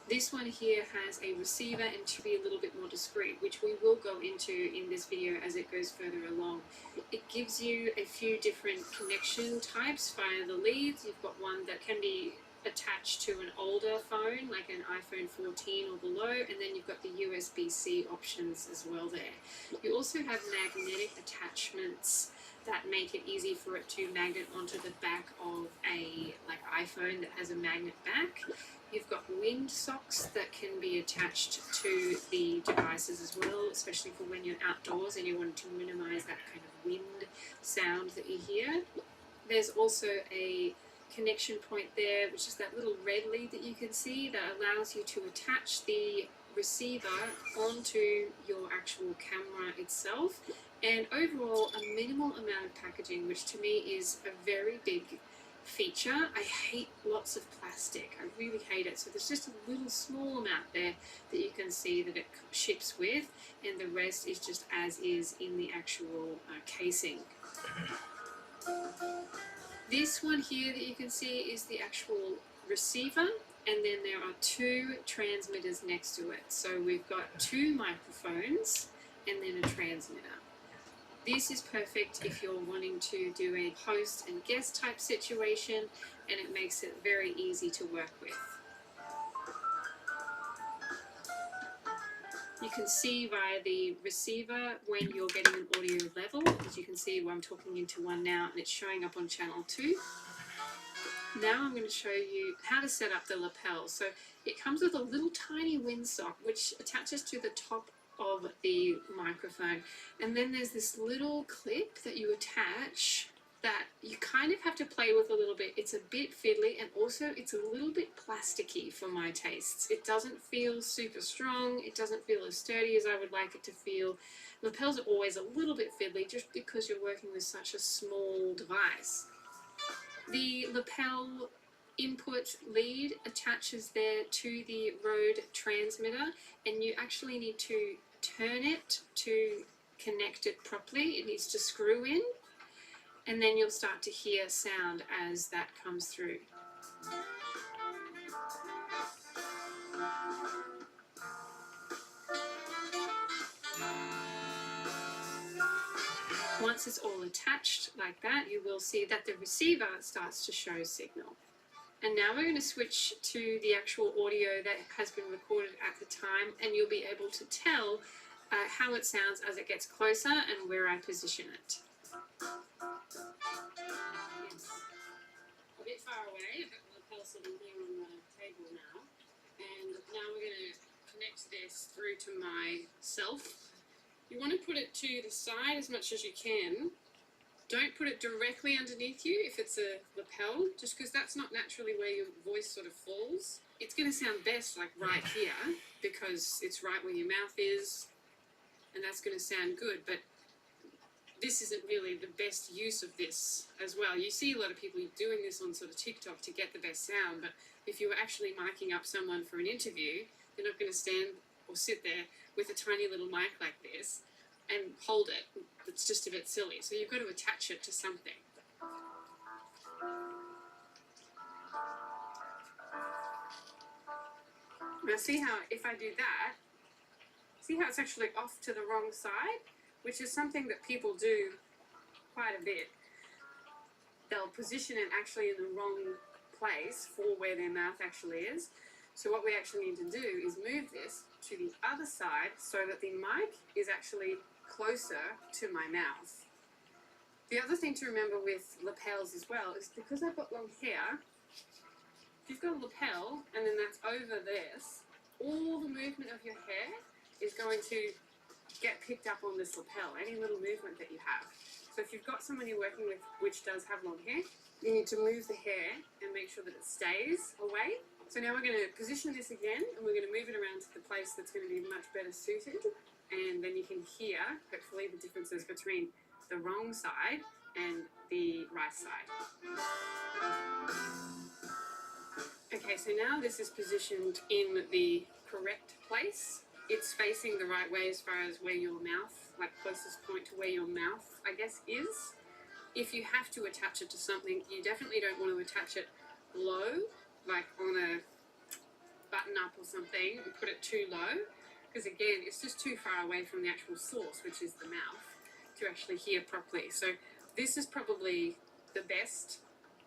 This one here has a receiver and to be a little bit more discreet, which we will go into in this video as it goes further along. It gives you a few different connection types via the leads. You've got one that can be attached to an older phone, like an iPhone 14 or below, and then you've got the USB-C options as well there. You also have magnetic attachments that make it easy for it to magnet onto the back of a iPhone that has a magnet back. You've got wind socks that can be attached to the devices as well, especially for when you're outdoors and you want to minimize that kind of wind sound that you hear. There's also a connection point there, which is that little red lead that you can see that allows you to attach the receiver onto your actual camera itself. And overall, a minimal amount of packaging, which to me is a very big feature. I hate lots of plastic. I really hate it. So there's just a little small amount there that you can see that it ships with, and the rest is just as is in the actual casing. This one here that you can see is the actual receiver, and then there are two transmitters next to it. So we've got two microphones and then a transmitter. This is perfect if you're wanting to do a host and guest type situation, and it makes it very easy to work with. You can see via the receiver when you're getting an audio level. As you can see, I'm talking into one now and it's showing up on channel 2. Now I'm going to show you how to set up the lapel. So it comes with a little tiny windsock which attaches to the top of the microphone, and then there's this little clip that you attach that you kind of have to play with a little bit. It's a bit fiddly, and also it's a little bit plasticky for my tastes. It doesn't feel super strong, it doesn't feel as sturdy as I would like it to feel. Lapels are always a little bit fiddly just because you're working with such a small device. The lapel input lead attaches there to the Rode transmitter, and you actually need to turn it to connect it properly. It needs to screw in, and then you'll start to hear sound as that comes through. Once it's all attached like that, you will see that the receiver starts to show signal. And now we're going to switch to the actual audio that has been recorded at the time, and you'll be able to tell how it sounds as it gets closer and where I position it. It's a bit far away. I've got the lapel sitting here on the table now. And now we're going to connect this through to myself. You want to put it to the side as much as you can. Don't put it directly underneath you if it's a lapel, just because that's not naturally where your voice sort of falls. It's going to sound best like right here because it's right where your mouth is, and that's going to sound good, but this isn't really the best use of this as well. You see a lot of people doing this on sort of TikTok to get the best sound, but if you were actually micing up someone for an interview, they're not going to stand or sit there with a tiny little mic like this and hold it. It's just a bit silly. So you've got to attach it to something. Now see how, if I do that, see how it's actually off to the wrong side, which is something that people do quite a bit. They'll position it actually in the wrong place for where their mouth actually is. So what we actually need to do is move this to the other side so that the mic is actually closer to my mouth. The other thing to remember with lapels as well is because I've got long hair, if you've got a lapel and then that's over this, all the movement of your hair is going to get picked up on this lapel, any little movement that you have. So if you've got someone you're working with which does have long hair, you need to move the hair and make sure that it stays away. So now we're going to position this again, and we're going to move it around to the place that's going to be much better suited, and then you can hear, hopefully, the differences between the wrong side and the right side. Okay, so now this is positioned in the correct place. It's facing the right way as far as where your mouth, like closest point to where your mouth, I guess, is. If you have to attach it to something, you definitely don't want to attach it low, like on button up or something and put it too low, because again, it's just too far away from the actual source, which is the mouth, to actually hear properly. So this is probably the best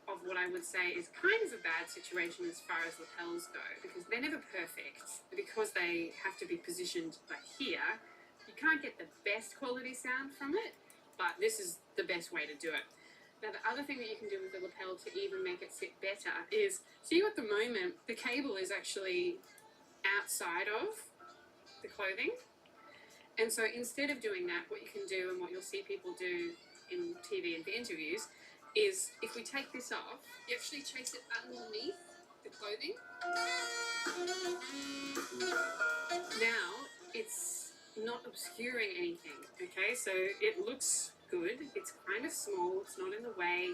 of what I would say is kind of a bad situation as far as lapels go, because they're never perfect. Because they have to be positioned like here, you can't get the best quality sound from it, but this is the best way to do it. Now the other thing that you can do with the lapel to even make it sit better is, see at the moment, the cable is actually outside of the clothing. And so instead of doing that, what you can do, and what you'll see people do in TV and for interviews, is if we take this off, you actually chase it underneath the clothing. Now it's not obscuring anything, okay? So it looks good, it's kind of small, it's not in the way,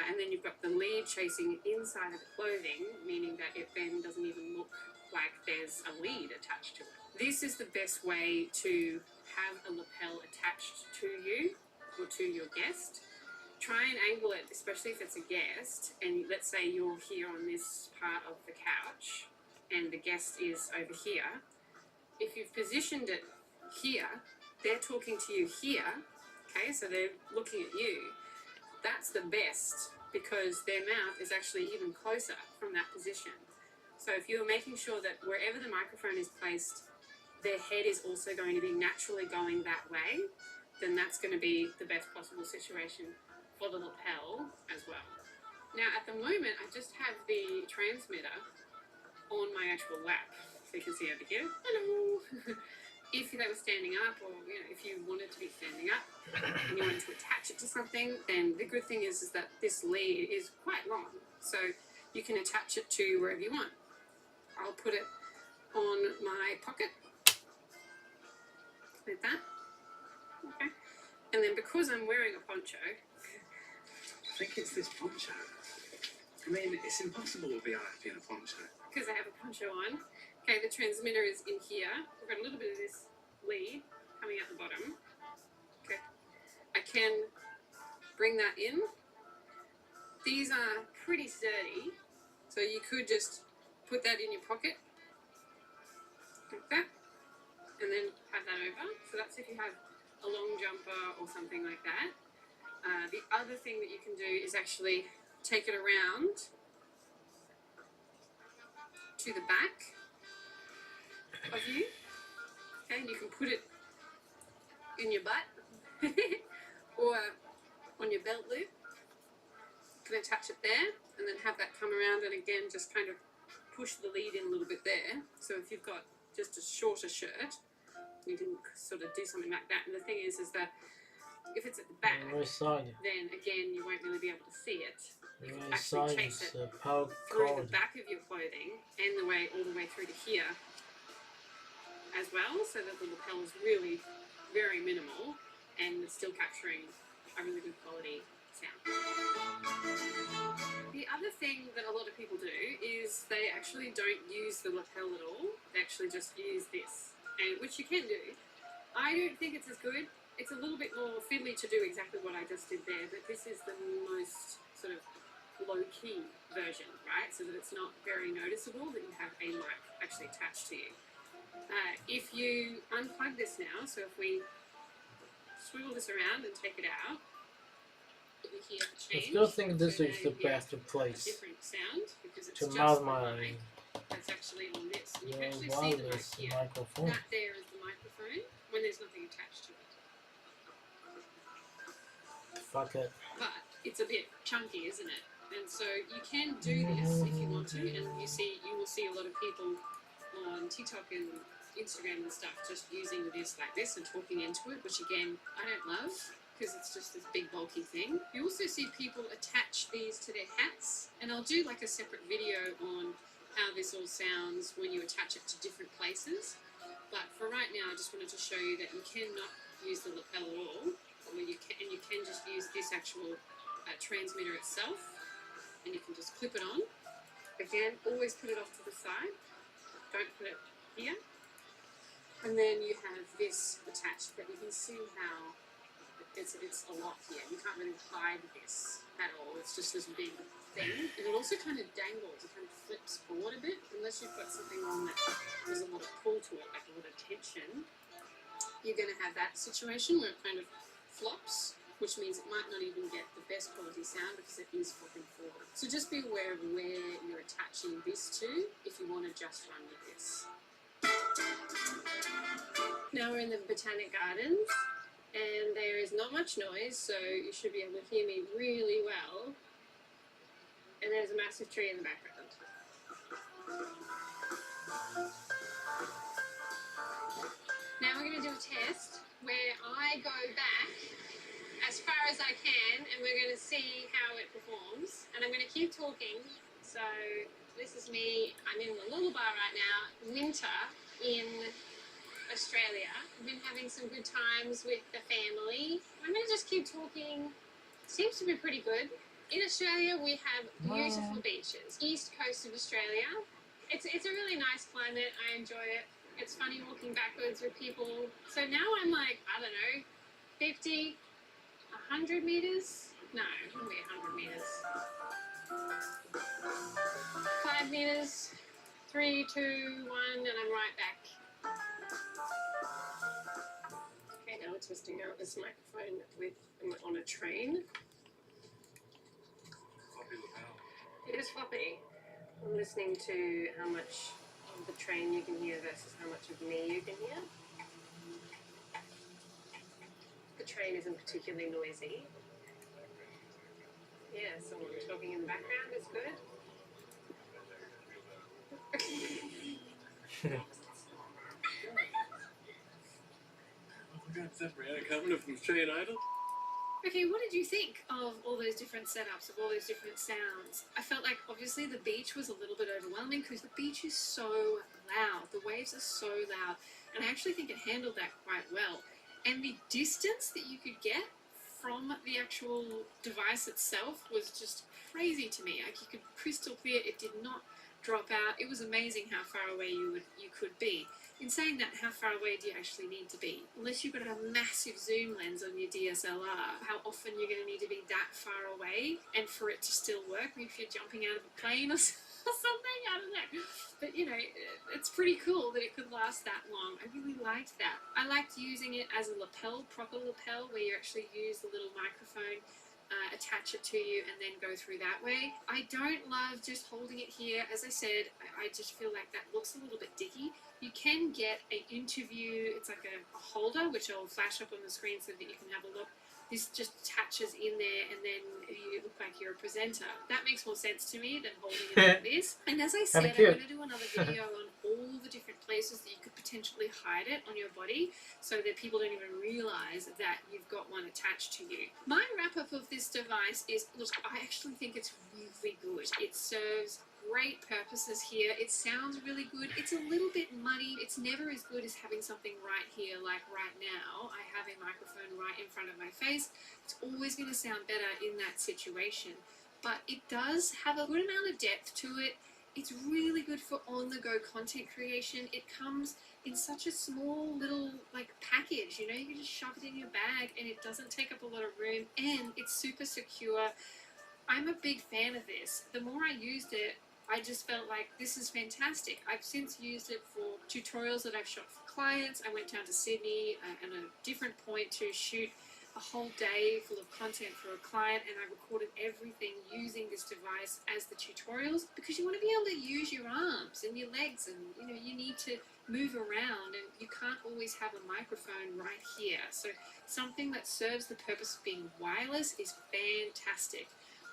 and then you've got the lead chasing inside of the clothing, meaning that it then doesn't even look like there's a lead attached to it. This is the best way to have a lapel attached to you or to your guest. Try and angle it, especially if it's a guest, and let's say you're here on this part of the couch and the guest is over here. If you've positioned it here, they're talking to you here, okay, so they're looking at you. That's the best, because their mouth is actually even closer from that position. So if you're making sure that wherever the microphone is placed, their head is also going to be naturally going that way, then that's going to be the best possible situation for the lapel as well. Now at the moment, I just have the transmitter on my actual lap, so you can see over here. Hello. If they were standing up, or if you wanted to be standing up and you wanted to attach it to something, then the good thing is that this lead is quite long, so you can attach it to wherever you want. I'll put it on my pocket like that. Okay. And then because I'm wearing a poncho, I think it's this poncho. I mean, it's impossible to be happy in a poncho. Because I have a poncho on. Okay, the transmitter is in here. We've got a little bit of this lead coming out the bottom. Okay, I can bring that in. These are pretty sturdy, so you could just put that in your pocket, like that, and then have that over. So that's if you have a long jumper or something like that. The other thing that you can do is actually take it around to the back of you, okay, and you can put it in your butt or on your belt loop. You can attach it there and then have that come around, and again just kind of push the lead in a little bit there. So if you've got just a shorter shirt, you can sort of do something like that. And the thing is that if it's at the back, then again you won't really be able to see it. You can actually chase it through the back of your clothing and all the way through to here as well, so that the lapel is really very minimal and it's still capturing a really good quality sound. The other thing that a lot of people do is they actually don't use the lapel at all. They actually just use this, and which you can do. I don't think it's as good. It's a little bit more fiddly to do exactly what I just did there, but this is the most sort of low-key version, right? So that it's not very noticeable that you have a mic actually attached to you. If you unplug this now, so if we swivel this around and take it out, you hear the change. I still think this is the best place a different sound, because it's to just mount the my mic that's actually on this. And you can actually see the mic wireless here. microphone. That there is the microphone when there's nothing attached to it. Fuck it. But it's a bit chunky, isn't it? And so you can do this if you want to, and you will see a lot of people on TikTok and Instagram and stuff just using this like this and talking into it, which again I don't love, because it's just this big bulky thing. You also see people attach these to their hats, and I'll do like a separate video on how this all sounds when you attach it to different places. But for right now, I just wanted to show you that you cannot use the lapel at all, or you can just use this actual transmitter itself, and you can just clip it on. Again, always put it off to the side. Don't put it here. And then you have this attached, but you can see how It's a lot here. You can't really hide this at all. It's just this big thing. And it also kind of dangles. It kind of flips forward a bit. Unless you've got something on that there's a lot of pull to it, like a lot of tension, you're going to have that situation where it kind of flops, which means it might not even get the best quality sound because it is flopping forward. So just be aware of where you're attaching this to if you want to just run with this. Now we're in the Botanic Gardens and there is not much noise, so you should be able to hear me really well. And there's a massive tree in the background. Now we're going to do a test where I go back as far as I can and we're going to see how it performs. And I'm going to keep talking. So this is me. I'm in the lullaby right now. Winter in Australia. I've been having some good times with the family. I'm going to just keep talking. Seems to be pretty good. In Australia we have beautiful beaches. East coast of Australia. It's a really nice climate. I enjoy it. It's funny walking backwards with people. So now I'm like, I don't know, 50, 100 meters? No, it wouldn't be 100 meters. 5 meters, 3, 2, 1, and I'm right back. Okay, now we're testing out this microphone on a train. It is floppy. I'm listening to how much of the train you can hear versus how much of me you can hear. The train isn't particularly noisy. Yeah, someone talking in the background is good. Oh my God, is that Brianna coming from Australian Idol? Okay, what did you think of all those different setups, of all those different sounds? I felt like obviously the beach was a little bit overwhelming because the beach is so loud. The waves are so loud. And I actually think it handled that quite well. And the distance that you could get from the actual device itself was just crazy to me. Like, you could crystal clear, it did not drop out. It was amazing how far away you could be. In saying that, how far away do you actually need to be? Unless you've got a massive zoom lens on your DSLR, how often you're going to need to be that far away and for it to still work? Maybe if you're jumping out of a plane or something, I don't know. But you know, it's pretty cool that it could last that long. I really liked that. I liked using it as a lapel, proper lapel, where you actually use the little microphone, attach it to you and then go through that way. I don't love just holding it here. As I said, I just feel like that looks a little bit dicky. You can get an interview, it's like a holder which I'll flash up on the screen so that you can have a look. This just attaches in there and then you look like you're a presenter. That makes more sense to me than holding it like this. And as I said, I'm going to do another video on all the different places that you could potentially hide it on your body so that people don't even realize that you've got one attached to you. My wrap up of this device is, look, I actually think it's really good. It serves great purposes here. It sounds really good. It's a little bit muddy. It's never as good as having something right here, like right now. I have a microphone right in front of my face. It's always going to sound better in that situation. But it does have a good amount of depth to it. It's really good for on-the-go content creation. It comes in such a small little package, you know, you can just shove it in your bag and it doesn't take up a lot of room and it's super secure. I'm a big fan of this. The more I used it, I just felt like this is fantastic. I've since used it for tutorials that I've shot for clients. I went down to Sydney at a different point to shoot a whole day full of content for a client, and I recorded everything using this device as the tutorials because you want to be able to use your arms and your legs, and you know, you need to move around and you can't always have a microphone right here. So something that serves the purpose of being wireless is fantastic.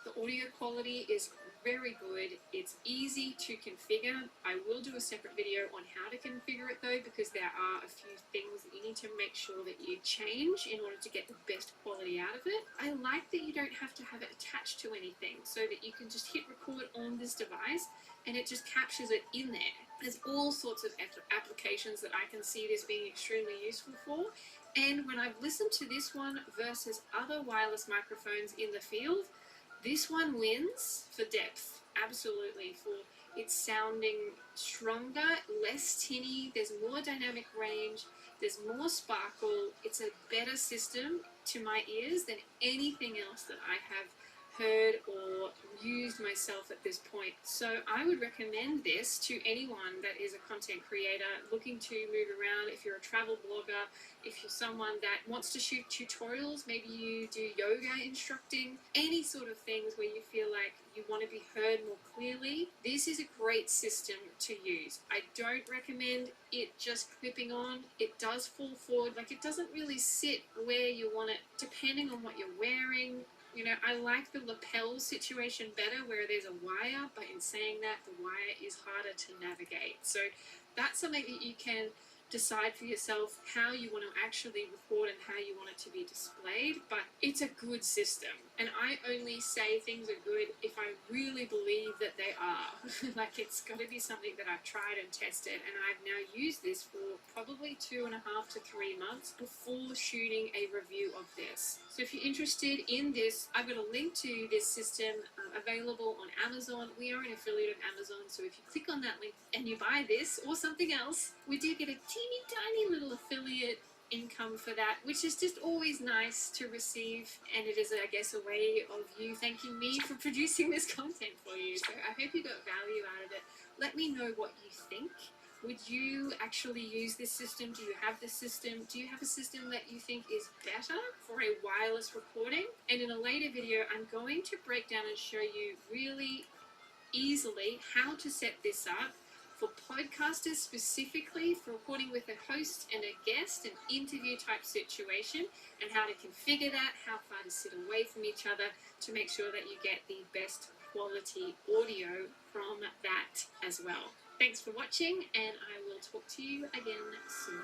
The audio quality is very good. It's easy to configure. I will do a separate video on how to configure it though, because there are a few things that you need to make sure that you change in order to get the best quality out of it. I like that you don't have to have it attached to anything, so that you can just hit record on this device and it just captures it in there. There's all sorts of applications that I can see this being extremely useful for. And when I've listened to this one versus other wireless microphones in the field, this one wins for depth, absolutely, for it's sounding stronger, less tinny, there's more dynamic range, There's more sparkle. It's a better system to my ears than anything else that I have heard or used myself at this point. So I would recommend this to anyone that is a content creator looking to move around. If you're a travel blogger, if you're someone that wants to shoot tutorials, maybe you do yoga instructing, any sort of things where you feel like you want to be heard more clearly, this is a great system to use. I don't recommend it just clipping on. It does fall forward, like it doesn't really sit where you want it depending on what you're wearing. You know, I like the lapel situation better where there's a wire, but in saying that, the wire is harder to navigate. So that's something that you can decide for yourself how you want to actually record and how you want it to be displayed, but it's a good system. And I only say things are good if I really believe that they are. Like, it's got to be something that I've tried and tested, and I've now used this for probably 2.5 to 3 months before shooting a review of this. So if you're interested in this, I've got a link to this system available on Amazon. We are an affiliate of Amazon, so if you click on that link and you buy this or something else, we do get a teeny tiny little affiliate income for that, which is just always nice to receive, and it is, I guess, a way of you thanking me for producing this content for you. So I hope you got value out of it. Let me know what you think. Would you actually use this system? Do you have this system? Do you have a system that you think is better for a wireless recording? And in a later video, I'm going to break down and show you really easily how to set this up for podcasters, specifically for recording with a host and a guest, an interview type situation, and how to configure that, how far to sit away from each other to make sure that you get the best quality audio from that as well. Thanks for watching, and I will talk to you again soon.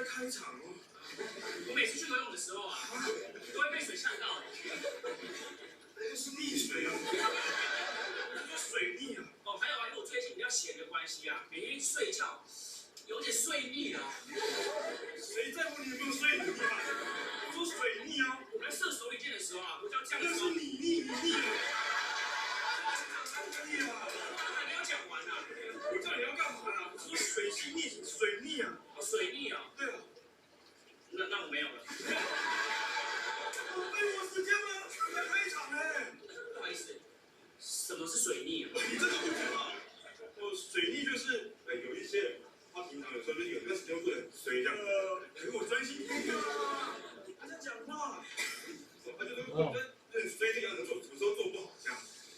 开场哦，我每次去游泳的时候啊，都会被水呛到。不是溺水啊，是水逆啊。哦，还有啊，因为我最近比较闲的关系啊，每天睡觉有点睡腻了。谁在乎你有没有睡腻啊？我说水逆啊，我在射手里剑的时候啊，我叫这样。那是你腻啊。腻啊！你要讲完啊！我叫你要干嘛啊？我说水星逆，水逆啊。哦，水逆啊。对啊。那我没有了。浪费我时间了，才开场哎。不好意思，什么是水逆啊？你这个不知道。水逆就是有一些人他平常有时候就是有一段时间会很衰这样，可是我专心听啊，他在讲话，他就说我在很衰的样子做，有时候做不好这样。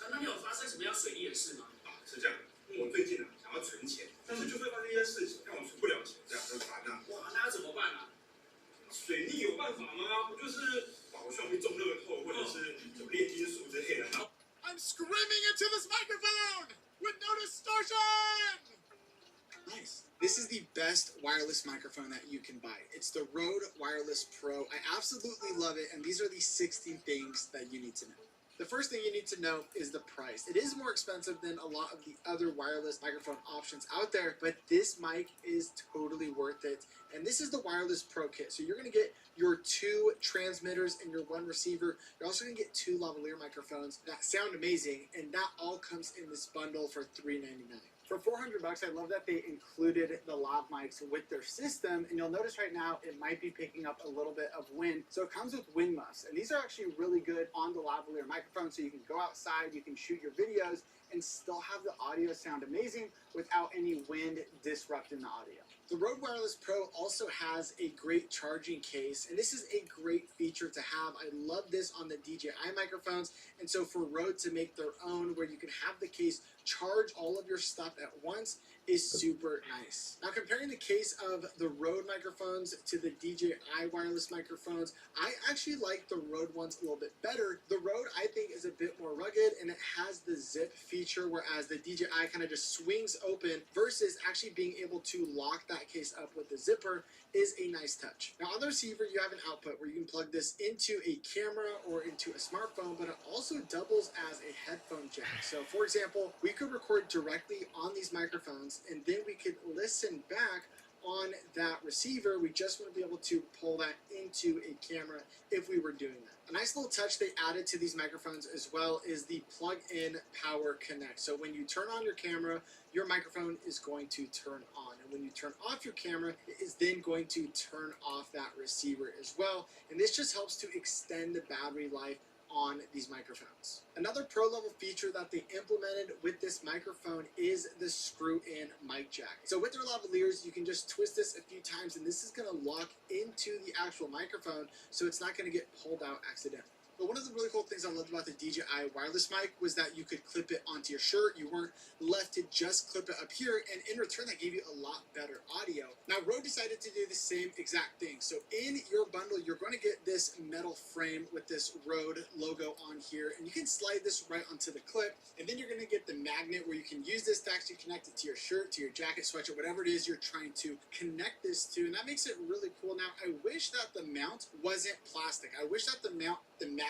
那你有发生什么样水逆的事吗？啊，是这样，我最近啊想要存钱，但是就会发生一些事情让我存不了钱，这样很烦啊。哇，那要怎么办啊？水逆有办法吗？不就是好像会中乐透，或者是有炼金术之类的。I'm screaming into this microphone with no distortion. Nice. This is the best wireless microphone that you can buy. It's the Rode Wireless Pro. I absolutely love it, and these are the 16 things that you need to know. The first thing you need to know is the price. It is more expensive than a lot of the other wireless microphone options out there, but this mic is totally worth it. And this is the Wireless Pro Kit. So you're going to get your 2 transmitters and your 1 receiver. You're also going to get 2 lavalier microphones that sound amazing, and that all comes in this bundle for $399. For $400, I love that they included the lav mics with their system, and you'll notice right now it might be picking up a little bit of wind. So it comes with wind muffs, and these are actually really good on the lavalier microphone, so you can go outside, you can shoot your videos, and still have the audio sound amazing without any wind disrupting the audio. The Rode Wireless Pro also has a great charging case, and this is a great feature to have. I love this on the DJI microphones, and so for Rode to make their own where you can have the case charge all of your stuff at once is super nice. Now, comparing the case of the Rode microphones to the DJI wireless microphones, I actually like the Rode ones a little bit better. The Rode, I think, is a bit more rugged and it has the zip feature, whereas the DJI kind of just swings open versus actually being able to lock that case up with the zipper is a nice touch. Now, on the receiver, you have an output where you can plug this into a camera or into a smartphone, but it also doubles as a headphone jack. So, for example, we could record directly on these microphones and then we could listen back on that receiver. We just want to be able to pull that into a camera if we were doing that. A nice little touch they added to these microphones as well is the plug-in power connect. So when you turn on your camera, your microphone is going to turn on. And when you turn off your camera, it is then going to turn off that receiver as well. And this just helps to extend the battery life on these microphones. Another pro level feature that they implemented with this microphone is the screw-in mic jack. So with their lavaliers, you can just twist this a few times and this is going to lock into the actual microphone so it's not going to get pulled out accidentally. But one of the really cool things I loved about the DJI wireless mic was that you could clip it onto your shirt. You weren't left to just clip it up here, and in return, that gave you a lot better audio. Now, Rode decided to do the same exact thing. So in your bundle, you're going to get this metal frame with this Rode logo on here, and you can slide this right onto the clip, and then you're going to get the magnet where you can use this to actually connect it to your shirt, to your jacket, sweatshirt, whatever it is you're trying to connect this to, and that makes it really cool. Now, I wish that the mount wasn't plastic. I wish that the magnet.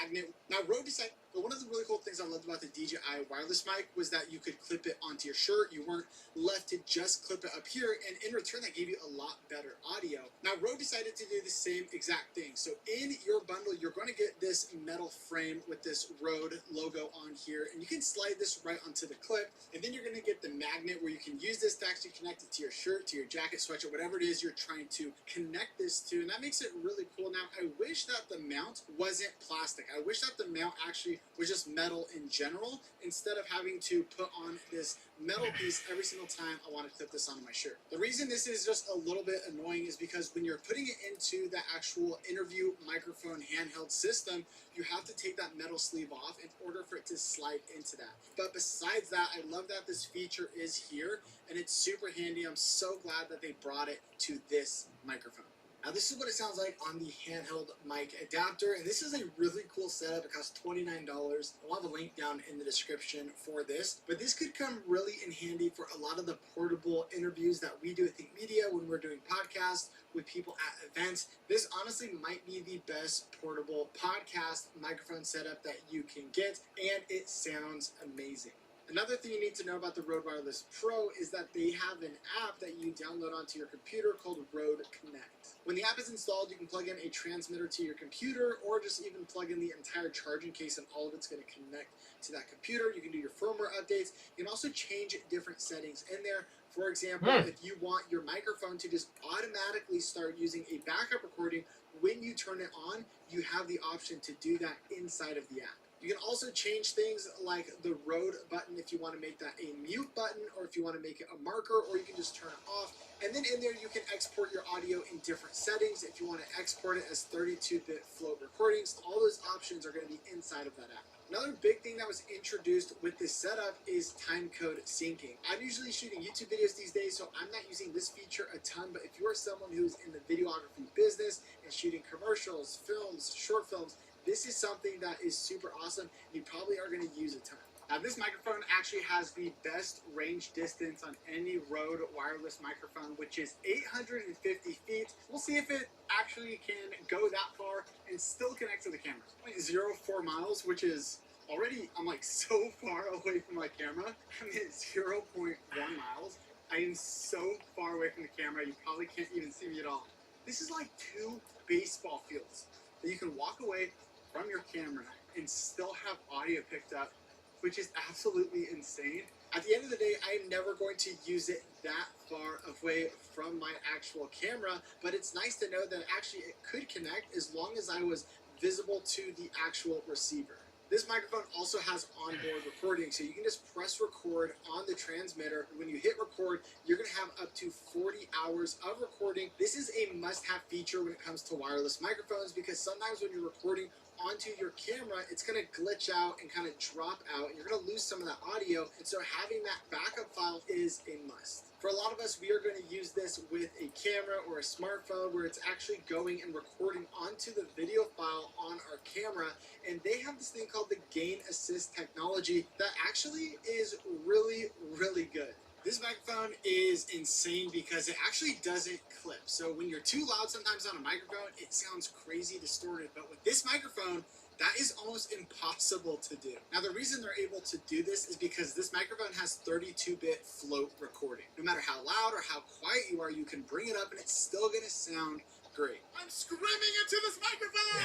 Now, Rode decided, but one of the really cool things I loved about the DJI wireless mic was that you could clip it onto your shirt. You weren't left to just clip it up here, and in return, that gave you a lot better audio. Now, Rode decided to do the same exact thing. So in your bundle, you're going to get this metal frame with this Rode logo on here, and you can slide this right onto the clip, and then you're going to get the magnet where you can use this to actually connect it to your shirt, to your jacket, sweatshirt, whatever it is you're trying to connect this to, and that makes it really cool. Now, I wish that the mount wasn't plastic. I wish that the mount actually was just metal in general instead of having to put on this metal piece every single time I want to clip this onto my shirt. The reason this is just a little bit annoying is because when you're putting it into the actual interview microphone handheld system, you have to take that metal sleeve off in order for it to slide into that. But besides that, I love that this feature is here and it's super handy. I'm so glad that they brought it to this microphone. Now this is what it sounds like on the handheld mic adapter, and this is a really cool setup. It costs $29. I'll have a link down in the description for this, but this could come really in handy for a lot of the portable interviews that we do at Think Media when we're doing podcasts with people at events. This honestly might be the best portable podcast microphone setup that you can get, and it sounds amazing. Another thing you need to know about the Rode Wireless Pro is that they have an app that you download onto your computer called Rode Connect. When the app is installed, you can plug in a transmitter to your computer or just even plug in the entire charging case and all of it's going to connect to that computer. You can do your firmware updates. You can also change different settings in there. For example, if you want your microphone to just automatically start using a backup recording when you turn it on, you have the option to do that inside of the app. You can also change things like the Rode button if you want to make that a mute button, or if you want to make it a marker, or you can just turn it off. And then in there you can export your audio in different settings. If you want to export it as 32-bit float recordings, all those options are going to be inside of that app. Another big thing that was introduced with this setup is timecode syncing. I'm usually shooting YouTube videos these days, so I'm not using this feature a ton, but if you are someone who's in the videography business and shooting commercials, films, short films, this is something that is super awesome. You probably are going to use a ton. Now, this microphone actually has the best range distance on any Rode wireless microphone, which is 850 feet. We'll see if it actually can go that far and still connect to the camera. 0.04 miles, which is already, I'm like so far away from my camera. I'm at 0.1 miles. I am so far away from the camera, you probably can't even see me at all. This is like 2 baseball fields that you can walk away from your camera and still have audio picked up, which is absolutely insane. At the end of the day, I am never going to use it that far away from my actual camera, but it's nice to know that actually it could connect as long as I was visible to the actual receiver. This microphone also has onboard recording, so you can just press record on the transmitter. When you hit record, you're going to have up to 40 hours of recording. This is a must-have feature when it comes to wireless microphones because sometimes when you're recording onto your camera, it's going to glitch out and kind of drop out, and you're going to lose some of that audio. And so having that backup file is a must. For a lot of us, we are going to use this with a camera or a smartphone where it's actually going and recording onto the video file on our camera. And they have this thing called the gain assist technology that actually is really, really good. This microphone is insane because it actually doesn't clip. So when you're too loud sometimes on a microphone, it sounds crazy distorted. But with this microphone, that is almost impossible to do. Now, the reason they're able to do this is because this microphone has 32-bit float recording. No matter how loud or how quiet you are, you can bring it up and it's still gonna sound great. I'm screaming into this microphone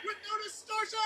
with no distortion!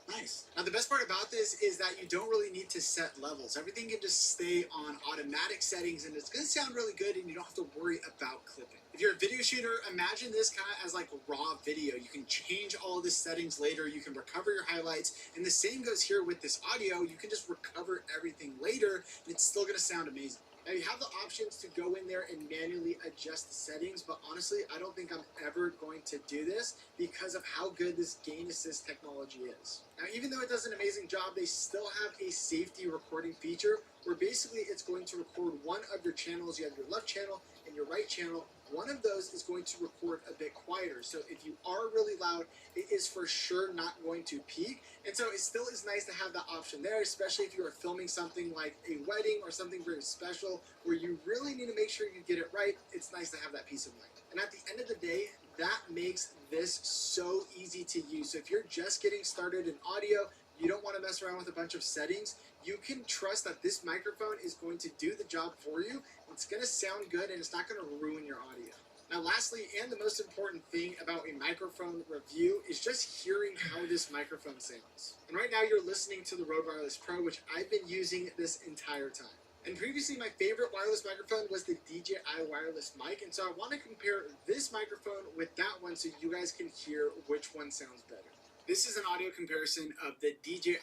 Nice. Now, the best part about this is that you don't really need to set levels. Everything can just stay on automatic settings and it's going to sound really good and you don't have to worry about clipping. If you're a video shooter, imagine this kind of as like raw video. You can change all of the settings later. You can recover your highlights. And the same goes here with this audio. You can just recover everything later and it's still going to sound amazing. Now, you have the options to go in there and manually adjust the settings, but honestly, I don't think I'm ever going to do this because of how good this gain assist technology is. Now, even though it does an amazing job, they still have a safety recording feature where basically it's going to record one of your channels. You have your left channel and your right channel. One of those is going to record a bit quieter. So if you are really loud, it is for sure not going to peak. And so it still is nice to have that option there, especially if you are filming something like a wedding or something very special where you really need to make sure you get it right. It's nice to have that peace of mind. And at the end of the day, that makes this so easy to use. So if you're just getting started in audio, you don't want to mess around with a bunch of settings, you can trust that this microphone is going to do the job for you. It's going to sound good and it's not going to ruin your audio. Now, lastly, and the most important thing about a microphone review is just hearing how this microphone sounds. And right now you're listening to the Rode Wireless Pro, which I've been using this entire time. And previously, my favorite wireless microphone was the DJI wireless mic. And so I want to compare this microphone with that one so you guys can hear which one sounds better. This is an audio comparison of the DJI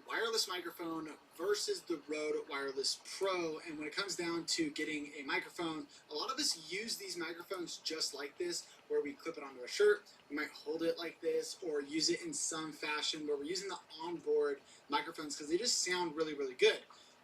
wireless microphone versus the Rode Wireless Pro. And when it comes down to getting a microphone, a lot of us use these microphones just like this, where we clip it onto a shirt, we might hold it like this, or use it in some fashion where we're using the onboard microphones because they just sound really, really good.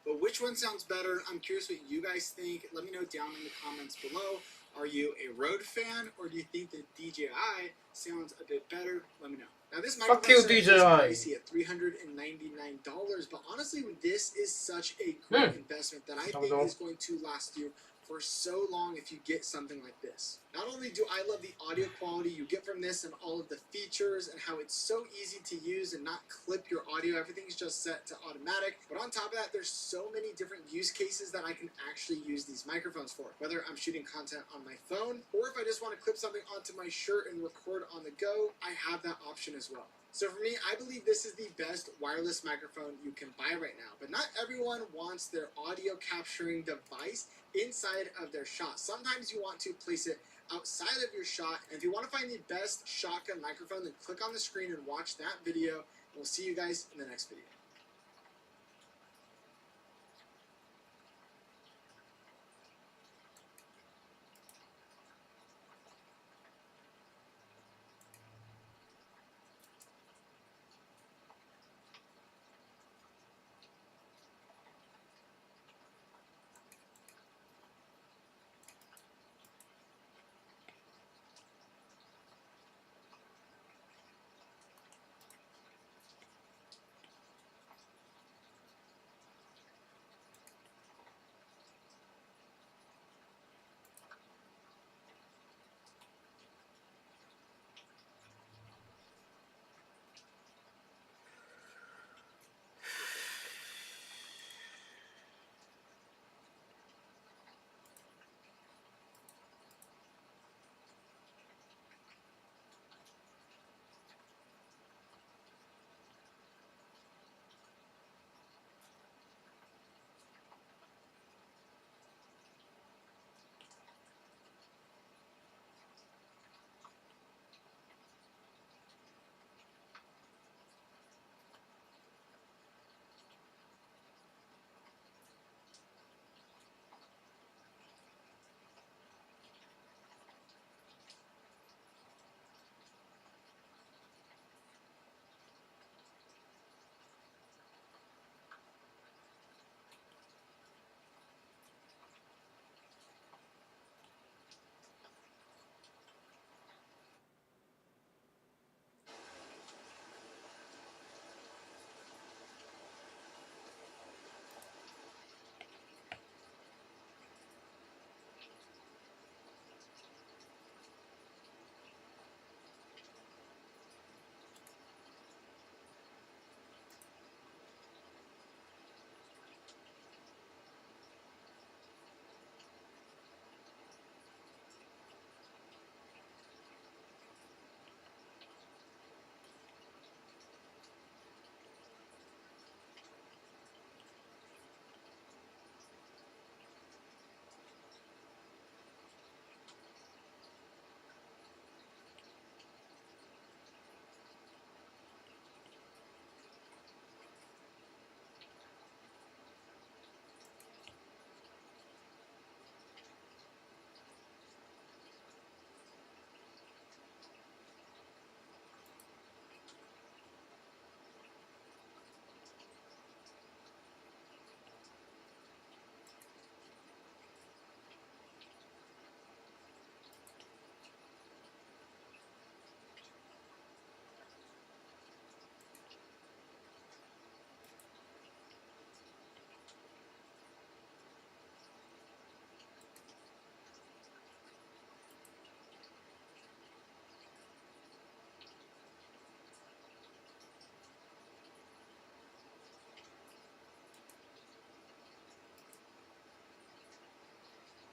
But which one sounds better? I'm curious what you guys think. Let me know down in the comments below. Are you a Rode fan, or do you think the DJI sounds a bit better? Let me know. Now, this microphone set is pricey at $399, but honestly, this is such a great investment that I think is going to last you for so long if you get something like this. Not only do I love the audio quality you get from this and all of the features and how it's so easy to use and not clip your audio, everything's just set to automatic, but on top of that, there's so many different use cases that I can actually use these microphones for. Whether I'm shooting content on my phone, or if I just want to clip something onto my shirt and record on the go, I have that option as well. So for me, I believe this is the best wireless microphone you can buy right now. But not everyone wants their audio capturing device inside of their shot. Sometimes you want to place it outside of your shot. And if you want to find the best shotgun microphone, then click on the screen and watch that video. And we'll see you guys in the next video.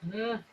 Mm.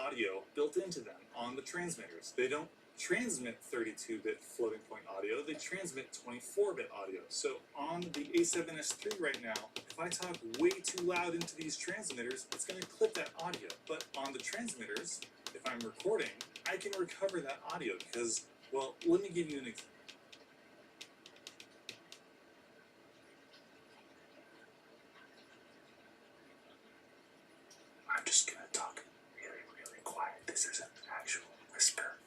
audio built into them on the transmitters. They don't transmit 32-bit floating point audio, they transmit 24-bit audio. So on the A7S III right now, if I talk way too loud into these transmitters, it's going to clip that audio. But on the transmitters, if I'm recording, I can recover that audio because, well, let me give you an example. I'm just going to talk really, really quiet. This is an actual whisper.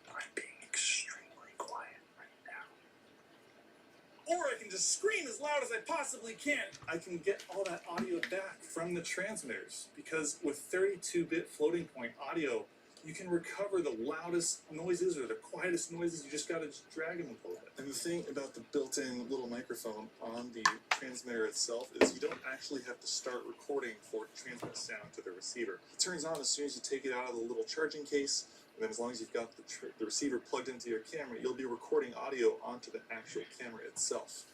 I'm being extremely quiet right now. Or I can just scream as loud as I possibly can. I can get all that audio back from the transmitters because with 32-bit floating point audio, you can recover the loudest noises or the quietest noises. You just gotta drag them a little bit. And the thing about the built-in little microphone on the transmitter itself is you don't actually have to start recording for it to transmit sound to the receiver. It turns on as soon as you take it out of the little charging case, and then as long as you've got the receiver plugged into your camera, you'll be recording audio onto the actual camera itself.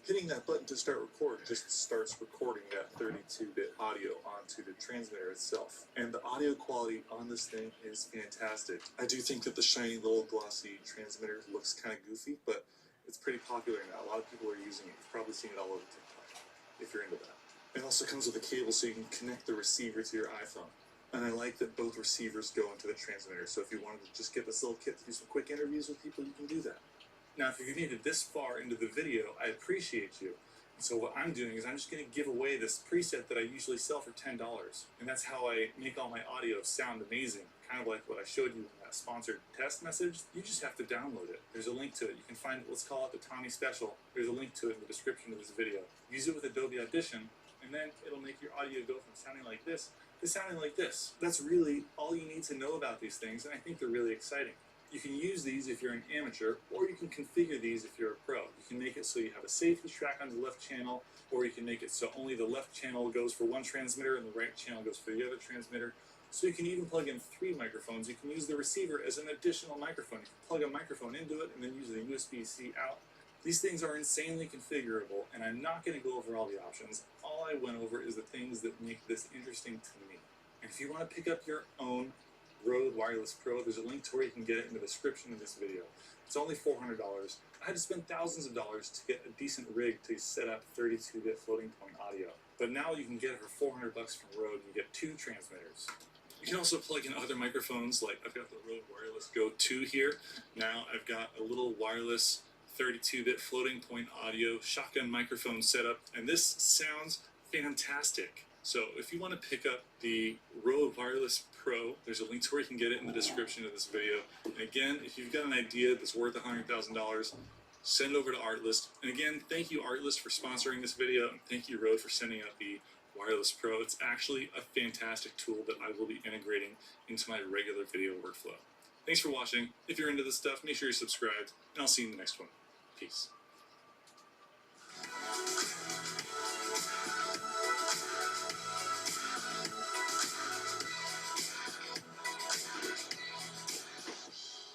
Hitting that button to start record just starts recording that 32-bit audio onto the transmitter itself. And the audio quality on this thing is fantastic. I do think that the shiny little glossy transmitter looks kind of goofy, but it's pretty popular now. A lot of people are using it. You've probably seen it all over TikTok, if you're into that. It also comes with a cable so you can connect the receiver to your iPhone. And I like that both receivers go into the transmitter, so if you wanted to just get this little kit to do some quick interviews with people, you can do that. Now, if you've made it this far into the video, I appreciate you. And so what I'm doing is I'm just going to give away this preset that I usually sell for $10. And that's how I make all my audio sound amazing. Kind of like what I showed you in that sponsored test message. You just have to download it. There's a link to it. You can find it, let's call it the Tommy Special. There's a link to it in the description of this video. Use it with Adobe Audition, and then it'll make your audio go from sounding like this to sounding like this. That's really all you need to know about these things, and I think they're really exciting. You can use these if you're an amateur, or you can configure these if you're a pro. You can make it so you have a safety track on the left channel, or you can make it so only the left channel goes for one transmitter and the right channel goes for the other transmitter. So you can even plug in 3 microphones. You can use the receiver as an additional microphone. You can plug a microphone into it and then use the USB-C out. These things are insanely configurable, and I'm not going to go over all the options. All I went over is the things that make this interesting to me. And if you want to pick up your own Rode Wireless Pro, there's a link to where you can get it in the description of this video. It's only $400. I had to spend thousands of dollars to get a decent rig to set up 32-bit floating point audio. But now you can get it for $400 from Rode and you get 2 transmitters. You can also plug in other microphones, like I've got the Rode Wireless Go 2 here. Now I've got a little wireless 32-bit floating point audio shotgun microphone setup, and this sounds fantastic. So if you want to pick up the Rode Wireless Pro, there's a link to where you can get it in the description of this video. And again, if you've got an idea that's worth $100,000, send over to Artlist. And again, thank you Artlist for sponsoring this video, and thank you Rode for sending out the Wireless Pro. It's actually a fantastic tool that I will be integrating into my regular video workflow. Thanks for watching. If you're into this stuff, make sure you're subscribed, and I'll see you in the next one. Peace.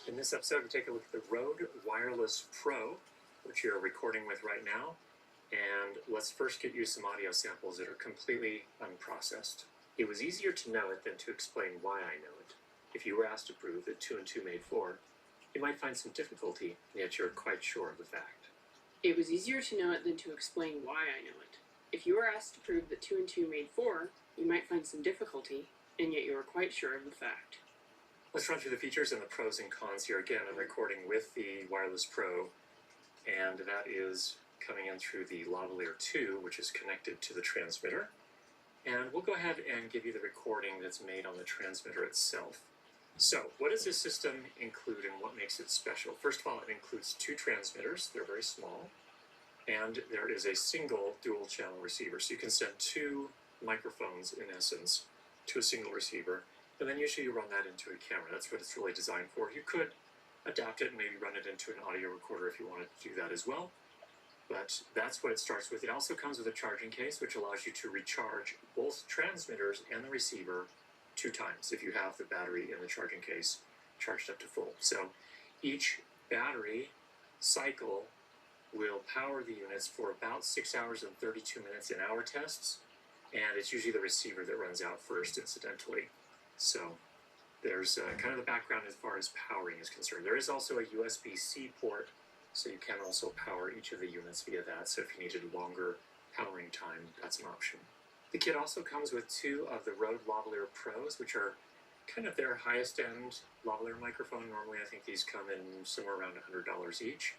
In this episode, we take a look at the Rode Wireless Pro, which you're recording with right now. And let's first get you some audio samples that are completely unprocessed. It was easier to know it than to explain why I know it. If you were asked to prove that 2 and 2 made 4, you might find some difficulty, yet you're quite sure of the fact. It was easier to know it than to explain why I know it. If you were asked to prove that 2 and 2 made 4, you might find some difficulty, and yet you are quite sure of the fact. Let's run through the features and the pros and cons here. Again, I'm recording with the Wireless Pro, and that is coming in through the lavalier 2, which is connected to the transmitter. And we'll go ahead and give you the recording that's made on the transmitter itself. So, what does this system include and what makes it special? First of all, it includes 2 transmitters. They're very small. And there is a single dual channel receiver. So you can send 2 microphones, in essence, to a single receiver. And then usually you run that into a camera. That's what it's really designed for. You could adapt it and maybe run it into an audio recorder if you wanted to do that as well. But that's what it starts with. It also comes with a charging case, which allows you to recharge both transmitters and the receiver 2 times if you have the battery in the charging case charged up to full. So each battery cycle will power the units for about 6 hours and 32 minutes in our tests, and it's usually the receiver that runs out first, incidentally. So there's kind of the background as far as powering is concerned. There is also a USB-C port, so you can also power each of the units via that. So if you needed longer powering time, that's an option. The kit also comes with 2 of the Rode Lavalier Pros, which are kind of their highest end lavalier microphone. Normally I think these come in somewhere around $100 each.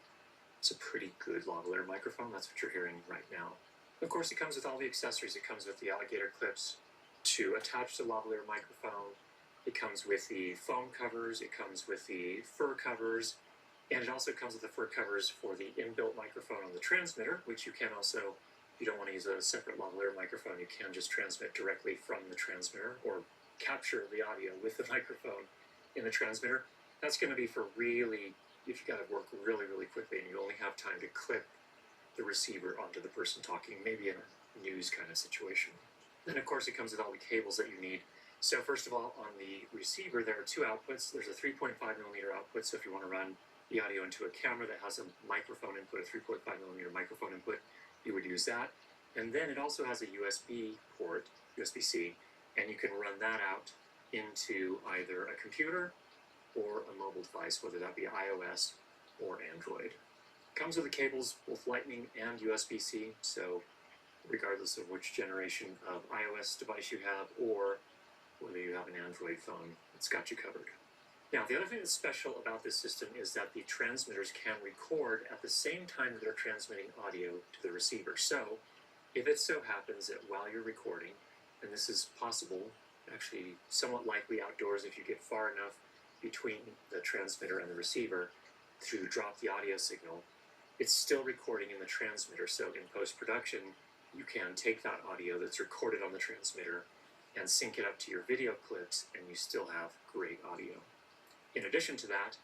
It's a pretty good lavalier microphone. That's what you're hearing right now. Of course, it comes with all the accessories. It comes with the alligator clips to attach the lavalier microphone. It comes with the foam covers. It comes with the fur covers. And it also comes with the fur covers for the inbuilt microphone on the transmitter, which you can also, if you don't want to use a separate lavalier microphone, you can just transmit directly from the transmitter or capture the audio with the microphone in the transmitter. That's going to be for really, if you got to work really, really quickly and you only have time to clip the receiver onto the person talking, maybe in a news kind of situation. Then, of course, it comes with all the cables that you need. So first of all, on the receiver, there are 2 outputs. There's a 3.5 millimeter output, so if you want to run the audio into a camera that has a microphone input, a 3.5 millimeter microphone input, you would use that. And then it also has a USB port, USB-C, and you can run that out into either a computer or a mobile device, whether that be iOS or Android. It comes with the cables, both Lightning and USB-C, so regardless of which generation of iOS device you have or whether you have an Android phone, it's got you covered. Now, the other thing that's special about this system is that the transmitters can record at the same time that they're transmitting audio to the receiver. So, if it so happens that while you're recording, and this is possible, actually somewhat likely outdoors if you get far enough between the transmitter and the receiver to drop the audio signal, it's still recording in the transmitter. So in post-production, you can take that audio that's recorded on the transmitter and sync it up to your video clips, and you still have great audio. In addition to that,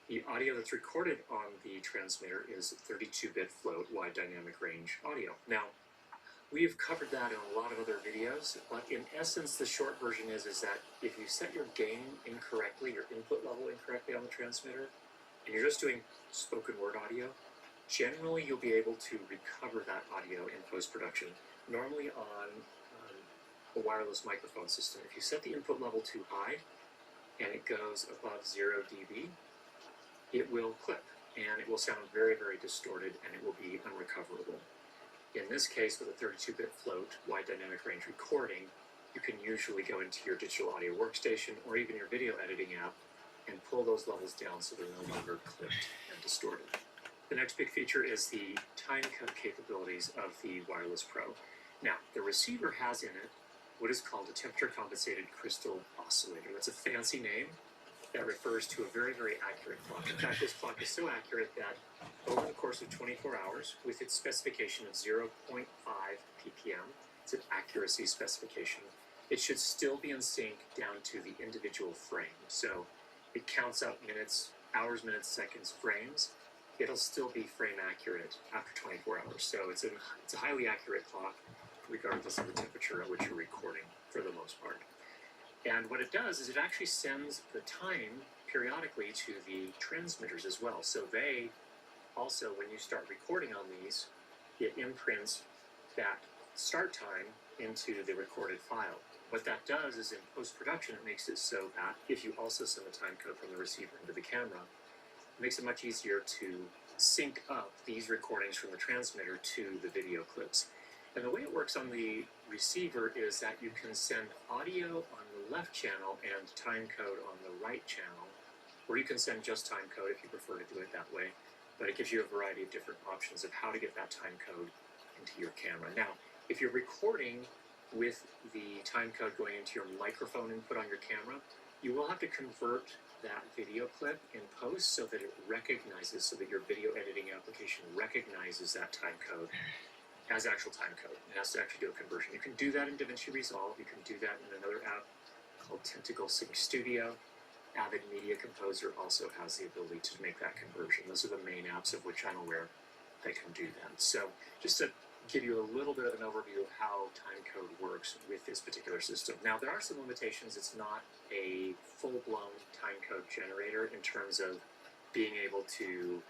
the audio that's recorded on the transmitter is 32-bit float wide dynamic range audio. Now, we've covered that in a lot of other videos, but in essence, the short version is that if you set your gain incorrectly, your input level incorrectly on the transmitter, and you're just doing spoken word audio, generally you'll be able to recover that audio in post-production. Normally on a wireless microphone system, if you set the input level too high and it goes above 0 dB, it will clip and it will sound very, very distorted and it will be unrecoverable. In this case, with a 32-bit float wide dynamic range recording, you can usually go into your digital audio workstation or even your video editing app and pull those levels down so they're no longer clipped and distorted. The next big feature is the time cut capabilities of the Wireless Pro. Now, the receiver has in it what is called a temperature compensated crystal oscillator. That's a fancy name that refers to a very, very accurate clock. In fact, this clock is so accurate that over the course of 24 hours, with its specification of 0.5 ppm, it's an accuracy specification, it should still be in sync down to the individual frame. So it counts out minutes, hours, minutes, seconds, frames. It'll still be frame accurate after 24 hours. So it's a highly accurate clock, regardless of the temperature at which you're recording, for the most part. And what it does is it actually sends the time periodically to the transmitters as well. So they also, when you start recording on these, it imprints that start time into the recorded file. What that does is in post-production, it makes it so that if you also send the time code from the receiver into the camera, it makes it much easier to sync up these recordings from the transmitter to the video clips. And the way it works on the receiver is that you can send audio on the left channel and time code on the right channel, or you can send just time code if you prefer to do it that way. But it gives you a variety of different options of how to get that time code into your camera. Now, if you're recording with the time code going into your microphone input on your camera, you will have to convert that video clip in post so that it recognizes, so that your video editing application recognizes that time code as actual time code. It has to actually do a conversion. You can do that in DaVinci Resolve. You can do that in another app called Tentacle Sync Studio. Avid Media Composer also has the ability to make that conversion. Those are the main apps of which I'm aware that can do that. So just to give you a little bit of an overview of how timecode works with this particular system. Now, there are some limitations. It's not a full-blown timecode generator in terms of being able to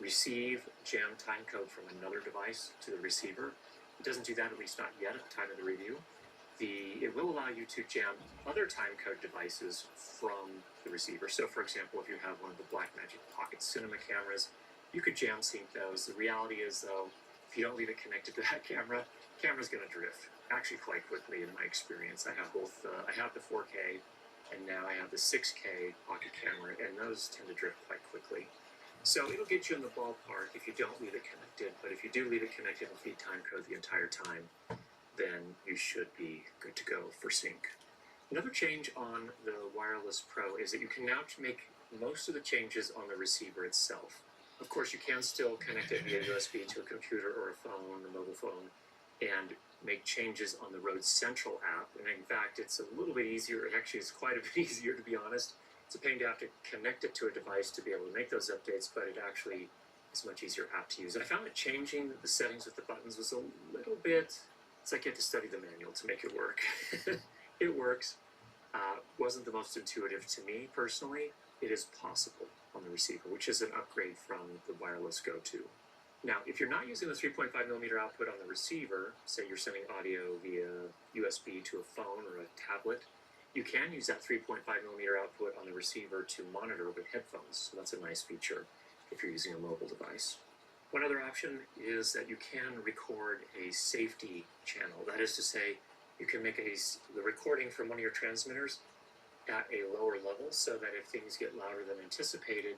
receive jam timecode from another device to the receiver. It doesn't do that, at least not yet at the time of the review. It will allow you to jam other timecode devices from the receiver. So for example, if you have one of the Blackmagic Pocket Cinema cameras, you could jam sync those. The reality is though, if you don't leave it connected to that camera's going to drift actually quite quickly in my experience. I have both, I have the 4K and now I have the 6K pocket camera, and those tend to drift quite quickly. So it'll get you in the ballpark if you don't leave it connected, but if you do leave it connected and feed timecode the entire time, then you should be good to go for sync. Another change on the Wireless Pro is that you can now make most of the changes on the receiver itself. Of course, you can still connect it via USB to a computer or a phone, a mobile phone, and make changes on the Rode Central app. And in fact, it's a little bit easier. Actually, it's quite a bit easier, to be honest. It's a pain to have to connect it to a device to be able to make those updates, but it actually is a much easier app to use. I found that changing the settings with the buttons was a little bit, it's like you have to study the manual to make it work. It works. Wasn't the most intuitive to me personally. It is possible on the receiver, which is an upgrade from the Wireless Go 2. Now, if you're not using the 3.5mm output on the receiver, say you're sending audio via USB to a phone or a tablet, you can use that 3.5mm output on the receiver to monitor with headphones. So that's a nice feature if you're using a mobile device. One other option is that you can record a safety channel. That is to say, you can make the recording from one of your transmitters at a lower level so that if things get louder than anticipated,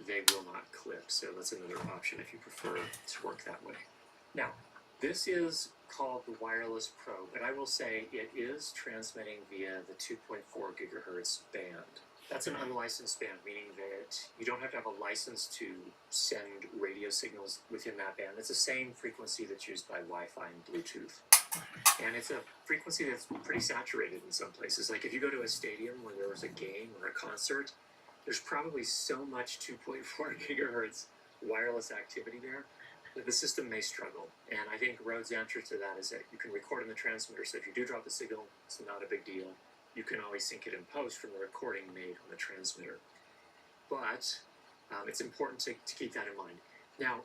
they will not clip. So that's another option if you prefer to work that way. Now, this is called the Wireless Pro, but I will say it is transmitting via the 2.4 gigahertz band. That's an unlicensed band, meaning that you don't have to have a license to send radio signals within that band. It's the same frequency that's used by Wi-Fi and Bluetooth. And it's a frequency that's pretty saturated in some places. Like if you go to a stadium where there was a game or a concert, there's probably so much 2.4 gigahertz wireless activity there that the system may struggle. And I think Rode's answer to that is that you can record in the transmitter, so if you do drop the signal, it's not a big deal. You can always sync it in post from the recording made on the transmitter. But it's important to keep that in mind. Now,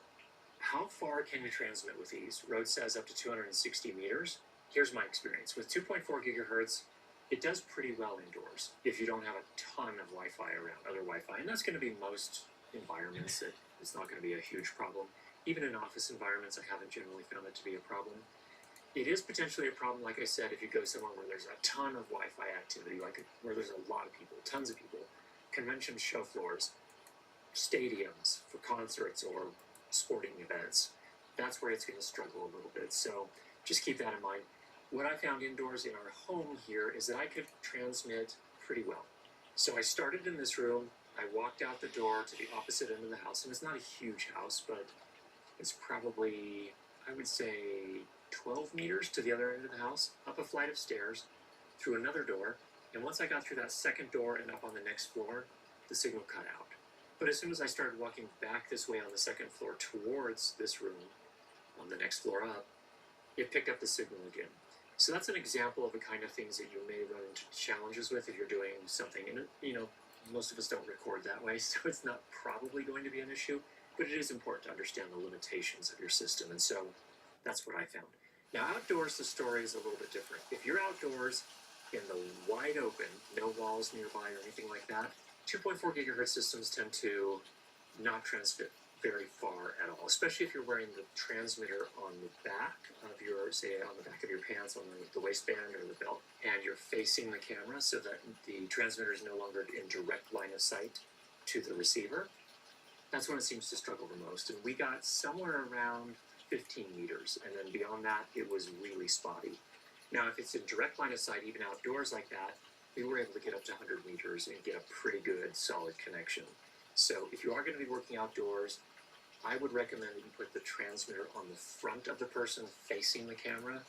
how far can you transmit with these? Rode says up to 260 meters. Here's my experience. With 2.4 gigahertz, it does pretty well indoors if you don't have a ton of Wi-Fi around, other Wi-Fi. And that's going to be most environments. It's not going to be a huge problem. Even in office environments, I haven't generally found it to be a problem. It is potentially a problem, like I said, if you go somewhere where there's a ton of Wi-Fi activity, like where there's a lot of people, tons of people, convention show floors, stadiums for concerts or sporting events. That's where it's going to struggle a little bit. So just keep that in mind. What I found indoors in our home here is that I could transmit pretty well. So I started in this room. I walked out the door to the opposite end of the house, and it's not a huge house, but it's probably, I would say, 12 meters to the other end of the house, up a flight of stairs, through another door, and once I got through that second door and up on the next floor, the signal cut out. But as soon as I started walking back this way on the second floor towards this room, on the next floor up, it picked up the signal again. So that's an example of the kind of things that you may run into challenges with if you're doing something, and most of us don't record that way, so it's not probably going to be an issue, but it is important to understand the limitations of your system, and so that's what I found. Now outdoors, the story is a little bit different. If you're outdoors in the wide open, no walls nearby or anything like that, 2.4 gigahertz systems tend to not transmit very far at all, especially if you're wearing the transmitter on the back of your, say on the back of your pants, on the waistband or the belt, and you're facing the camera so that the transmitter is no longer in direct line of sight to the receiver. That's when it seems to struggle the most. And we got somewhere around 15 meters, and then beyond that, it was really spotty. Now, if it's in direct line of sight, even outdoors like that, we were able to get up to 100 meters and get a pretty good, solid connection. So if you are going to be working outdoors, I would recommend that you put the transmitter on the front of the person facing the camera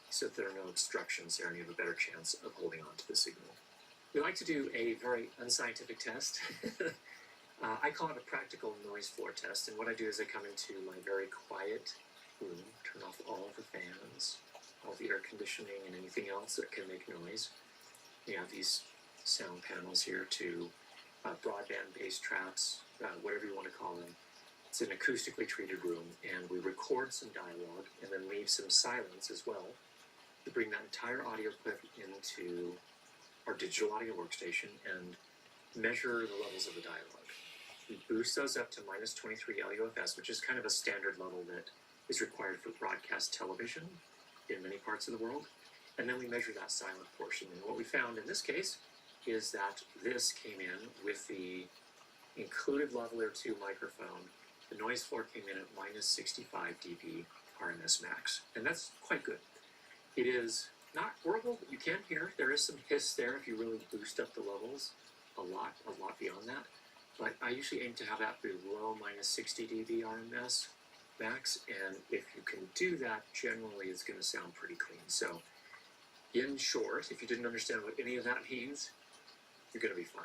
so that there are no obstructions there and you have a better chance of holding on to the signal. We like to do a very unscientific test. I call it a practical noise floor test, and what I do is I come into my very quiet room, turn off all the fans, all the air conditioning and anything else that can make noise. You have these sound panels here to broadband bass traps, whatever you want to call them. It's an acoustically treated room, and we record some dialogue and then leave some silence as well. We bring that entire audio clip into our digital audio workstation and measure the levels of the dialogue. We boost those up to minus 23 LUFS, which is kind of a standard level that is required for broadcast television in many parts of the world. And then we measure that silent portion. And what we found in this case is that this came in with the included lavalier 2 microphone. The noise floor came in at minus 65 dB RMS max, and that's quite good. It is not horrible, but you can hear there is some hiss there if you really boost up the levels a lot beyond that. But I usually aim to have that below minus 60 dB RMS max, and if you can do that, generally it's going to sound pretty clean. So, in short, if you didn't understand what any of that means, you're going to be fine.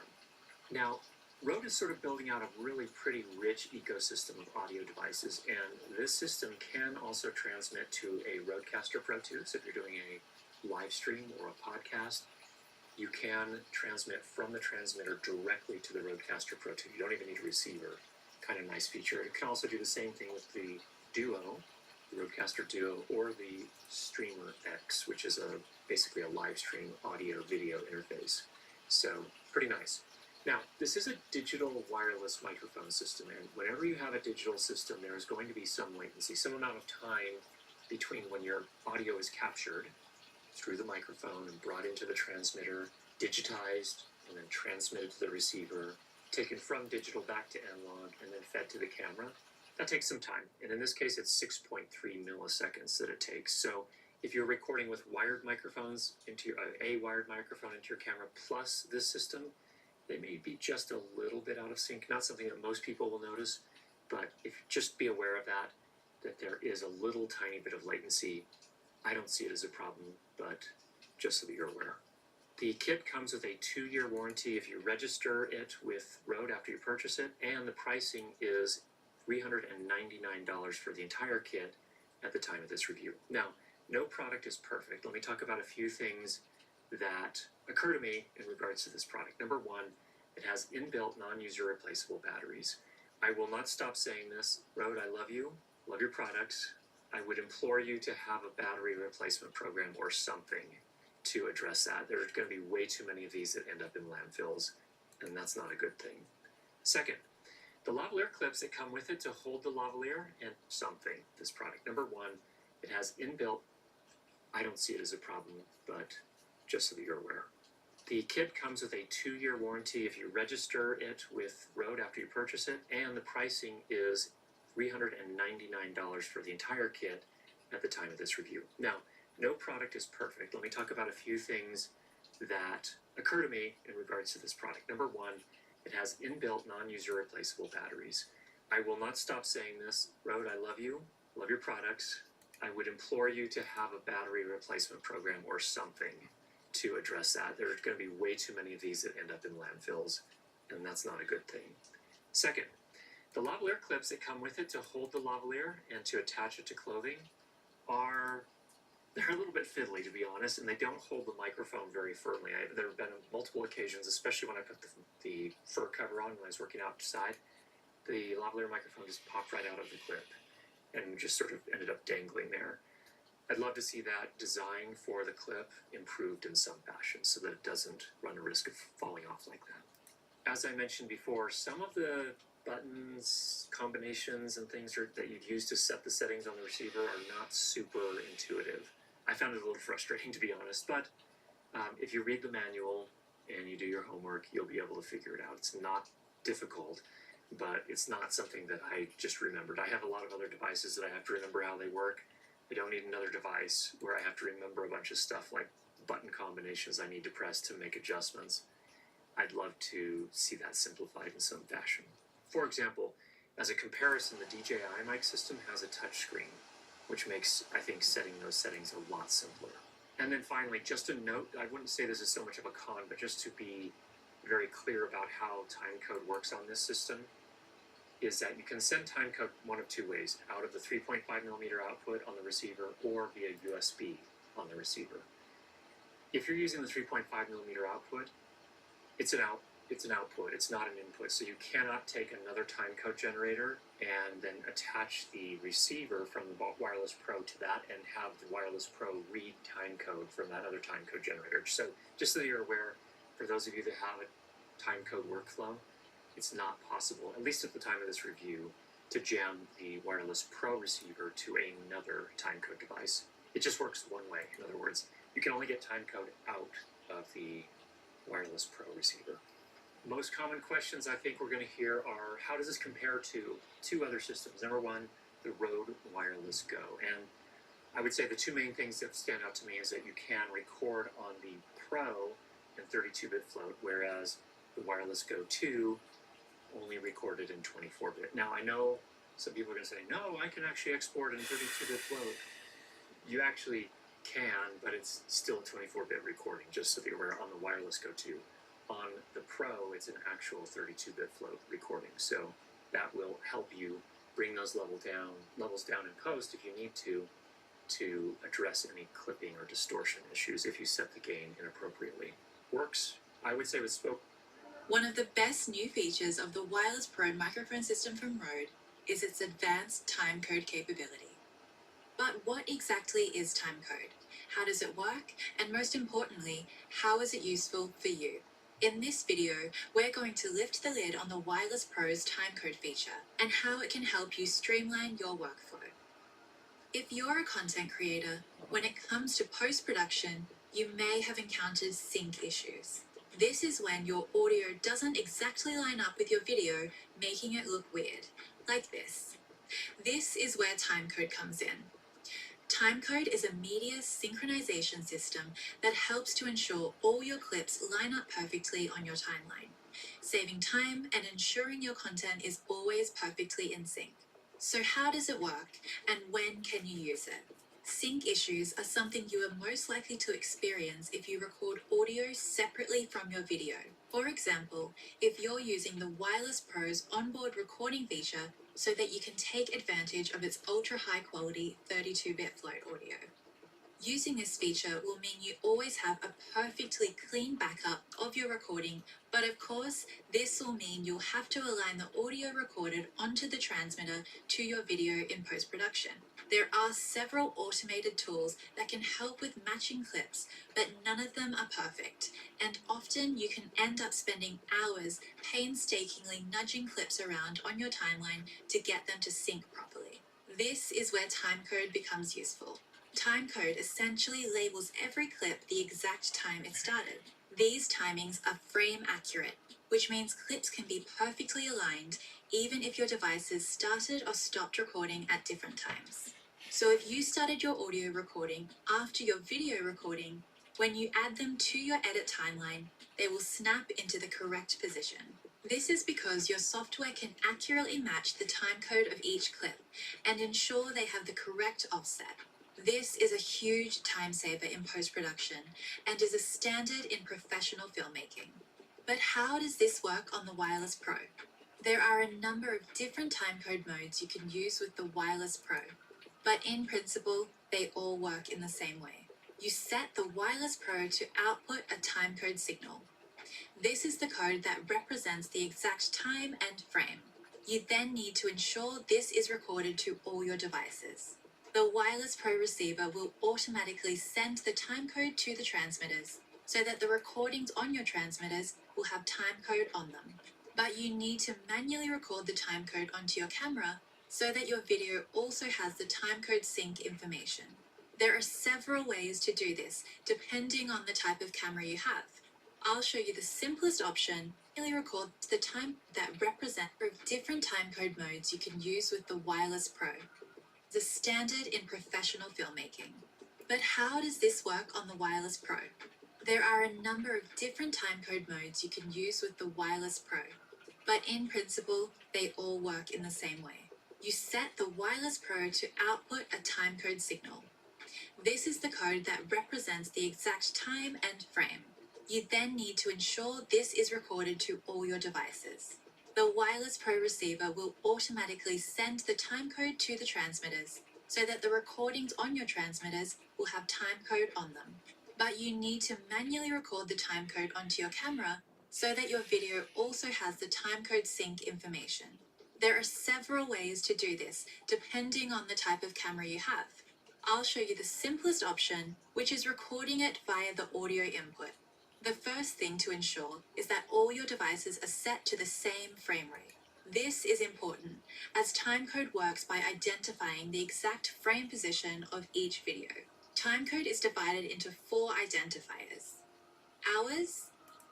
Now, Rode is sort of building out a really pretty rich ecosystem of audio devices, and this system can also transmit to a Rodecaster Pro 2. So if you're doing a live stream or a podcast, you can transmit from the transmitter directly to the Rodecaster Pro 2. You don't even need a receiver. Kind of nice feature. It can also do the same thing with the Duo, the Rodecaster Duo, or the Streamer X, which is basically a live stream audio video interface. So pretty nice. Now, this is a digital wireless microphone system, and whenever you have a digital system, there is going to be some latency, some amount of time between when your audio is captured through the microphone and brought into the transmitter, digitized, and then transmitted to the receiver, taken from digital back to analog, and then fed to the camera. That takes some time, and in this case, it's 6.3 milliseconds that it takes. So if you're recording with wired microphones into a wired microphone into your camera plus this system, they may be just a little bit out of sync. Not something that most people will notice, but just be aware of that there is a little tiny bit of latency. I don't see it as a problem, but just so that you're aware. The kit comes with a 2-year warranty if you register it with Rode after you purchase it, and the pricing is $399 for the entire kit at the time of this review. Now, no product is perfect. Let me talk about a few things that occur to me in regards to this product. Number one, it has inbuilt non-user replaceable batteries. I will not stop saying this. Rode, I love you, love your products. I would implore you to have a battery replacement program or something to address that. There's going to be way too many of these that end up in landfills, and that's not a good thing. Second, the lavalier clips that come with it to hold the lavalier and something, this product. Number one, it has inbuilt, I don't see it as a problem, but just so that you're aware. The kit comes with a 2-year warranty if you register it with Rode after you purchase it, and the pricing is $399 for the entire kit at the time of this review. Now, no product is perfect. Let me talk about a few things that occur to me in regards to this product. Number one, it has inbuilt non-user replaceable batteries. I will not stop saying this. Rode, I love you, love your products. I would implore you to have a battery replacement program or something to address that. There's going to be way too many of these that end up in landfills, and that's not a good thing. Second, the lavalier clips that come with it to hold the lavalier and to attach it to clothing they're a little bit fiddly, to be honest, and they don't hold the microphone very firmly. There have been multiple occasions, especially when I put the fur cover on when I was working outside, the lavalier microphone just popped right out of the clip and just sort of ended up dangling there. I'd love to see that design for the clip improved in some fashion so that it doesn't run a risk of falling off like that. As I mentioned before, some of the buttons, combinations, and things that you'd use to set the settings on the receiver are not super intuitive. I found it a little frustrating, to be honest, but if you read the manual and you do your homework, you'll be able to figure it out. It's not difficult, but it's not something that I just remembered. I have a lot of other devices that I have to remember how they work. I don't need another device where I have to remember a bunch of stuff like button combinations I need to press to make adjustments. I'd love to see that simplified in some fashion. For example, as a comparison, the DJI mic system has a touch screen, which makes, I think, setting those settings a lot simpler. And then finally, just a note, I wouldn't say this is so much of a con, but just to be very clear about how timecode works on this system, is that you can send timecode one of two ways, out of the 3.5 millimeter output on the receiver or via USB on the receiver. If you're using the 3.5 millimeter output, it's an out it's an output, it's not an input. So you cannot take another timecode generator and then attach the receiver from the Wireless Pro to that and have the Wireless Pro read timecode from that other timecode generator. So just so you're aware, for those of you that have a timecode workflow, it's not possible, at least at the time of this review, to jam the Wireless Pro receiver to another timecode device. It just works one way. In other words, you can only get timecode out of the Wireless Pro receiver. Most common questions I think we're going to hear are, how does this compare to two other systems? Number one, the Rode Wireless Go. And I would say the two main things that stand out to me is that you can record on the Pro in 32-bit float, whereas the Wireless Go 2 only recorded in 24-bit. Now, I know some people are going to say, no, I can actually export in 32-bit float. You actually can, but it's still a 24-bit recording, just so that you're aware, on the Wireless Go 2. On the Pro, it's an actual 32-bit float recording, so that will help you bring those levels down in post if you need to address any clipping or distortion issues if you set the gain inappropriately. Works, I would say, with Spoke. One of the best new features of the Wireless Pro microphone system from Rode is its advanced timecode capability. But what exactly is timecode? How does it work? And most importantly, how is it useful for you? In this video, we're going to lift the lid on the Wireless Pro's timecode feature and how it can help you streamline your workflow. If you're a content creator, when it comes to post-production, you may have encountered sync issues. This is when your audio doesn't exactly line up with your video, making it look weird, like this. This is where timecode comes in. Timecode is a media synchronization system that helps to ensure all your clips line up perfectly on your timeline, saving time and ensuring your content is always perfectly in sync. So how does it work, and when can you use it? Sync issues are something you are most likely to experience if you record audio separately from your video. For example, if you're using the Wireless Pro's onboard recording feature so that you can take advantage of its ultra-high quality 32-bit float audio. Using this feature will mean you always have a perfectly clean backup of your recording, but of course, this will mean you'll have to align the audio recorded onto the transmitter to your video in post-production. There are several automated tools that can help with matching clips, but none of them are perfect, and often you can end up spending hours painstakingly nudging clips around on your timeline to get them to sync properly. This is where timecode becomes useful. Timecode essentially labels every clip the exact time it started. These timings are frame accurate, which means clips can be perfectly aligned even if your devices started or stopped recording at different times. So if you started your audio recording after your video recording, when you add them to your edit timeline, they will snap into the correct position. This is because your software can accurately match the timecode of each clip and ensure they have the correct offset. This is a huge time saver in post-production and is a standard in professional filmmaking. But how does this work on the Wireless Pro? There are a number of different timecode modes you can use with the Wireless Pro, but in principle, they all work in the same way. You set the Wireless Pro to output a timecode signal. This is the code that represents the exact time and frame. You then need to ensure this is recorded to all your devices. The Wireless Pro receiver will automatically send the timecode to the transmitters so that the recordings on your transmitters will have timecode on them. But you need to manually record the timecode onto your camera so that your video also has the timecode sync information. There are several ways to do this depending on the type of camera you have. I'll show you the simplest option. Manually record the time that represent different timecode modes you can use with the Wireless Pro. The standard in professional filmmaking. But how does this work on the Wireless Pro? There are a number of different timecode modes you can use with the Wireless Pro, but in principle, they all work in the same way. You set the Wireless Pro to output a timecode signal. This is the code that represents the exact time and frame. You then need to ensure this is recorded to all your devices. The Wireless Pro receiver will automatically send the timecode to the transmitters so that the recordings on your transmitters will have timecode on them. But you need to manually record the timecode onto your camera so that your video also has the timecode sync information. There are several ways to do this depending on the type of camera you have. I'll show you the simplest option, which is recording it via the audio input. The first thing to ensure is that all your devices are set to the same frame rate. This is important, as timecode works by identifying the exact frame position of each video. Timecode is divided into 4 identifiers: hours,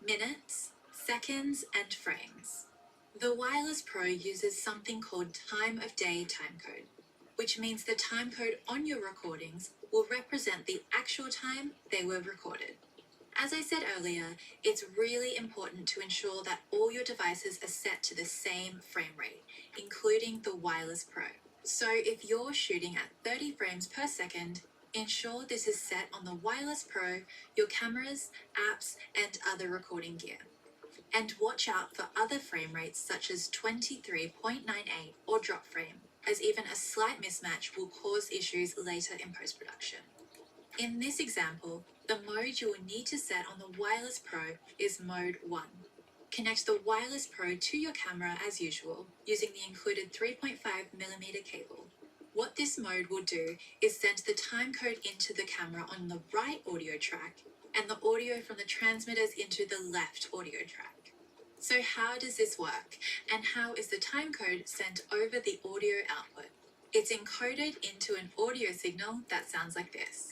minutes, seconds, and frames. The Wireless Pro uses something called time of day timecode, which means the timecode on your recordings will represent the actual time they were recorded. As I said earlier, it's really important to ensure that all your devices are set to the same frame rate, including the Wireless Pro. So if you're shooting at 30 frames per second, ensure this is set on the Wireless Pro, your cameras, apps, and other recording gear. And watch out for other frame rates such as 23.98 or drop frame, as even a slight mismatch will cause issues later in post-production. In this example, the mode you will need to set on the Wireless Pro is Mode 1. Connect the Wireless Pro to your camera as usual, using the included 3.5mm cable. What this mode will do is send the timecode into the camera on the right audio track, and the audio from the transmitters into the left audio track. So how does this work, and how is the timecode sent over the audio output? It's encoded into an audio signal that sounds like this.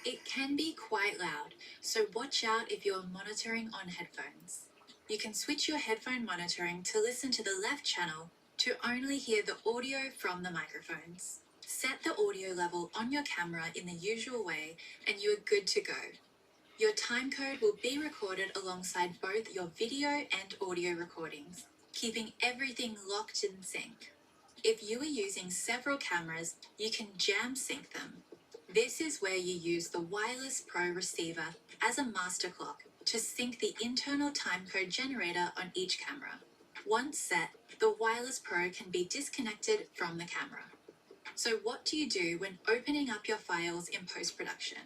It can be quite loud, so watch out if you're monitoring on headphones. You can switch your headphone monitoring to listen to the left channel to only hear the audio from the microphones. Set the audio level on your camera in the usual way and you are good to go. Your timecode will be recorded alongside both your video and audio recordings, keeping everything locked in sync. If you are using several cameras, you can jam sync them. This is where you use the Wireless Pro receiver as a master clock to sync the internal timecode generator on each camera. Once set, the Wireless Pro can be disconnected from the camera. So what do you do when opening up your files in post-production?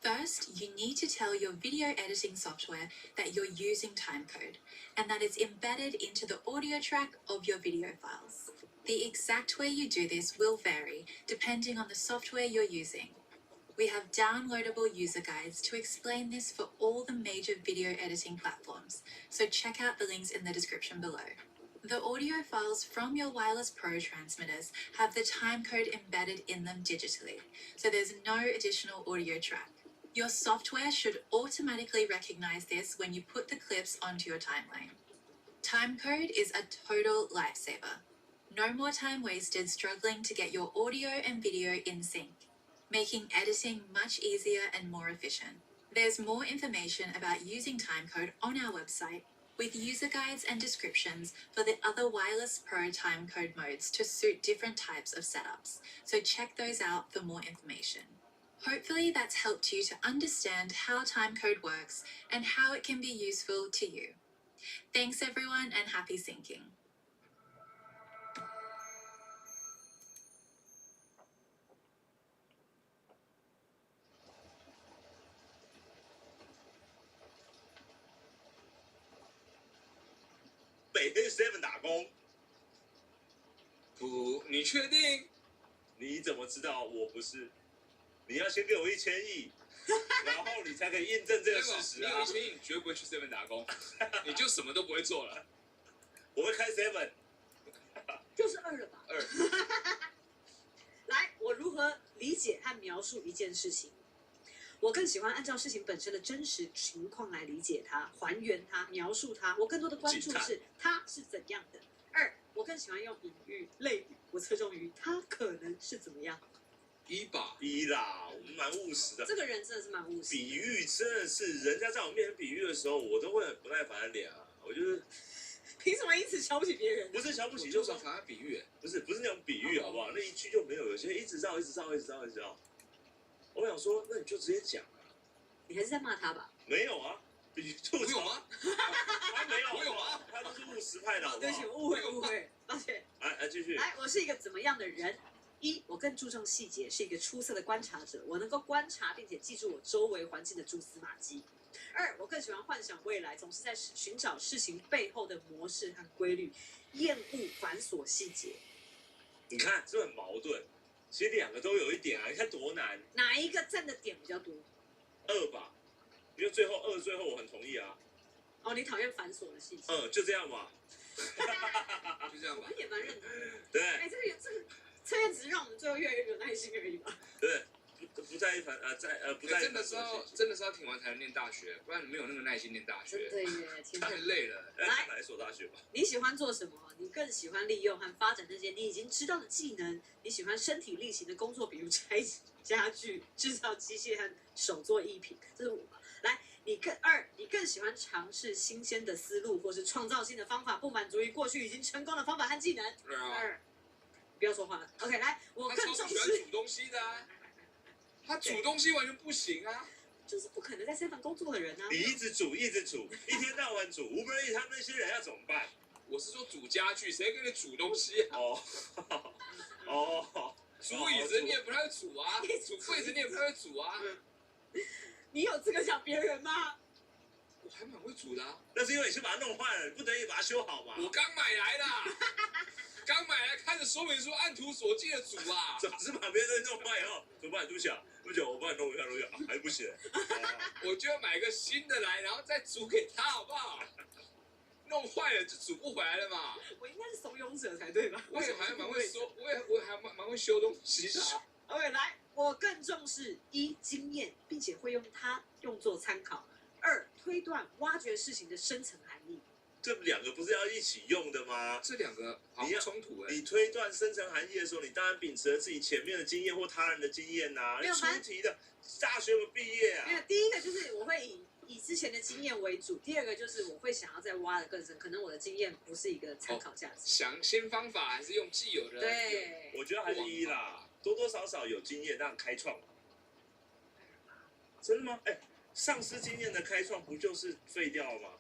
First, you need to tell your video editing software that you're using timecode and that it's embedded into the audio track of your video files. The exact way you do this will vary depending on the software you're using. We have downloadable user guides to explain this for all the major video editing platforms, so check out the links in the description below. The audio files from your Wireless Pro transmitters have the timecode embedded in them digitally, so there's no additional audio track. Your software should automatically recognize this when you put the clips onto your timeline. Timecode is a total lifesaver. No more time wasted struggling to get your audio and video in sync, making editing much easier and more efficient. There's more information about using timecode on our website, with user guides and descriptions for the other Wireless Pro timecode modes to suit different types of setups, so check those out for more information. Hopefully that's helped you to understand how timecode works and how it can be useful to you. Thanks everyone and happy syncing.北跟 Seven 打工，不，你确定？你怎么知道我不是？你要先给我1000亿，然后你才可以验证这个事实啊！你有1000亿，你绝对不会去 Seven 打工，你就什么都不会做了。我会开 Seven，就是2了吧？2。来，我如何理解和描述一件事情？我更喜欢按照事情本身的真实情况来理解它、还原它、描述它。我更多的关注是它是怎样的。2，我更喜欢用隐喻、类比，我侧重于它可能是怎么样。1吧？1啦，我们蛮务实的。这个人真的是蛮务实的。比喻真的是，人家在我面前比喻的时候，我都会很不耐烦的脸啊。我觉得，凭什么因此瞧不起别人？不是瞧不起，就是常常比喻，不是那种比喻，好不好？那一句就没有，有些一直绕。我想说，那你就直接讲啊。你还是在骂他吧？没有啊，比吐槽吗？他没有，我有吗？他都是务实派的，好不好？对不起，误会，抱歉。来继续。来，我是一个怎么样的人？一，我更注重细节，是一个出色的观察者，我能够观察并且记住我周围环境的蛛丝马迹。二，我更喜欢幻想未来，总是在寻找事情背后的模式和规律，厌恶繁琐细节。你看，这很矛盾。其实两个都有一点啊，你看多难。哪一个占的点比较多？二吧，因为最后我很同意啊。哦，你讨厌繁琐的细节。就这样吧。就这样吧我。们也蛮认同的。对哎，这个测验只是让我们最后越来越有耐心而已吧。对，不在意不在意真的是要挺完才能念大学，不然你没有那个耐心念大学，真的耶，天太累了。看哪一所大学吧。你喜欢做什么？你更喜欢利用和发展那些你已经知道的技能。你喜欢身体力行的工作，比如拆家具、制造机械和手作艺品。这是我吧？来，你更喜欢尝试新鲜的思路或是创造性的方法，不满足于过去已经成功的方法和技能。对啊。二，不要说话了。OK， 来，我他更重超不喜欢视。煮东西的啊，他煮东西完全不行啊。就是不可能在 7 工作的人啊。你一直煮，一天到晚煮，Uber Eats 他们那些人要怎么办？我是说煮家具，谁跟你煮东西啊？煮椅子你也不太会煮啊，煮柜子你也不太会煮啊。你有资格讲别人吗？我还蛮会煮的啊。那是因为你是把它弄坏了，你不得已把它修好嘛。我刚买来的，刚买来看着说明书，按图索骥的煮啊。总是把别人弄坏以后，怎么办？对不起啊，我帮你弄一下，还不行。我就要买个新的来，然后再煮给他，好不好？弄坏了就煮不回来了嘛。我应该是怂恿者才对吧？我也还蛮会修，我还蛮会修东西的啊。OK， 来，我更重视一经验，并且会用它用作参考。二，推断挖掘事情的深层含义。这两个不是要一起用的吗？这两个好像冲突哎。你推断深层含义的时候，你当然秉持了自己前面的经验或他人的经验呐。你出题的大学有毕业啊？没有，第一个就是我会以之前的经验为主，第二个就是我会想要再挖的更深，可能我的经验不是一个参考价值。想新方法还是用既有的？对，我觉得还是一啦，多多少少有经验让开创。真的吗？丧失经验的开创不就是废掉了吗？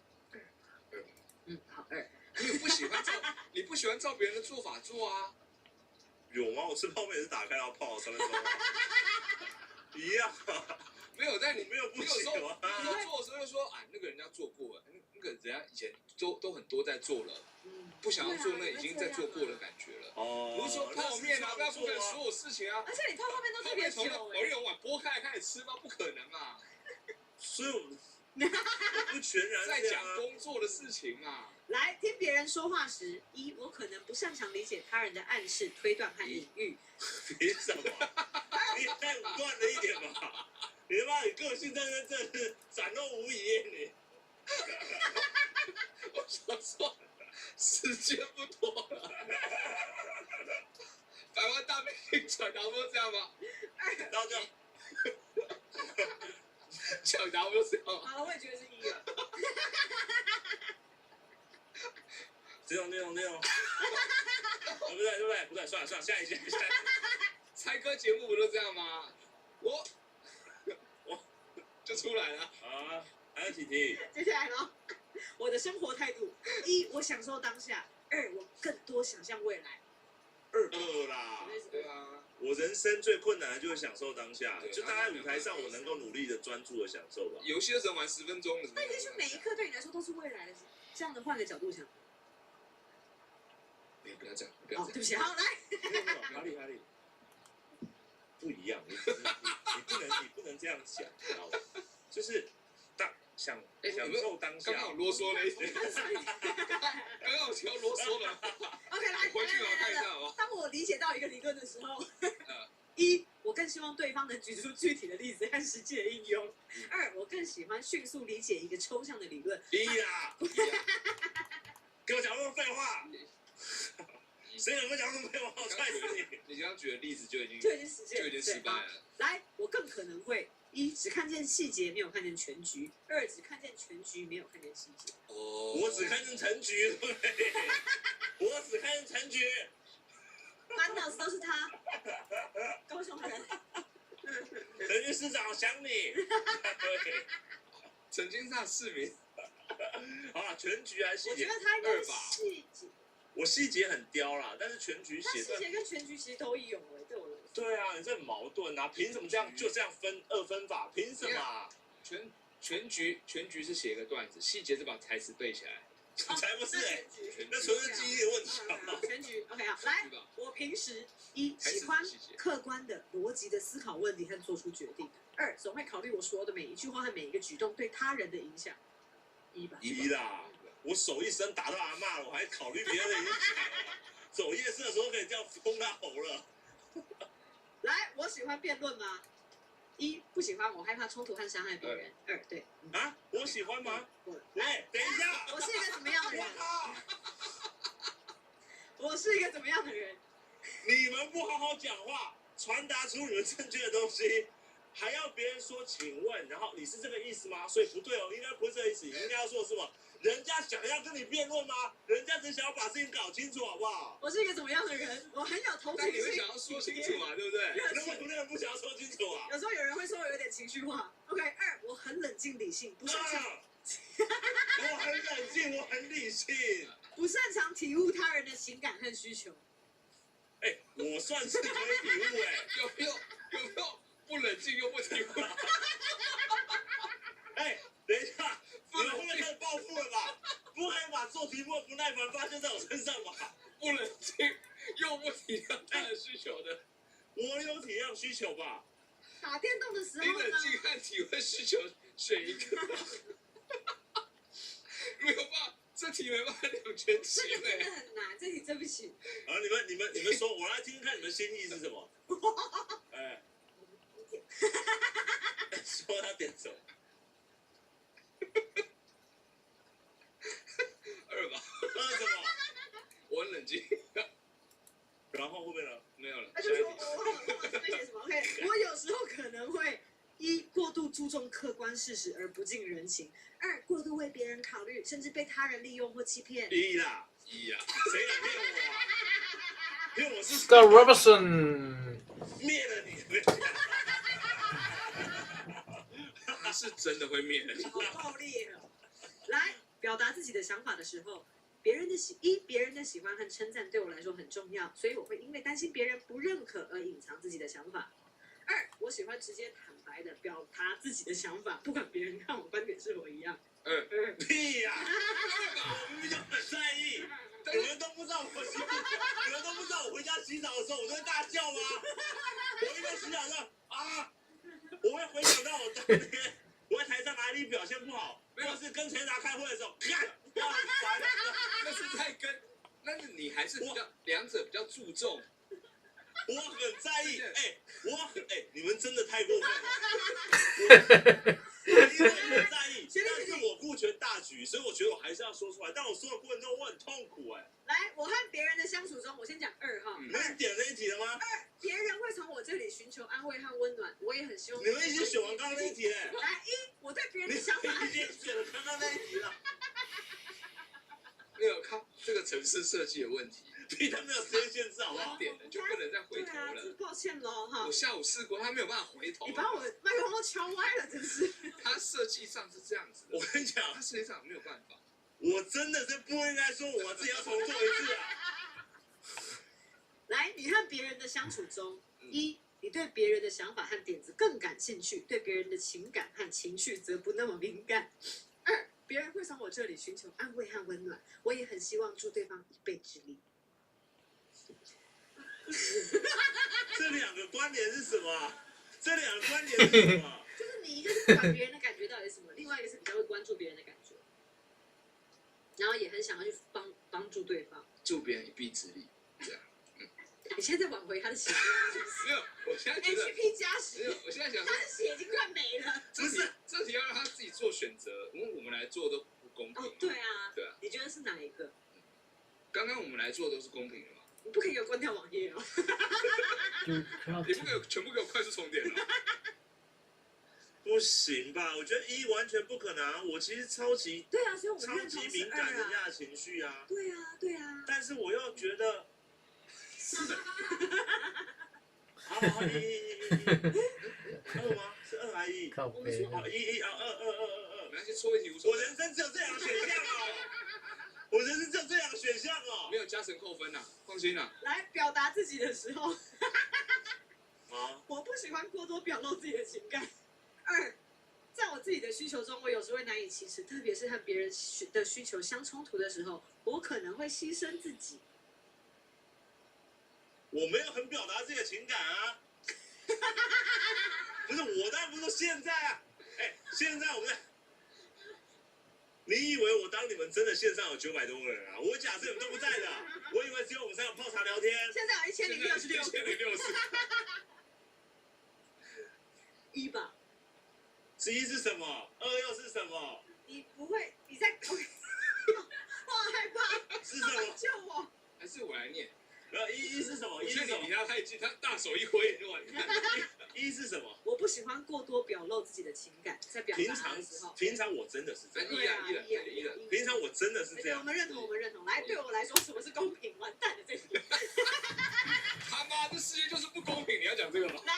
好，二。你不喜欢照别人的做法做啊？有吗？我吃泡面也是打开然后泡了3分钟啊，一样啊。没有，但你没有不喜欢。你做的时候就说，那个人家做过了，那个人家以前都很多在做了，不想要做那已经在做过的感觉了。不是说泡面啊，不要不可能所有事情啊。而且你泡泡面都特别久从保利龙碗剥开来开始吃吗？不可能嘛。所以我不全然在讲工作的事情嘛。来听别人说话时，一，我可能不擅长理解他人的暗示、推断和隐喻。凭什么？你也太武断了一点吧！你他妈你个性真是展露无遗你。我想说，时间不多了。百万大兵抢答不都这样吗？然后就抢答不都这样吗？好了，我也觉得是一了。这种。不对，算了，下一下。猜歌节目不都这样吗？我就出来了啊！还有几题？接下来呢？我的生活态度：一，我享受当下；二，我更多想象未来。二啦。对啊。我人生最困难的就是享受当下，就大概舞台上我能够努力的专注的享受吧。游戏都只能玩10分钟。那也许每一刻对你来说都是未来的，这样的换个角度想。不要这样，不要这样。对不起，好来。哪里？不一样，你不能这样想，知道吗？就是享受当下。刚刚有啰嗦了一点。刚刚有提到啰嗦了。OK， 来，回去我看一下好不好？当我理解到一个理论的时候，一，我更希望对方能举出具体的例子和实际的应用；二，我更喜欢迅速理解一个抽象的理论。一啦，给我讲那么废话。谁能够讲那么废话？我踹死你！你刚刚举的例子就已经失败了。来，我更可能会一，只看见细节，没有看见全局；二，只看见全局，没有看见细节。我只看见成局，对不对？我只看见成局。满脑子都是他，高雄人。陈局市长想你。曾经上市民。好了，全局还是细节？我觉得他应该是细节。我细节很刁啦，但是全局写。他细节跟全局其实都有对对啊，你这很矛盾啊！凭什么这样就这样分二分法？凭什么啊？全局是写一个段子，细节是把台词背起来。才不是那纯是记忆的问题好，全局 OK 好，来，我平时喜欢客观的、逻辑的思考问题和做出决定。2总会考虑我说的每一句话和每一个举动对他人的影响。1吧。1啦，我手一伸打到阿嬷了，我还考虑别人的影响啊。走夜市的时候可以叫封他喉了。来，我喜欢辩论吗？1不喜欢，我害怕冲突和伤害别人。2对。啊，我喜欢吗？哎，等一下，我是一个怎么样的人？我靠！我是一个怎么样的人？你们不好好讲话，传达出你们正确的东西，还要别人说请问，然后你是这个意思吗？所以不对哦，应该不是这个意思，你应该要说什么？人家想要跟你辩论吗？人家只想要把事情搞清楚，好不好？我是一个怎么样的人？我很有同情心。但你会想要说清楚嘛，对不对？那为什么人不想要说清楚啊？有时候有人会说我有点情绪化。OK， 2我很冷静理性，不擅长。我很冷静，我很理性，不擅长体悟他人的情感和需求。哎，我算是可以体悟哎，有没有不冷静又不体悟？哎，等一下，你们会不会开始报复了吧？不可以把做题目的不耐烦发泄在我身上吧？不冷静又不体谅他的需求的，我有体谅需求吧？打电动的时候你呢？冷静和体会需求选一个，没有办法，这题没办法两全其这个真的美。很难，这题对不起。啊，你们说，我来听听看你们心意是什么？哎，说他点什么2吧？2什么？我很冷静，然后后面呢？没有了。那就是我这边写什么 ？OK， 我有时候可能会1过度注重客观事实而不近人情；2过度为别人考虑，甚至被他人利用或欺骗。1啦，1呀，谁敢骗我啊？骗我是 Scott Robertson。灭了你！他是真的会灭人。好暴力哦！来表达自己的想法的时候，别人的喜欢和称赞对我来说很重要，所以我会因为担心别人不认可而隐藏自己的想法。2我喜欢直接坦白的表达自己的想法，不管别人看我观点是否一样。屁呀！我明明就很在意，你们都不知道我洗，你们都不知道我回家洗澡的时候，我都会大叫吗？我一边洗澡的时候啊，我会回想到我当天我在台上哪里表现不好，或者是跟陈达开会的时候，看，不要很烦。那是在跟，那你还是比较两者比较注重。我很在意，你们真的太过分了。我因为很在意，但是我顾全大局，所以我觉得我还是要说出来。但我说的过程中，我很痛苦哎。来，我和别人的相处中，我先讲2哈。你们点那一题了吗？别人会从我这里寻求安慰和温暖，我也很希望。你们已经选完刚刚那一题嘞。来我对别人的想法。你已经选了刚刚那一题了。没有靠这个城市设计的问题，屁，他没有时间限制，好不好？点了就不能再回头了。抱歉喽哈。我下午试过，他没有办法回头。你把我麦克风都敲歪了，真是。他设计上是这样子的，我跟你讲，他设计上没有办法。我真的是不应该说我自己要重做一次啊。来，你和别人的相处中，1你对别人的想法和点子更感兴趣，对别人的情感和情绪则不那么敏感。2别人会从我这里寻求安慰和温暖，我也很希望助对方一臂之力。这两个观点是什么？这两个观点是什么？就是你一个是不管别人的感觉到底是什么，另外一个是比较会关注别人的感觉，然后也很想要去帮助对方，助别人一臂之力，这样。你现在在挽回他的血是不是？没有，我现在觉得 HP 加10，没有，我现在想他的血已经快没了。这题要让他自己做选择，因为我们来做都不公平。哦，对啊，对啊。你觉得是哪一个？刚刚我们来做都是公平的嘛？你不可以给我关掉网页哦。你不可以全部给我快速重点哦。不行吧？我觉得1完全不可能啊！我其实超级对啊，所以我们超级认同是敏感人2啊。家的情绪啊。对啊，对啊。但是我又觉得好2吗？是2还是1？靠背好1啊2。没关系，错一题无所谓。我人生只有这两个选项哦。我人生只有这两个选项哦。没有加成扣分呐，放心啦。来表达自己的时候，啊，我不喜欢过多表露自己的情感。2，在我自己的需求中，我有时会难以启齿，特别是和别人的需求相冲突的时候，我可能会牺牲自己。我没有很表达自己的情感啊。不是我当然不是说现在啊，现在我们在。你以为我当你们真的线上有900多个人啊？我假设你们都不在的，我以为只有我们3个泡茶聊天。现在有1066。1060。1吧。11是什么？2又是什么？你不会，你在，我好害怕。是什么？救我！还是我来念。然后一是什么？我觉得你一是什么？离他太近，他大手一挥就完。一是什么？我不喜欢过多表露自己的情感，在表达平常的时候。平常我真的是这样。一了。平常我真的是这样。我们认同，我们认同。来，对我来说，什么是公平？完蛋了，这题。他妈，这世界就是不公平！你要讲这个吗？来，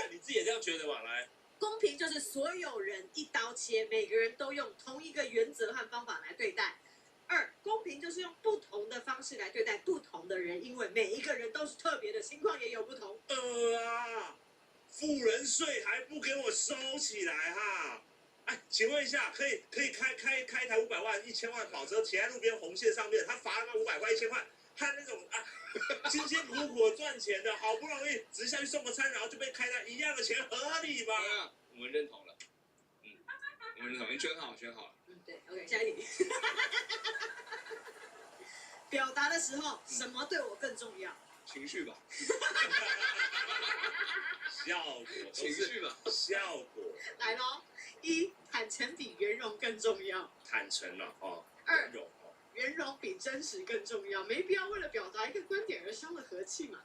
你自己也这样觉得吧？来，公平就是所有人一刀切，每个人都用同一个原则和方法来对待。2，公平就是用不同的方式来对待不同的人，因为每一个人都是特别的，情况也有不同。富人税还不给我收起来哈！请问一下，可以开一台500万、1000万跑车停在路边红线上面，他罚他500块、1000块，他那种辛辛苦苦赚钱的，好不容易只是下去送个餐，然后就被开单一样的钱，合理吗？我们认同了。我们认同，你选好，选好了。对 ，OK， 下一题。表达的时候，什么对我更重要？情绪吧。效果，情绪吧。效果。来喽，1，坦诚比圆融更重要。坦诚了哦。2，圆融。圆融比真实更重要，没必要为了表达一个观点而伤了和气嘛。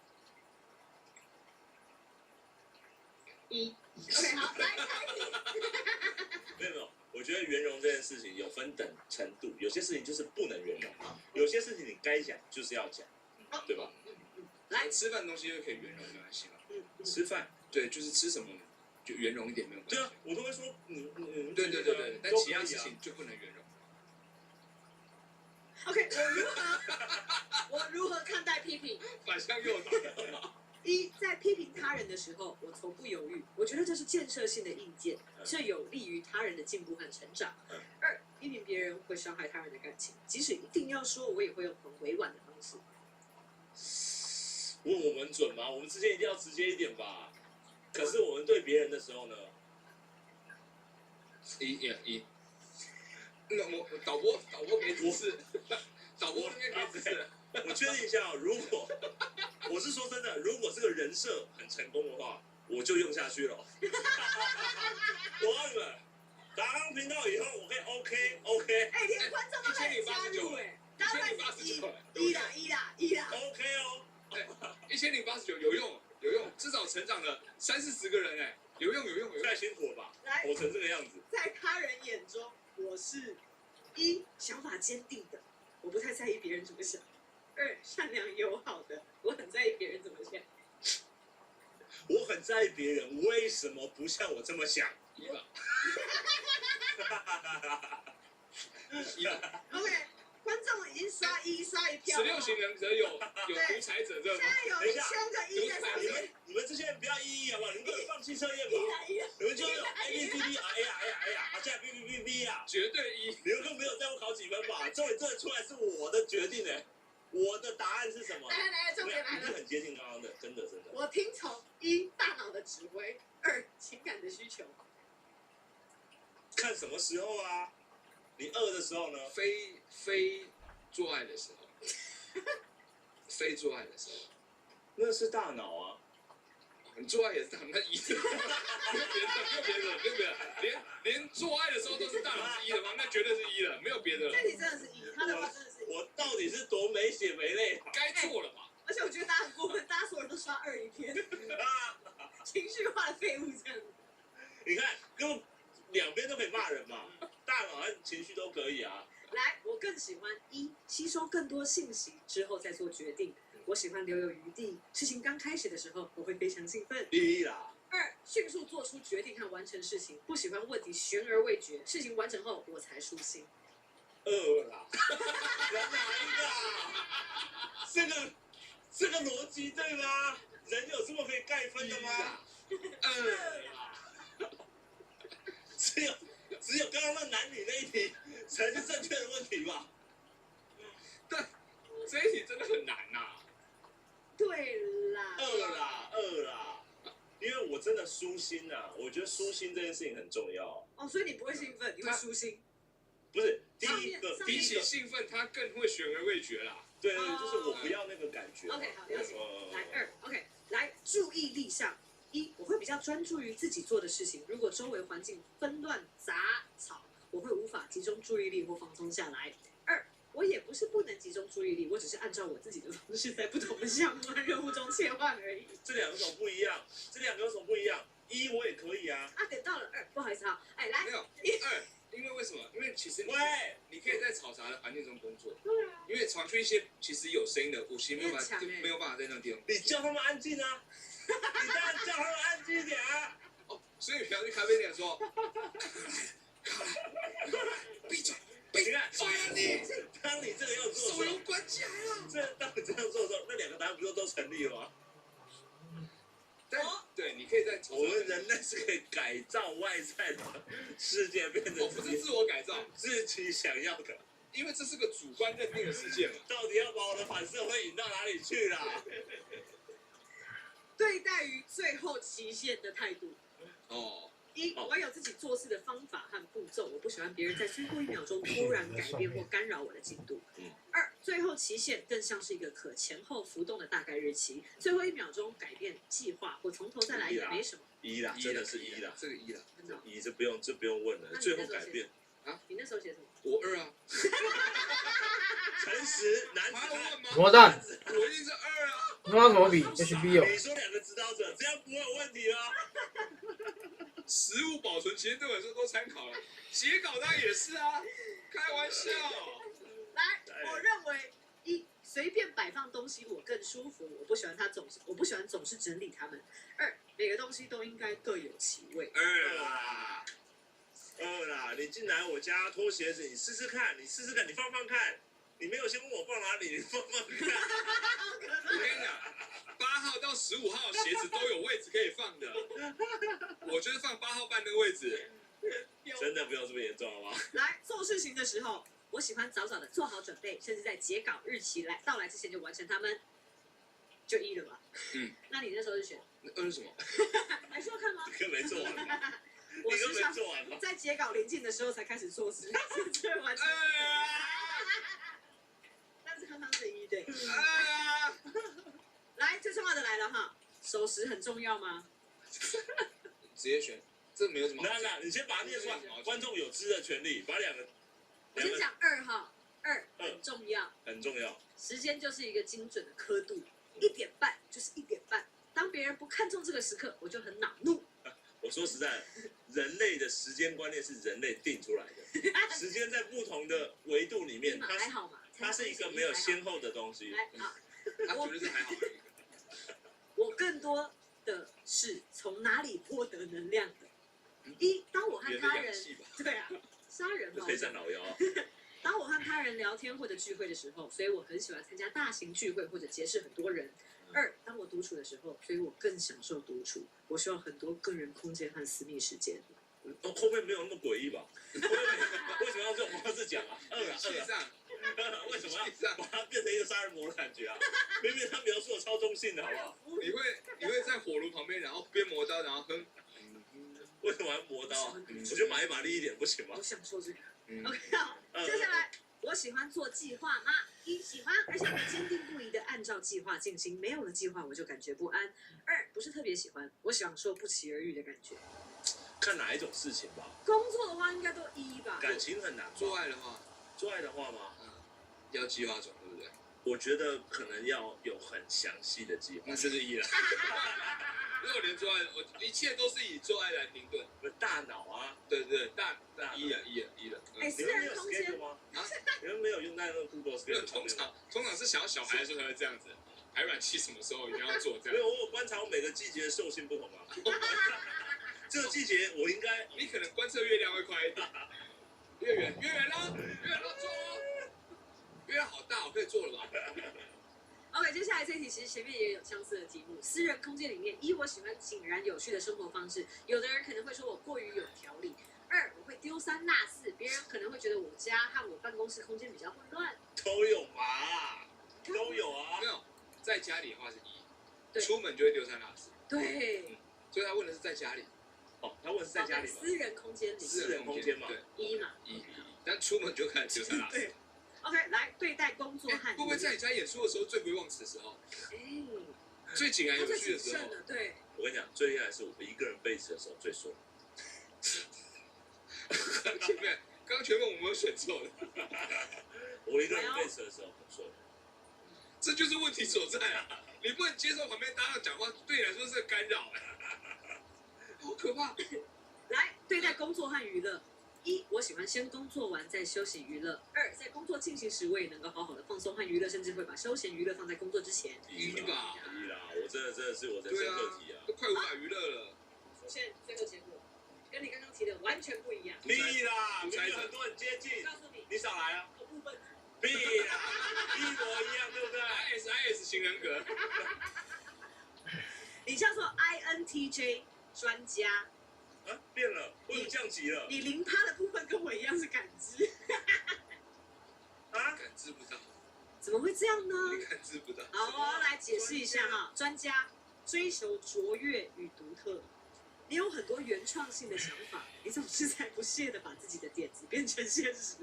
1 ，OK， 好，来下一题。没有，我觉得圆融这件事情有分等程度，有些事情就是不能圆融，有些事情你该讲就是要讲，对吧？来，吃饭的东西就可以圆融，没关系嘛。吃饭，对，就是吃什么就圆融一点没有关系。对啊，我都会说对，但其他事情就不能圆融。OK， 我如何看待批评？反向诱导。1，在批评他人的时候，我从不犹豫，我觉得这是建设性的意见，这有利于他人的进步和成长。2，批评别人会伤害他人的感情，即使一定要说，我也会用很委婉的方式。问我们准吗？我们之间一定要直接一点吧。可是我们对别人的时候呢？一。那我导播给指示，导播应该给指示。我确定一下，如果我是说真的，如果这个人设很成功的话，我就用下去了。我告诉你们，达康频道以后我可以 OK。连观众都可以加入当然是一啦 OK 哦。1089有用，至少成长了30-40个人有用。太辛苦了吧？来，活成这个样子。在他人眼中，我是1，想法坚定的，我不太在意别人怎么想。2，善良友好的，我很在意别人怎么想。我很在意别人为什么不像我这么想。1吧。OK， 观众已经刷一票了。16型人格有独裁者这吗？现在有1千个1在上面。你们这些人不要1好不好？你们可以放弃测验吧。你们就是 ABCD 现在 B 啊，绝对1。你们更没有在乎考几分吧？终于这出来是我的决定我的答案是什么？来，重点来了。已经很接近刚刚的，真的。我听从1，大脑的指挥；2，情感的需求。看什么时候啊？你2的时候呢？非做爱的时候。非做爱的时候。那是大脑啊。你做爱也是大脑，那1。没有别的，连做爱的时候都是大脑是1的吗？那绝对是1了，没有别的了。这题真的是1，他的话真的是1。我到底是多没血没泪？该做了吧？而且我觉得大家很过分，大家所有人都刷2一篇，情绪化的废物这样子。你看，根本两边都可以骂人嘛，大脑和情绪都可以啊。来，我更喜欢1，吸收更多信息之后再做决定。我喜欢留有余地，事情刚开始的时候我会非常兴奋。1啦。2，迅速做出决定和完成事情，不喜欢问题悬而未决，事情完成后我才舒心。2啦。哪一个啊？这个逻辑对吗？人有这么可以盖分的吗？2啦。只有刚刚那男女那一题才是正确的问题吧？但这一题真的很难呐。对啦。2啦。因为我真的舒心啊，我觉得舒心这件事情很重要。哦，所以你不会兴奋，你会舒心。不是第一个，比起兴奋，他更会悬而未决啦。对，就是我不要那个感觉。OK， 好，了解。来2 ，OK， 来注意力上，1，我会比较专注于自己做的事情。如果周围环境纷乱杂草，我会无法集中注意力或放松下来。2，我也不是不能集中注意力，我只是按照我自己的方式，在不同的项目和任务中切换而已。这两个有什么不一样？1我也可以啊。等到了2，不好意思哈，哎，来。没有2。因为为什么？因为其实你可以在嘈杂的环境中工作。对啊。因为常去一些其实有声音的，我其实没有办法在那个地方。你叫他们安静啊！你当然叫他们安静一点啊！哦，所以不要去咖啡店说，闭嘴！你看，你当你这个要做的时候，手游关起来了。当你这样做的时候，那2个答案不就都成立了吗？但对，你可以在我们人类是可以改造外在的世界，变成不是自我改造，自己想要的。因为这是个主观认定的世界嘛。到底要把我的反社会引到哪里去啦？对待于最后期限的态度。1，我有自己做事的方法和步骤，我不喜欢别人在最后1秒钟突然改变或干扰我的进度。2，最后期限更像是一个可前后浮动的大概日期，最后1秒钟改变计划或从头再来也没什么。1啦，真的是1啦，这个1啦，1这不用问了，最后改变。你那时候写什么？我2啊。诚实男子汉。魔蛋，我一定是2啊。你要怎么比 ？HB 哦。你说2个指导者，这样不会有问题啊。食物保存其实对我来说都参考了，写稿当然也是啊，开玩笑。来，我认为1，随便摆放东西我更舒服，我不喜欢总是整理它们。2，每个东西都应该各有其味。2啦，你进来我家脱鞋子，你试试看，你放放看，你没有先问我放哪里，你放放看。我跟你讲，8号到15号鞋子都有位置可以放的，我就是放8号半那个位置。真的不用这么严重好吗？来做事情的时候，我喜欢早早的做好准备，甚至在截稿日期到来之前就完成它们。就1了吧？那你那时候是选2是什么？哎还需要看吗？根本没做完。我时常做完了，在截稿临近的时候才开始做事，最后完成。但是刚刚是1对。来，最重要的来了哈，守时很重要吗？直接选，这没有什么。那你先把它念出来，观众有知的权利，把2个。我先讲2号，2很重要，很重要。时间就是一个精准的刻度，1点半就是1点半。当别人不看重这个时刻，我就很恼怒。我说实在，人类的时间观念是人类定出来的，时间在不同的维度里面，它是一个没有先后的东西。来，好，他觉得是还好。我更多的是从哪里获得能量的。1，当我和他人，对啊，杀人嘛，非常老妖。当我和他人聊天或者聚会的时候，所以我很喜欢参加大型聚会或者结识很多人。2，当我独处的时候，所以我更享受独处。我需要很多个人空间和私密时间。后面没有那么诡异吧？为什么要这种方式讲啊？2啊，为什么要把它变成一个杀人魔的感觉啊？明明他描述的超中性的，好不好？你会在火炉旁边，然后边磨刀，然后哼。为什么要磨刀？我觉得玛丽玛丽一点不行吗？我享受这个。OK， 好，接下来。我喜欢做计划吗？1，喜欢，而且会坚定不移地按照计划进行。没有了计划，我就感觉不安。2，不是特别喜欢，我享受不期而遇的感觉。看哪一种事情吧。工作的话，应该都1吧。感情很难。做爱的话吗？要计划中，对不对？我觉得可能要有很详细的计划。那就是1了。因为我连做爱，我一切都是以做爱来停顿。大脑啊，对，大1了。私人空间吗？你们没有用在那个 Google Sketchbook？通常是想要小孩的时候才会这样子。排卵期什么时候一定要做这样？没有，我有观察我每个季节的兽性不同啊。这个季节我应该，你可能观测月亮会快一点。月圆咯，做哦。月亮好大，我可以做了吧？ OK， OK， 接下来这题其实前面也有相似的题目。私人空间里面，一我喜欢井然有序的生活方式，有的人可能会说我过于有条理；二我会丢三落四，别人可能会觉得我家和我办公室空间比较混乱。都有嘛，都有啊没。有，在家里的话是对一，出门就会丢三落四，对，所以他问的是在家里，哦，他问是在家里吗？私人空间里私人空间嘛对，一嘛。一，但出门就开始丢三落四。对。OK， 来对待工作和会不会在你家演出的时候最不会忘词的时候，哎，最井然他最有序的时候？谨慎的，对。我跟你讲，最厉害的是我一个人背词的时候最爽。前面刚刚全部我们有选错了，我一个人背词的时候很爽。这就是问题所在啊！你不能接受旁边搭档讲话，对你来说是个干扰哎，好可怕。来对待工作和娱乐。一，我喜欢先工作完再休息娱乐。二，在工作进行时，我也能够好好的放松和娱乐，甚至会把休闲娱乐放在工作之前。一吧，一啦，我真的是我人生课题啊。都快无法娱乐了。出现最后结果，跟你刚刚提的完全不一样。屁啦，明明很多很接近。告诉你，你少来啊！有部分屁啦，一模一样，对不对？ IS 型人格，你叫做 INTJ 专家，啊，变了，为什么降级了？你0%的部分跟我一样是感知，啊？感知不到，怎么会这样呢？感知不到。好，我要来解释一下哈，专家追求卓越与独特。你有很多原创性的想法，你总是在不懈的把自己的点子变成现实，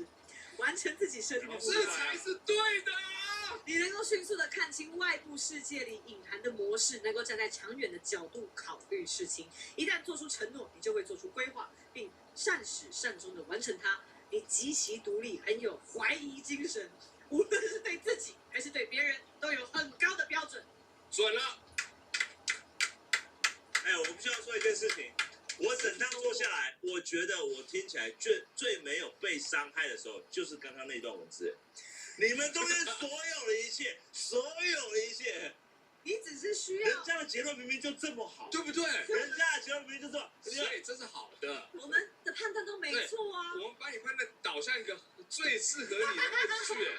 完成自己设定的目这标。才是对的啊！你能够迅速的看清外部世界里隐含的模式，能够站在长远的角度考虑事情。一旦做出承诺，你就会做出规划，并善始善终的完成它。你极其独立，很有怀疑精神，无论是对自己还是对别人，都有很高的标准。准了，哎，我必须要说一件事情，我整趟做下来，我觉得我听起来最没有被伤害的时候，就是刚刚那段文字。你们中间所有的一切，所有的一切，你只是需人要，家的结论明明就这么好，对不对？人家的结论明明就这么，所以这是好的。我们的判断都没错啊。我们把你判断导向一个最适合你的位置去。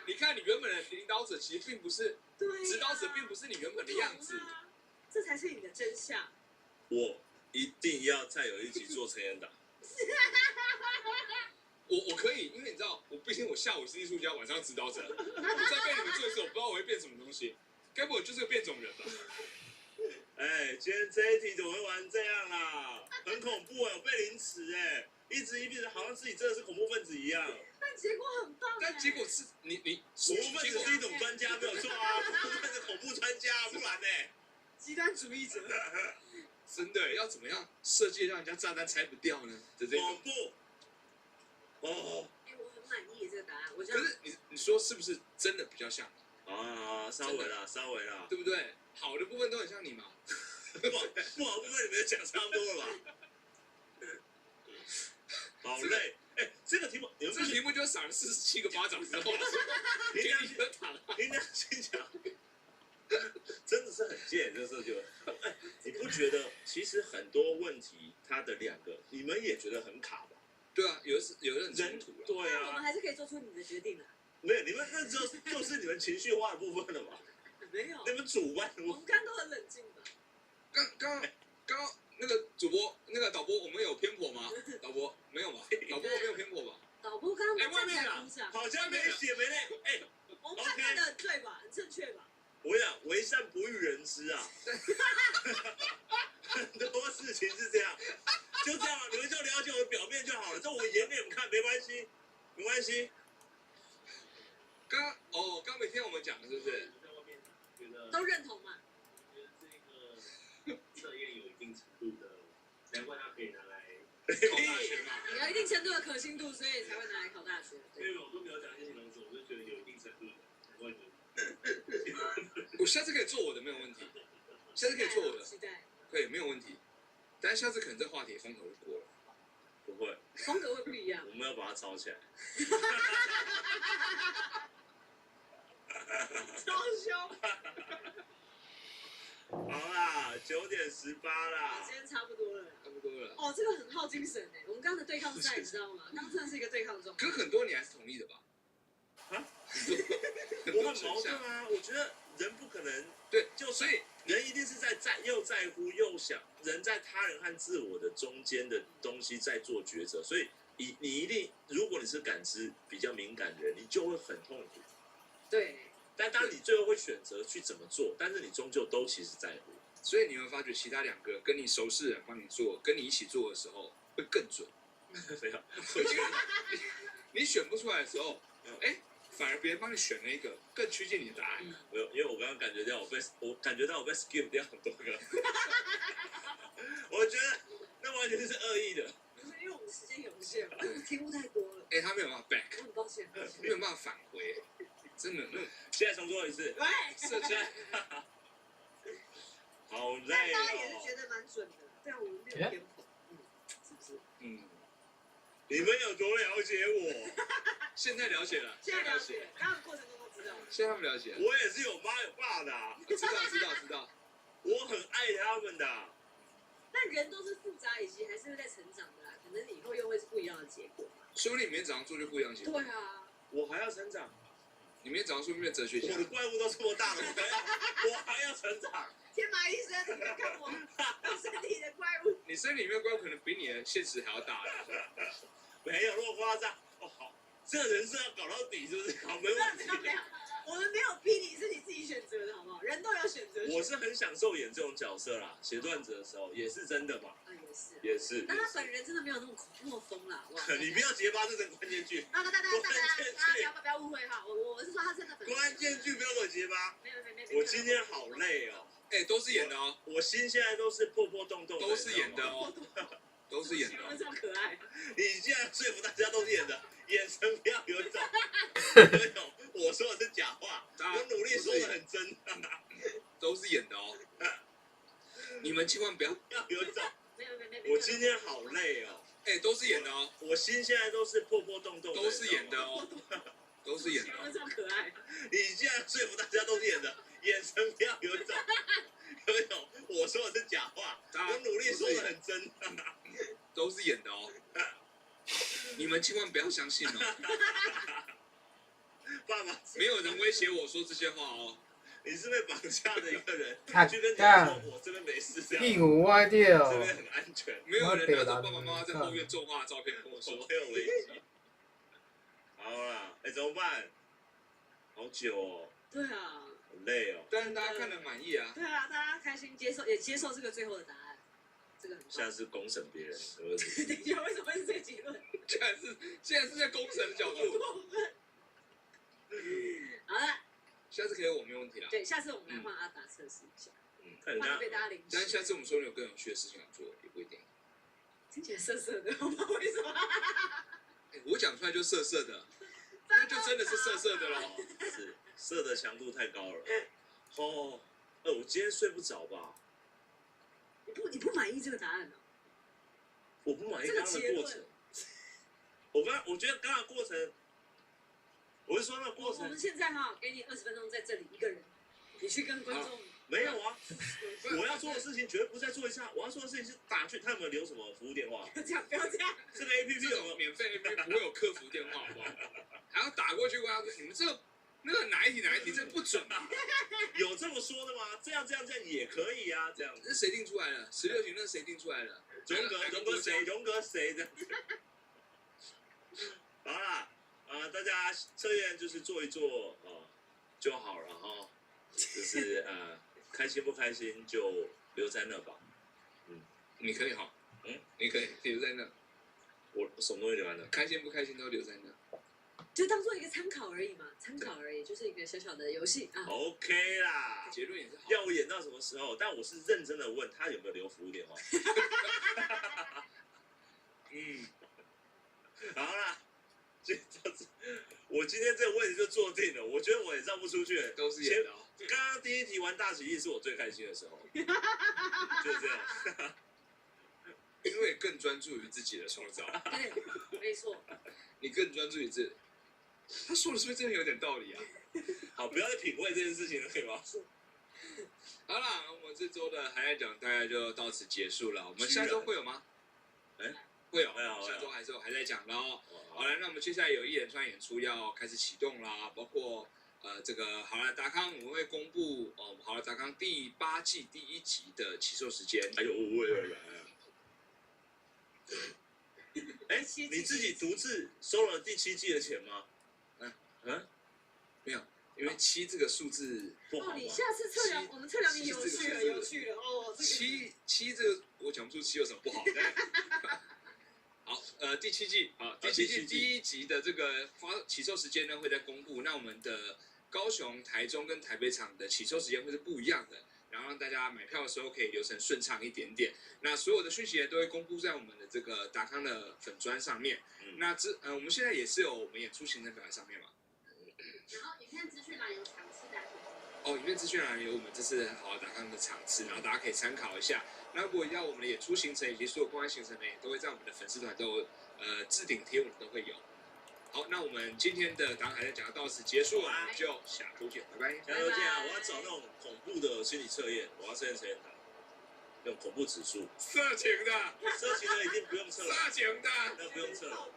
你看，你原本的领导者其实并不是，对呀指导者并不是你原本的样子。懂啊，这才是你的真相。我一定要再有一集做成人党。我可以，因为你知道，毕竟我下午是艺术家，晚上指导者。我再被你们做一次，我不知道我会变什么东西。该不会就是个变种人吧？哎，今天这一题怎么会玩这样啦？很恐怖哎，我被凌迟哎，一直好像自己真的是恐怖分子一样。但结果很棒。但结果是你恐怖分子是一种专家没有错啊，恐怖分子恐怖专家，不然呢？极端主义者。真的要怎么样设计让人家炸弹拆不掉呢？的这种。恐怖。哦。哎，我很满意这个答案。我觉得可是你说是不是真的比较像？啊，稍微啦，对不对？好的部分都很像你嘛。不好部分你们讲差不多了吧？好累，哎，这个题目，你们这个题目就赏了47个巴掌之后，给你一颗糖。凭良心讲，真的是很贱，这时候就，哎，你不觉得其实很多问题它的两个，你们也觉得很卡吧？对啊，有的很冲突了。对我们啊，还是可以做出你的决定的。没有，你们那就是你们情绪化的部分了嘛？没有，你们主观的部分。我们刚刚都很冷静吧？刚刚那个主播那个导播，我们有偏颇吗？导播没有吧？导播没有偏颇吧？导播刚刚站起来啊鼓掌，好像没血没泪，哎，我们判断的很对吧？很正确吧？我跟你讲，为善不欲人知啊。很多事情是这样，就这样，你们就了解我的表面就好了。这我演给你们看，没关系，没关系。刚每天我们讲的是不是？都认同嘛？觉得这个测验有一定程度的，难怪它可以拿来考大学嘛。有一定程度的可信度，所以才会拿来考大学。因为我都没有讲一些形容词，我就觉得有一定程度的，难怪你。我下次可以做我的没有问题，下次可以做我的，期待。可以没有问题。但是下次可能这话题风头就过了。不会，风格会不一样。我们要把它抄起来。超凶。好啦，9:18啦时。间差不多了。差不多了。哦，这个很耗精神哎。我们刚刚的对抗赛，你知道吗？刚刚真的是一个对抗状态。可很多你还是同意的吧？啊？很多我很矛盾啊，我觉得人不可能对，就所以人一定是又在乎又想，人在他人和自我的中间的东西在做抉择，所以你一定，如果你是感知比较敏感的人，你就会很痛苦。对，但当你最后会选择去怎么做，但是你终究都其实在乎。所以你会发觉其他2个跟你熟识的人帮你做，跟你一起做的时候会更准。没有，我觉得你选不出来的时候，反而别人帮你选了一个更趋近你的答案。没有，因为我刚刚感觉到我感觉到我被 skip 掉很多个，我觉得那完全是恶意的。不是因为我们时间有限，题目太多了。他没有办法 back，我很抱歉，没有办法返回，真的。现在重做一次。喂，设计好累但大家也是哦。觉得蛮准的，对啊，我们没有偏颇，是不是？你们有多了解我？现在了解了，现在了解，刚刚过程中都知道了。现在他们了解了，我也是有妈有爸的啊，知道。我很爱他们的啊。但人都是复杂，以及还是会在成长的啦，可能以后又会是不一样的结果嘛。说不定你明天早上做就不一样结果。对啊，我还要成长，你明天早上说不定变哲学家我的。怪物都这么大了，我还要成长。天马医生，你不要看我，我身体的怪物。你身体里面怪物可能比你的现实还要大了。没有那么夸张。哦，好，这个人是要搞到底，是不是？好，没问题。没有，我们没有逼你，是你自己选择的，好不好？人都有选择权。我是很享受演这种角色啦，写段子的时候也是真的嘛，啊，也是。也是。但他本人真的没有那么疯啦，哇！你不要结巴这层关键句，大家不要误会哈，我是说他真的本人。关键句不要给我结巴。没有。我今天好累哦。都是演的哦，我心现在都是破破洞洞的，都是演的哦，都是演的哦。这么可爱。你竟然说服大家都是演的，眼神不要有一种，我说的是假话，我努力说的很真，都是演的哦。你们千万不要有一种。没有。我今天好累哦。都是演的哦，我心现在都是破破洞洞的，都是演的哦，都是演的哦。这么可爱。你竟然说服大家都是演的，眼神不要有一种，我说的是假话，我努力说的很真，都是演的哦。你们千万不要相信哦。爸爸，没有人威胁我说这些话哦。你是被绑架的一个人，啊去跟家说我这边没事，这样屁股歪掉这，边很安全，没有人拿着爸爸妈妈在后面作画的照片跟我说。没有危机。好啦，怎么办？好久哦，对啊。好累哦。但是大家看得满意啊。对啊，大家开心接受，也接受这个最后的答案，这个很棒。现在是公审别人，是不是？等一下，为什么会是这个结论？现在是在公审的角度。好了，下次可以我没问题啦。对，下次我们来换阿达测试一下，看人家怕被大家领但是先。下次我们说不定有更有趣的事情要做，也不一定。听起来涩涩的，我不知道为什么。我讲出来就涩涩的，那就真的是涩涩的咯。是色的强度太高了。哦，我今天睡不着吧？你不满意这个答案呢？我不满意刚刚的过程。我觉得刚刚的过程，我是说那个过程我们现在哈，给你20分钟在这里一个人，你去跟观众。没有啊。我要做的事情绝对不是在做一下，我要做的事情是打去，他有没有留什么服务电话？不要这样，不要这样。这个 APP 这有没有？种免费 APP 不会有客服电话，好不好？还要打过去问他说：“你们这个那个哪一题，这不准吧？”有这么说的吗？这样也可以啊，这样。这谁定出来的？16题那是谁定出来的？荣格谁的？好啦，大家测验就是做一做就好了哈，就是开心不开心就留在那吧。你可以哈，你可以留在那。我什么东西留在那？开心不开心都留在那。就当做一个参考而已嘛，参考而已，就是一个小小的游戏啊。OK 啦，结论也是好。要我演到什么时候？但我是认真的问他有没有留服务电话。好啦，我今天这个位置就坐定了，我觉得我也绕不出去。都是演的哦。刚刚第一题玩大喜力是我最开心的时候，就是这样。因为更专注于自己的创造。对，没错。你更专注于这。他说的是不是真的有点道理啊？好，不要再品味这件事情了，可以吗？好啦，我们这周的还在讲大概就到此结束了。我们下周会有吗？会有，下周还在讲的哦。好了，那我们接下来有一连串演出要开始启动啦，包括这个好来达康，我们会公布好来达康第8季第1集的起售时间。哎呦，喂！哎，你自己独自收了第7季的钱吗？没有，因为7这个数字不好吗？你下次测量，我们测量你有趣了哦。7这个我讲不出7有什么不好的。好，第7季，第7季第1集的这个起售时间呢会在公布。那我们的高雄、台中跟台北场的起售时间会是不一样的，然后让大家买票的时候可以流程顺畅一点点。那所有的讯息呢都会公布在我们的这个达康的粉专上面。那我们现在也是有我们演出行程表在上面嘛。然后影片资讯栏有场次单。影片资讯栏有我们这次好达康的场次，然后大家可以参考一下。那如果要我们的演出行程以及所有公开行程呢，也都会在我们的粉丝团都有置顶贴文都会有。好，那我们今天的达康海在讲到此结束了，我们就下周见，拜拜。下周见啊！我要找那种恐怖的心理测验，我要测验它，那种恐怖指数。色情的一定不用测了。色情的，那不用测了。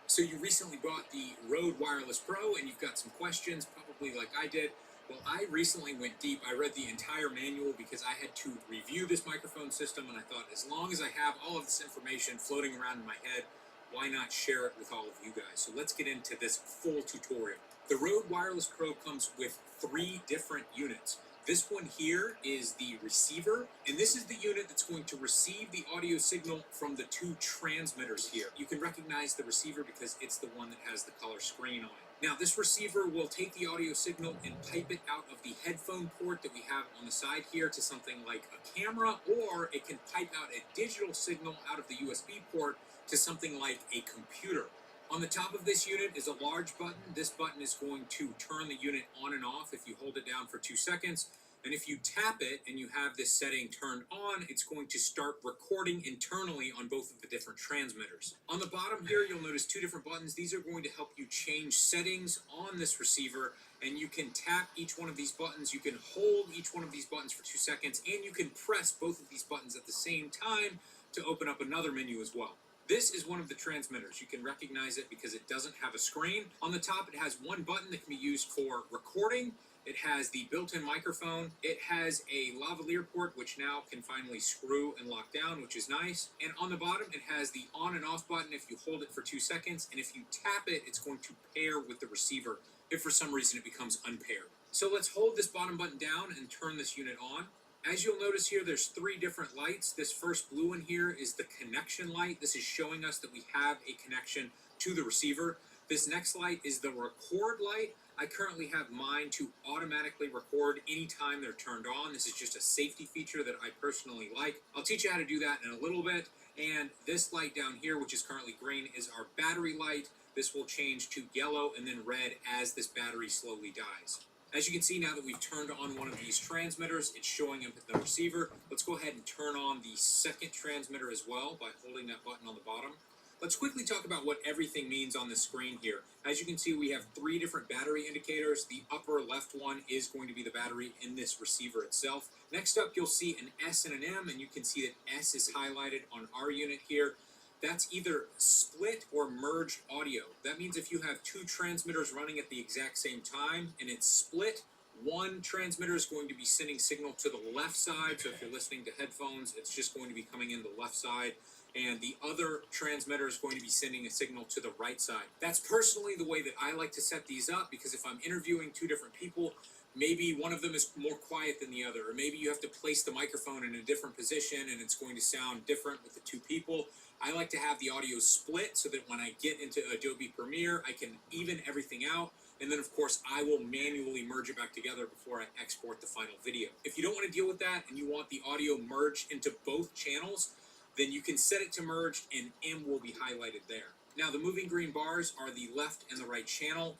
So you recently bought the Rode Wireless Pro and you've got some questions, probably like I did. Well, I recently went deep. I read the entire manual because I had to review this microphone system, and I thought as long as I have all of this information floating around in my head, why not share it with all of you guys? So let's get into this full tutorial. The Rode Wireless Pro comes with 3 different units. This one here is the receiver, and this is the unit that's going to receive the audio signal from the 2 transmitters here. You can recognize the receiver because it's the one that has the color screen on it. Now, this receiver will take the audio signal and pipe it out of the headphone port that we have on the side here to something like a camera, or it can pipe out a digital signal out of the USB port to something like a computer. On the top of this unit is a large button. This button is going to turn the unit on and off if you hold it down for 2 seconds. And if you tap it and you have this setting turned on, it's going to start recording internally on both of the different transmitters. On the bottom here, you'll notice 2 different buttons. These are going to help you change settings on this receiver, and you can tap each one of these buttons. You can hold each one of these buttons for 2 seconds, and you can press both of these buttons at the same time to open up another menu as well. This is one of the transmitters. You can recognize it because it doesn't have a screen. On the top, it has one button that can be used for recording. It has the built-in microphone. It has a lavalier port, which now can finally screw and lock down, which is nice. And on the bottom, it has the on and off button if you hold it for 2 seconds. And if you tap it, it's going to pair with the receiver if for some reason it becomes unpaired. So let's hold this bottom button down and turn this unit on. As you'll notice here, there's 3 different lights. This first blue one here is the connection light. This is showing us that we have a connection to the receiver. This next light is the record light. I currently have mine to automatically record anytime they're turned on. This is just a safety feature that I personally like. I'll teach you how to do that in a little bit. And this light down here, which is currently green, is our battery light. This will change to yellow and then red as this battery slowly dies. As you can see, now that we've turned on one of these transmitters, it's showing up at the receiver. Let's go ahead and turn on the second transmitter as well by holding that button on the bottom. Let's quickly talk about what everything means on the screen here. As you can see, we have 3 different battery indicators. The upper left one is going to be the battery in this receiver itself. Next up, you'll see an S and an M, and you can see that S is highlighted on our unit here. That's either split or merged audio. That means if you have 2 transmitters running at the exact same time and it's split, One transmitter is going to be sending signal to the left side, so if you're listening to headphones, it's just going to be coming in the left side, and the other transmitter is going to be sending a signal to the right side. That's personally the way that I like to set these up, because if I'm interviewing two different people, maybe one of them is more quiet than the other, or maybe you have to place the microphone in a different position and it's going to sound different with the two people. I like to have the audio split so that when I get into Adobe Premiere, I can even everything out. And then, of course, I will manually merge it back together before I export the final video. If you don't want to deal with that and you want the audio merged into both channels, then you can set it to merged and M will be highlighted there. Now, the moving green bars are the left and the right channel.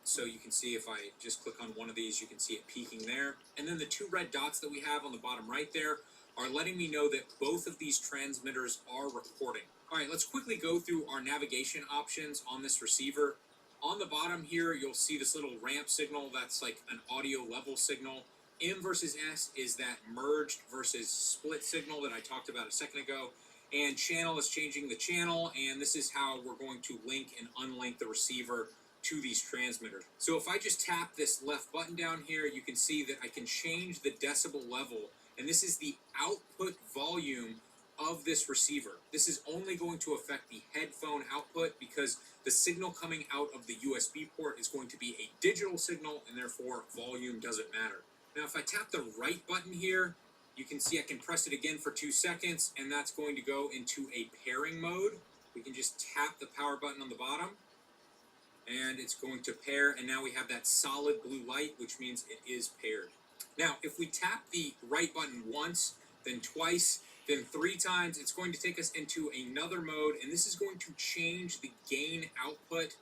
So you can see if I just click on one of these, you can see it peaking there. And then the two red dots that we have on the bottom right there are letting me know that both of these transmitters are recording. All right, let's quickly go through our navigation options on this receiver. On the bottom here, you'll see this little ramp signal. That's like an audio level signal. M versus S is that merged versus split signal that I talked about a second ago. And channel is changing the channel, and this is how we're going to link and unlink the receiver to these transmitters. So if I just tap this left button down here, you can see that I can change the decibel level, and this is the output volume of this receiver. This is only going to affect the headphone output because the signal coming out of the USB port is going to be a digital signal, and therefore volume doesn't matter. Now if I tap the right button here, you can see I can press it again for 2 seconds, and that's going to go into a pairing mode. We can just tap the power button on the bottom, and it's going to pair, and now we have that solid blue light, which means it is paired. Now, if we tap the right button once, then twice, then 3 times, it's going to take us into another mode, and this is going to change the gain output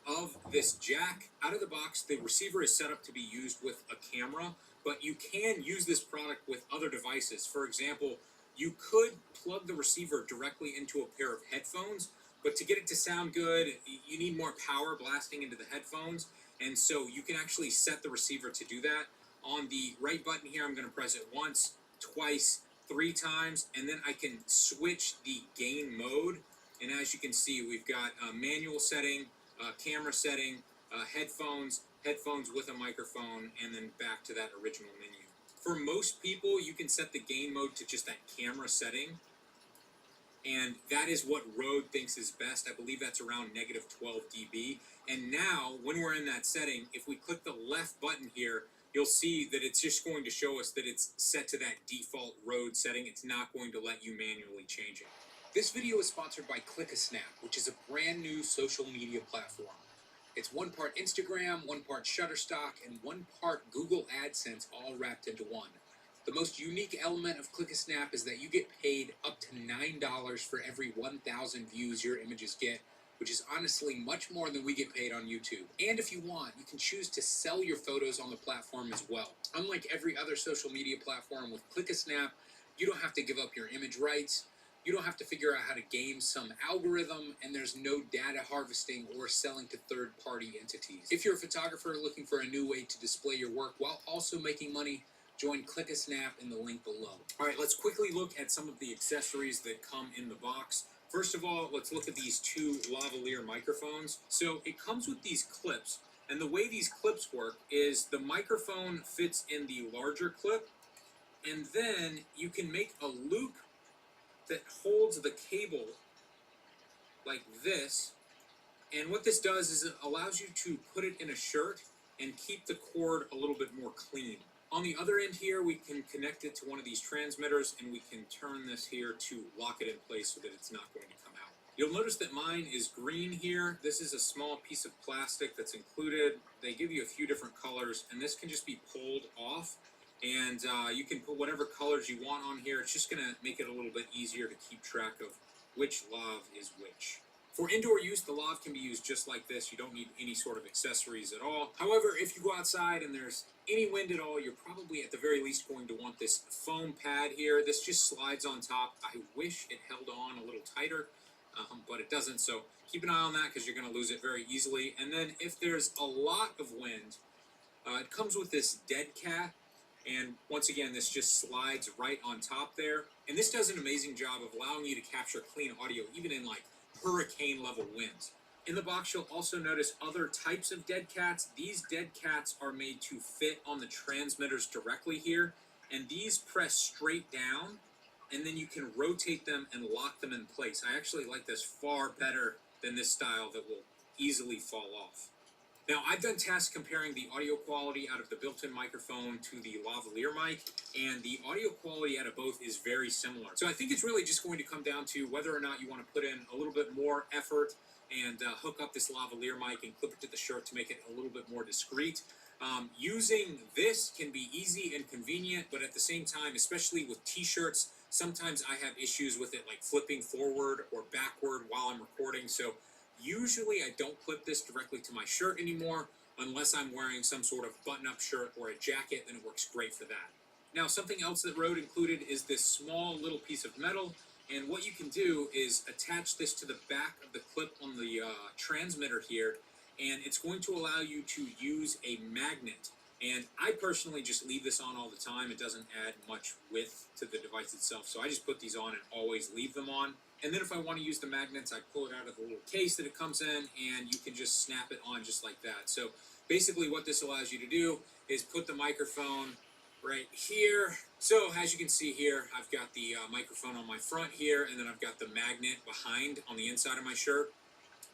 of this jack. Out of the box, the receiver is set up to be used with a camera, but you can use this product with other devices. For example, you could plug the receiver directly into a pair of headphones, but to get it to sound good, you need more power blasting into the headphones, and so you can actually set the receiver to do that. On the right button here, I'm going to press it once, twice, 3 times, and then I can switch the gain mode. And as you can see, we've got manual setting, camera setting, headphones with a microphone, and then back to that original menu. For most people, you can set the gain mode to just that camera setting, and that is what Rode thinks is best. I believe that's around negative 12 dB. And now, when we're in that setting, if we click the left button here, you'll see that it's just going to show us that it's set to that default Rode setting. It's not going to let you manually change it. This video is sponsored by Click-a-Snap, which is a brand new social media platform. It's 1 part Instagram, 1 part Shutterstock, and 1 part Google AdSense all wrapped into one. The most unique element of Click-a-Snap is that you get paid up to $9 for every 1,000 views your images get, which is honestly much more than we get paid on YouTube. And if you want, you can choose to sell your photos on the platform as well. Unlike every other social media platform, with Click-a-Snap, you don't have to give up your image rights, you don't have to figure out how to game some algorithm, and there's no data harvesting or selling to third-party entities. If you're a photographer looking for a new way to display your work while also making money, join Click-a-Snap in the link below. All right, let's quickly look at some of the accessories that come in the box. First of all, let's look at these 2 lavalier microphones. So it comes with these clips, and the way these clips work is the microphone fits in the larger clip, and then you can make a loop that holds the cable like this. And what this does is it allows you to put it in a shirt and keep the cord a little bit more clean. On the other end here, we can connect it to one of these transmitters, and we can turn this here to lock it in place so that it's not going to come out. You'll notice that mine is green here. This is a small piece of plastic that's included. They give you a few different colors, and this can just be pulled off, and you can put whatever colors you want on here. It's just going to make it a little bit easier to keep track of which lav is which. For indoor use, the lav can be used just like this. You don't need any sort of accessories at all. However, if you go outside and there's any wind at all, you're probably at the very least going to want this foam pad here. This just slides on top. I wish it held on a little tighter, but it doesn't. So keep an eye on that because you're going to lose it very easily. And then if there's a lot of wind, it comes with this dead cat. And once again, this just slides right on top there. And this does an amazing job of allowing you to capture clean audio, even in like hurricane level winds. In the box, you'll also notice other types of dead cats. These dead cats are made to fit on the transmitters directly here, and these press straight down, and then you can rotate them and lock them in place. I actually like this far better than this style that will easily fall off. Now, I've done tests comparing the audio quality out of the built-in microphone to the lavalier mic, and the audio quality out of both is very similar. So I think it's really just going to come down to whether or not you want to put in a little bit more effort and hook up this lavalier mic and clip it to the shirt to make it a little bit more discreet. Using this can be easy and convenient, but at the same time, especially with t-shirts, sometimes I have issues with it, like flipping forward or backward while I'm recording. So usually I don't clip this directly to my shirt anymore unless I'm wearing some sort of button-up shirt or a jacket, then it works great for that. Now, something else that Rode included is this small little piece of metal, and what you can do is attach this to the back of the clip on the transmitter here, and it's going to allow you to use a magnet. And I personally just leave this on all the time. It doesn't add much width to the device itself, so I just put these on and always leave them on. And then if I want to use the magnets, I pull it out of the little case that it comes in, and you can just snap it on just like that. So basically what this allows you to do is put the microphone right here. So as you can see here, I've got the microphone on my front here, and then I've got the magnet behind on the inside of my shirt.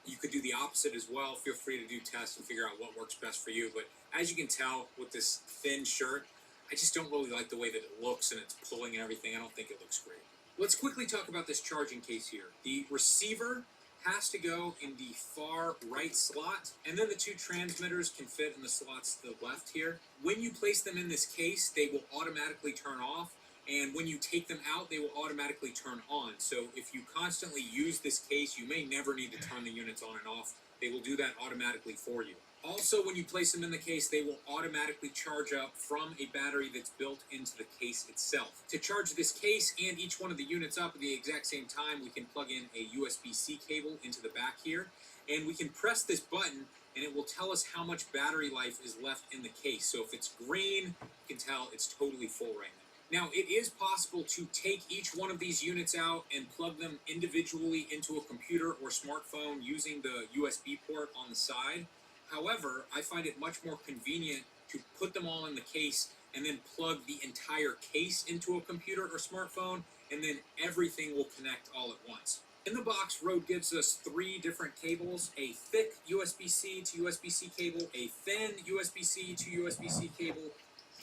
You could do the opposite as well. Feel free to do tests and figure out what works best for you. But as you can tell with this thin shirt, I just don't really like the way that it looks and it's pulling and everything. I don't think it looks great. Let's quickly talk about this charging case here. The receiver has to go in the far right slot, and then the two transmitters can fit in the slots to the left here. When you place them in this case, they will automatically turn off, and when you take them out, they will automatically turn on. So if you constantly use this case, you may never need to turn the units on and off. They will do that automatically for you. Also, when you place them in the case, they will automatically charge up from a battery that's built into the case itself. To charge this case and each one of the units up at the exact same time, we can plug in a USB-C cable into the back here, and we can press this button, and it will tell us how much battery life is left in the case. So if it's green, you can tell it's totally full right now. Now, it is possible to take each one of these units out and plug them individually into a computer or smartphone using the USB port on the side. However, I find it much more convenient to put them all in the case and then plug the entire case into a computer or smartphone, and then everything will connect all at once. In the box, Rode gives us 3 different cables: a thick USB-C to USB-C cable, a thin USB-C to USB-C cable,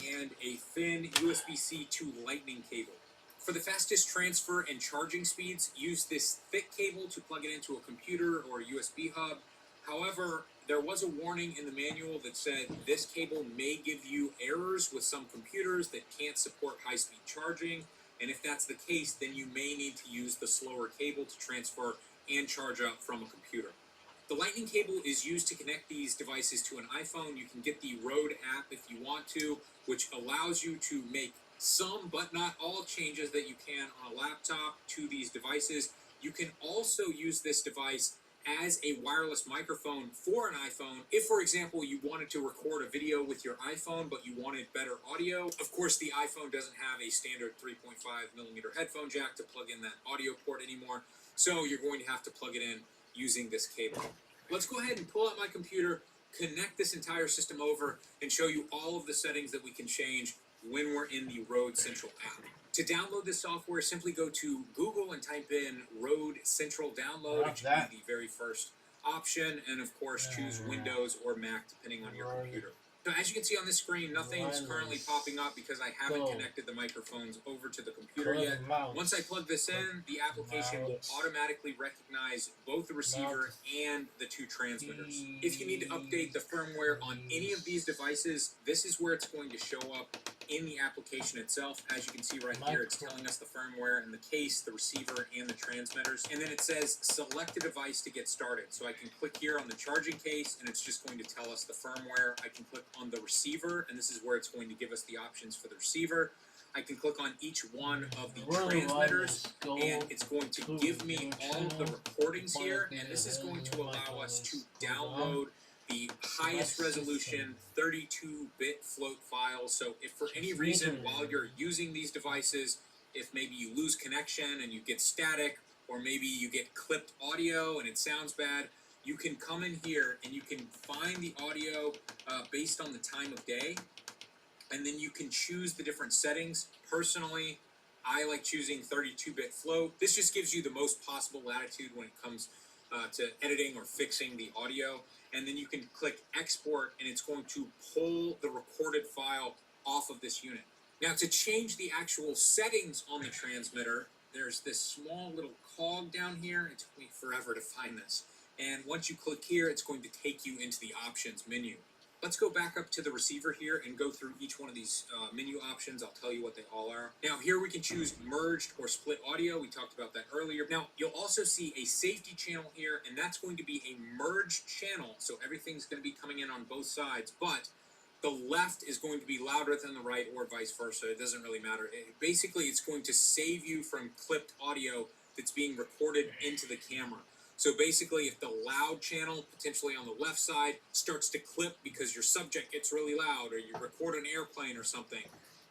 and a thin USB-C to Lightning cable. For the fastest transfer and charging speeds, use this thick cable to plug it into a computer or a USB hub. However, there was a warning in the manual that said this cable may give you errors with some computers that can't support high-speed charging, and if that's the case, then you may need to use the slower cable to transfer and charge up from a computer. The Lightning cable is used to connect these devices to an iPhone. You can get the Rode app if you want to, which allows you to make some, but not all, changes that you can on a laptop to these devices. You can also use this device as a wireless microphone for an iPhone. If, for example, you wanted to record a video with your iPhone, but you wanted better audio, of course, the iPhone doesn't have a standard 3.5mm headphone jack to plug in that audio port anymore, so you're going to have to plug it in using this cable. Let's go ahead and pull out my computer, connect this entire system over, and show you all of the settings that we can change when we're in the Rode Central app. To download this software, simply go to Google and type in Rode Central Download. It should be the very first option, and of course choose Windows or Mac depending on your computer. So as you can see on this screen, nothing's currently popping up because I haven't connected the microphones over to the computer yet. Once I plug this in, the application will automatically recognize both the receiver and the 2 transmitters. If you need to update the firmware on any of these devices, this is where it's going to show up in the application itself. As you can see right here, it's telling us the firmware in the case, the receiver, and the transmitters. And then it says select a device to get started. So I can click here on the charging case, and it's just going to tell us the firmware. I can click on the receiver, and this is where it's going to give us the options for the receiver. I can click on each one of the transmitters, and it's going to give me all of the recordings here, and this is going to allow us to download the highest resolution 32-bit float files. So if for any reason while you're using these devices, if maybe you lose connection and you get static, or maybe you get clipped audio and it sounds bad, you can come in here and you can find the audio based on the time of day, and then you can choose the different settings. Personally, I like choosing 32-bit float. This just gives you the most possible latitude when it comes to editing or fixing the audio. And then you can click export, and it's going to pull the recorded file off of this unit. Now, to change the actual settings on the transmitter, there's this small little cog down here. It took me forever to find this. And once you click here, it's going to take you into the options menu. Let's go back up to the receiver here and go through each one of these menu options. I'll tell you what they all are. Now, here we can choose merged or split audio. We talked about that earlier. Now, you'll also see a safety channel here, and that's going to be a merged channel. So everything's going to be coming in on both sides, but the left is going to be louder than the right, or vice versa. It doesn't really matter. Basically, it's going to save you from clipped audio that's being recorded into the camera. So basically, if the loud channel, potentially on the left side, starts to clip because your subject gets really loud, or you record an airplane or something,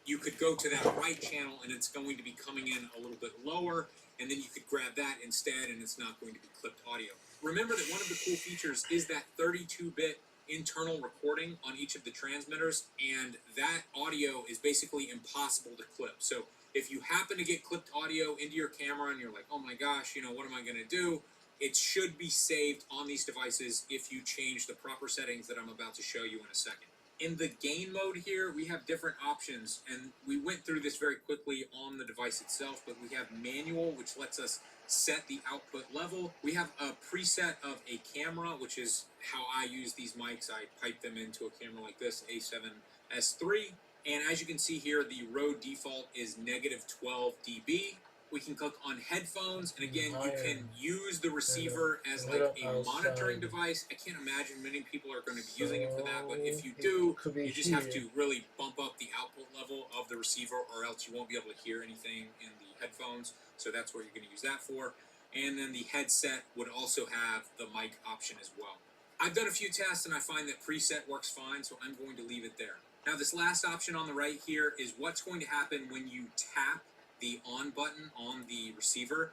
you could go to that right channel and it's going to be coming in a little bit lower, and then you could grab that instead and it's not going to be clipped audio. Remember that one of the cool features is that 32-bit internal recording on each of the transmitters, and that audio is basically impossible to clip. So if you happen to get clipped audio into your camera and you're like, oh my gosh, what am I going to do? It should be saved on these devices if you change the proper settings that I'm about to show you in a second. In the gain mode here, we have different options, and we went through this very quickly on the device itself, but we have manual, which lets us set the output level. We have a preset of a camera, which is how I use these mics. I pipe them into a camera like this, A7S III. And as you can see here, the Rode default is -12 dB. We can click on headphones, and again, you can use the receiver as like a monitoring device. I can't imagine many people are going to be using it for that, but if you do, you just have to really bump up the output level of the receiver, or else you won't be able to hear anything in the headphones. So that's what you're going to use that for. And then the headset would also have the mic option as well. I've done a few tests, and I find that preset works fine, so I'm going to leave it there. Now, this last option on the right here is what's going to happen when you tap the on button on the receiver.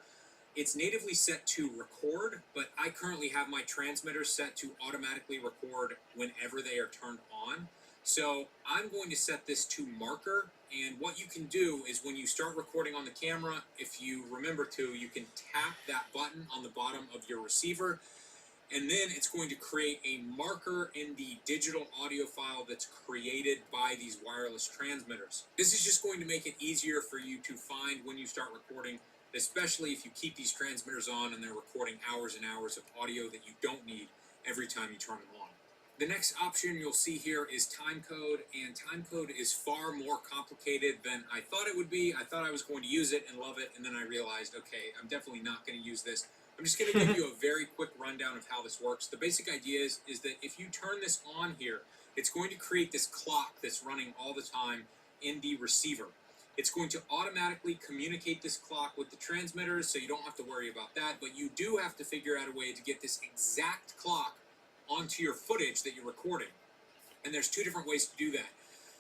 It's natively set to record, but I currently have my transmitter set to automatically record whenever they are turned on. So I'm going to set this to marker, and what you can do is when you start recording on the camera, if you remember to, you can tap that button on the bottom of your receiver, and then it's going to create a marker in the digital audio file that's created by these wireless transmitters. This is just going to make it easier for you to find when you start recording, especially if you keep these transmitters on and they're recording hours and hours of audio that you don't need every time you turn them on. The next option you'll see here is timecode, and timecode is far more complicated than I thought it would be. I thought I was going to use it and love it, and then I realized, okay, I'm definitely not going to use this. I'm just going to give you a very quick rundown of how this works. The basic idea is that if you turn this on here, it's going to create this clock that's running all the time in the receiver. It's going to automatically communicate this clock with the transmitters, so you don't have to worry about that, but you do have to figure out a way to get this exact clock onto your footage that you're recording. And there's two different ways to do that.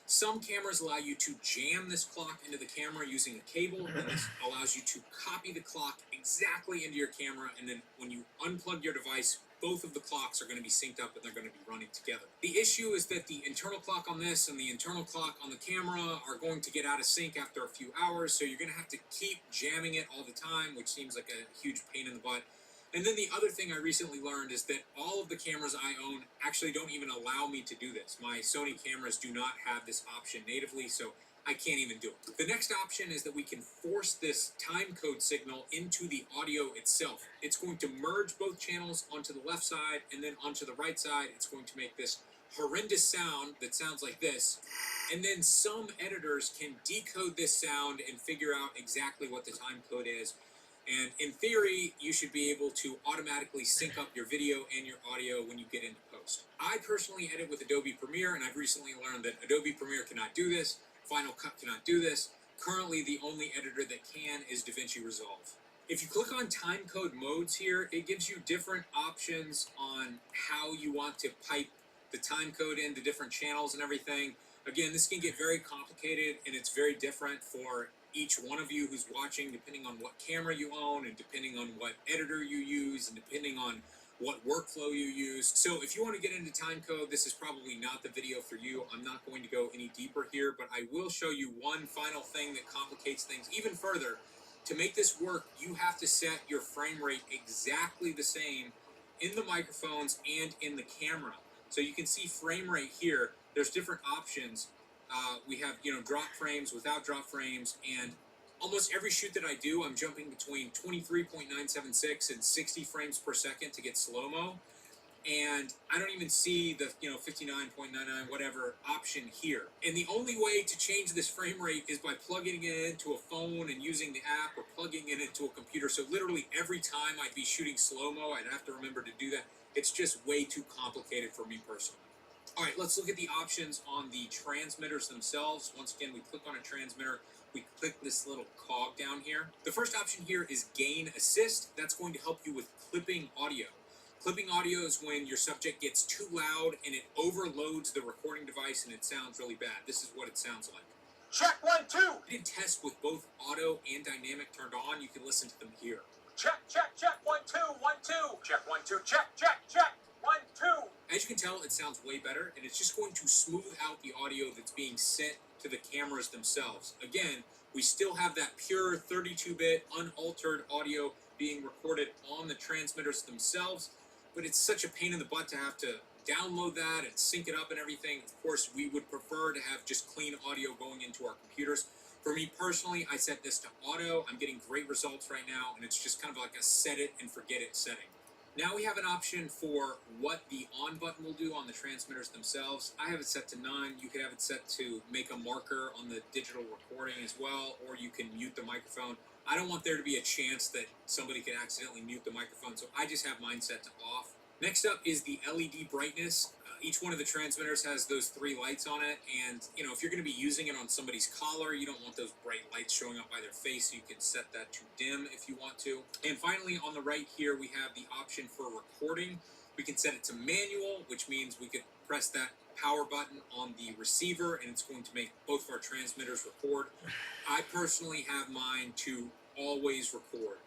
Some cameras allow you to jam this clock into the camera using a cable, and this allows you to copy the clock exactly into your camera, and then when you unplug your device, both of the clocks are going to be synced up and they're going to be running together. The issue is that the internal clock on this and the internal clock on the camera are going to get out of sync after a few hours, so you're going to have to keep jamming it all the time, which seems like a huge pain in the butt. And then the other thing I recently learned is that all of the cameras I own actually don't even allow me to do this. My Sony cameras do not have this option natively, so I can't even do it. The next option is that we can force this timecode signal into the audio itself. It's going to merge both channels onto the left side, and then onto the right side, it's going to make this horrendous sound that sounds like this. And then some editors can decode this sound and figure out exactly what the timecode is. And in theory, you should be able to automatically sync up your video and your audio when you get into post. I personally edit with Adobe Premiere, and I've recently learned that Adobe Premiere cannot do this, Final Cut cannot do this. Currently, the only editor that can is DaVinci Resolve. If you click on timecode modes here, it gives you different options on how you want to pipe the timecode into different channels and everything. Again, this can get very complicated, and it's very different for each one of you who's watching, depending on what camera you own, and depending on what editor you use, and depending on what workflow you use. So if you want to get into timecode, this is probably not the video for you. I'm not going to go any deeper here, but I will show you one final thing that complicates things even further. To make this work, you have to set your frame rate exactly the same in the microphones and in the camera. So you can see frame rate here. There's different options. We have, drop frames, without drop frames, and almost every shoot that I do, I'm jumping between 23.976 and 60 frames per second to get slow-mo. And I don't even see the 59.99 whatever option here. And the only way to change this frame rate is by plugging it into a phone and using the app, or plugging it into a computer. So literally every time I'd be shooting slow-mo, I'd have to remember to do that. It's just way too complicated for me personally. All right, let's look at the options on the transmitters themselves. Once again, we click on a transmitter. We click this little cog down here. The first option here is gain assist. That's going to help you with clipping audio. Clipping audio is when your subject gets too loud and it overloads the recording device and it sounds really bad. This is what it sounds like. Check 1, 2. I did test with both auto and dynamic turned on. You can listen to them here. Check 1, 2, 1, 2. Check 1, 2. Check 1, 2. As you can tell, it sounds way better, and it's just going to smooth out the audio that's being sent to the cameras themselves. Again, we still have that pure 32-bit unaltered audio being recorded on the transmitters themselves, but it's such a pain in the butt to have to download that and sync it up and everything. Of course, we would prefer to have just clean audio going into our computers. For me personally, I set this to auto. I'm getting great results right now, and it's just kind of like a set it and forget it setting. Now we have an option for what the on button will do on the transmitters themselves. I have it set to none. You could have it set to make a marker on the digital recording as well, or you can mute the microphone. I don't want there to be a chance that somebody could accidentally mute the microphone, so I just have mine set to off. Next up is the LED brightness. Each one of the transmitters has those 3 lights on it, and if you're going to be using it on somebody's collar, you don't want those bright lights showing up by their face, so you can set that to dim if you want to. And finally, on the right here, we have the option for recording. We can set it to manual, which means we could press that power button on the receiver, and it's going to make both of our transmitters record. I personally have mine to always record.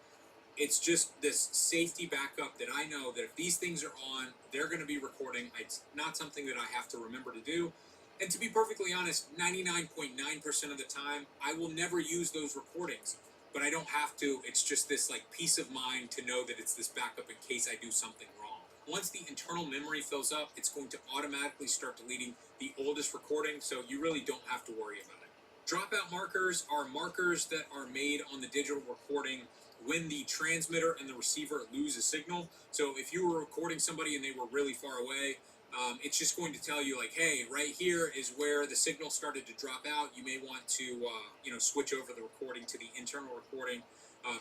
It's just this safety backup that I know that if these things are on, they're going to be recording. It's not something that I have to remember to do. And to be perfectly honest, 99.9% of the time, I will never use those recordings. But I don't have to. It's just this peace of mind to know that it's this backup in case I do something wrong. Once the internal memory fills up, it's going to automatically start deleting the oldest recording, so you really don't have to worry about it. Dropout markers are markers that are made on the digital recording when the transmitter and the receiver lose a signal. So if you were recording somebody and they were really far away, it's just going to tell you hey, right here is where the signal started to drop out. You may want to, switch over the recording to the internal recording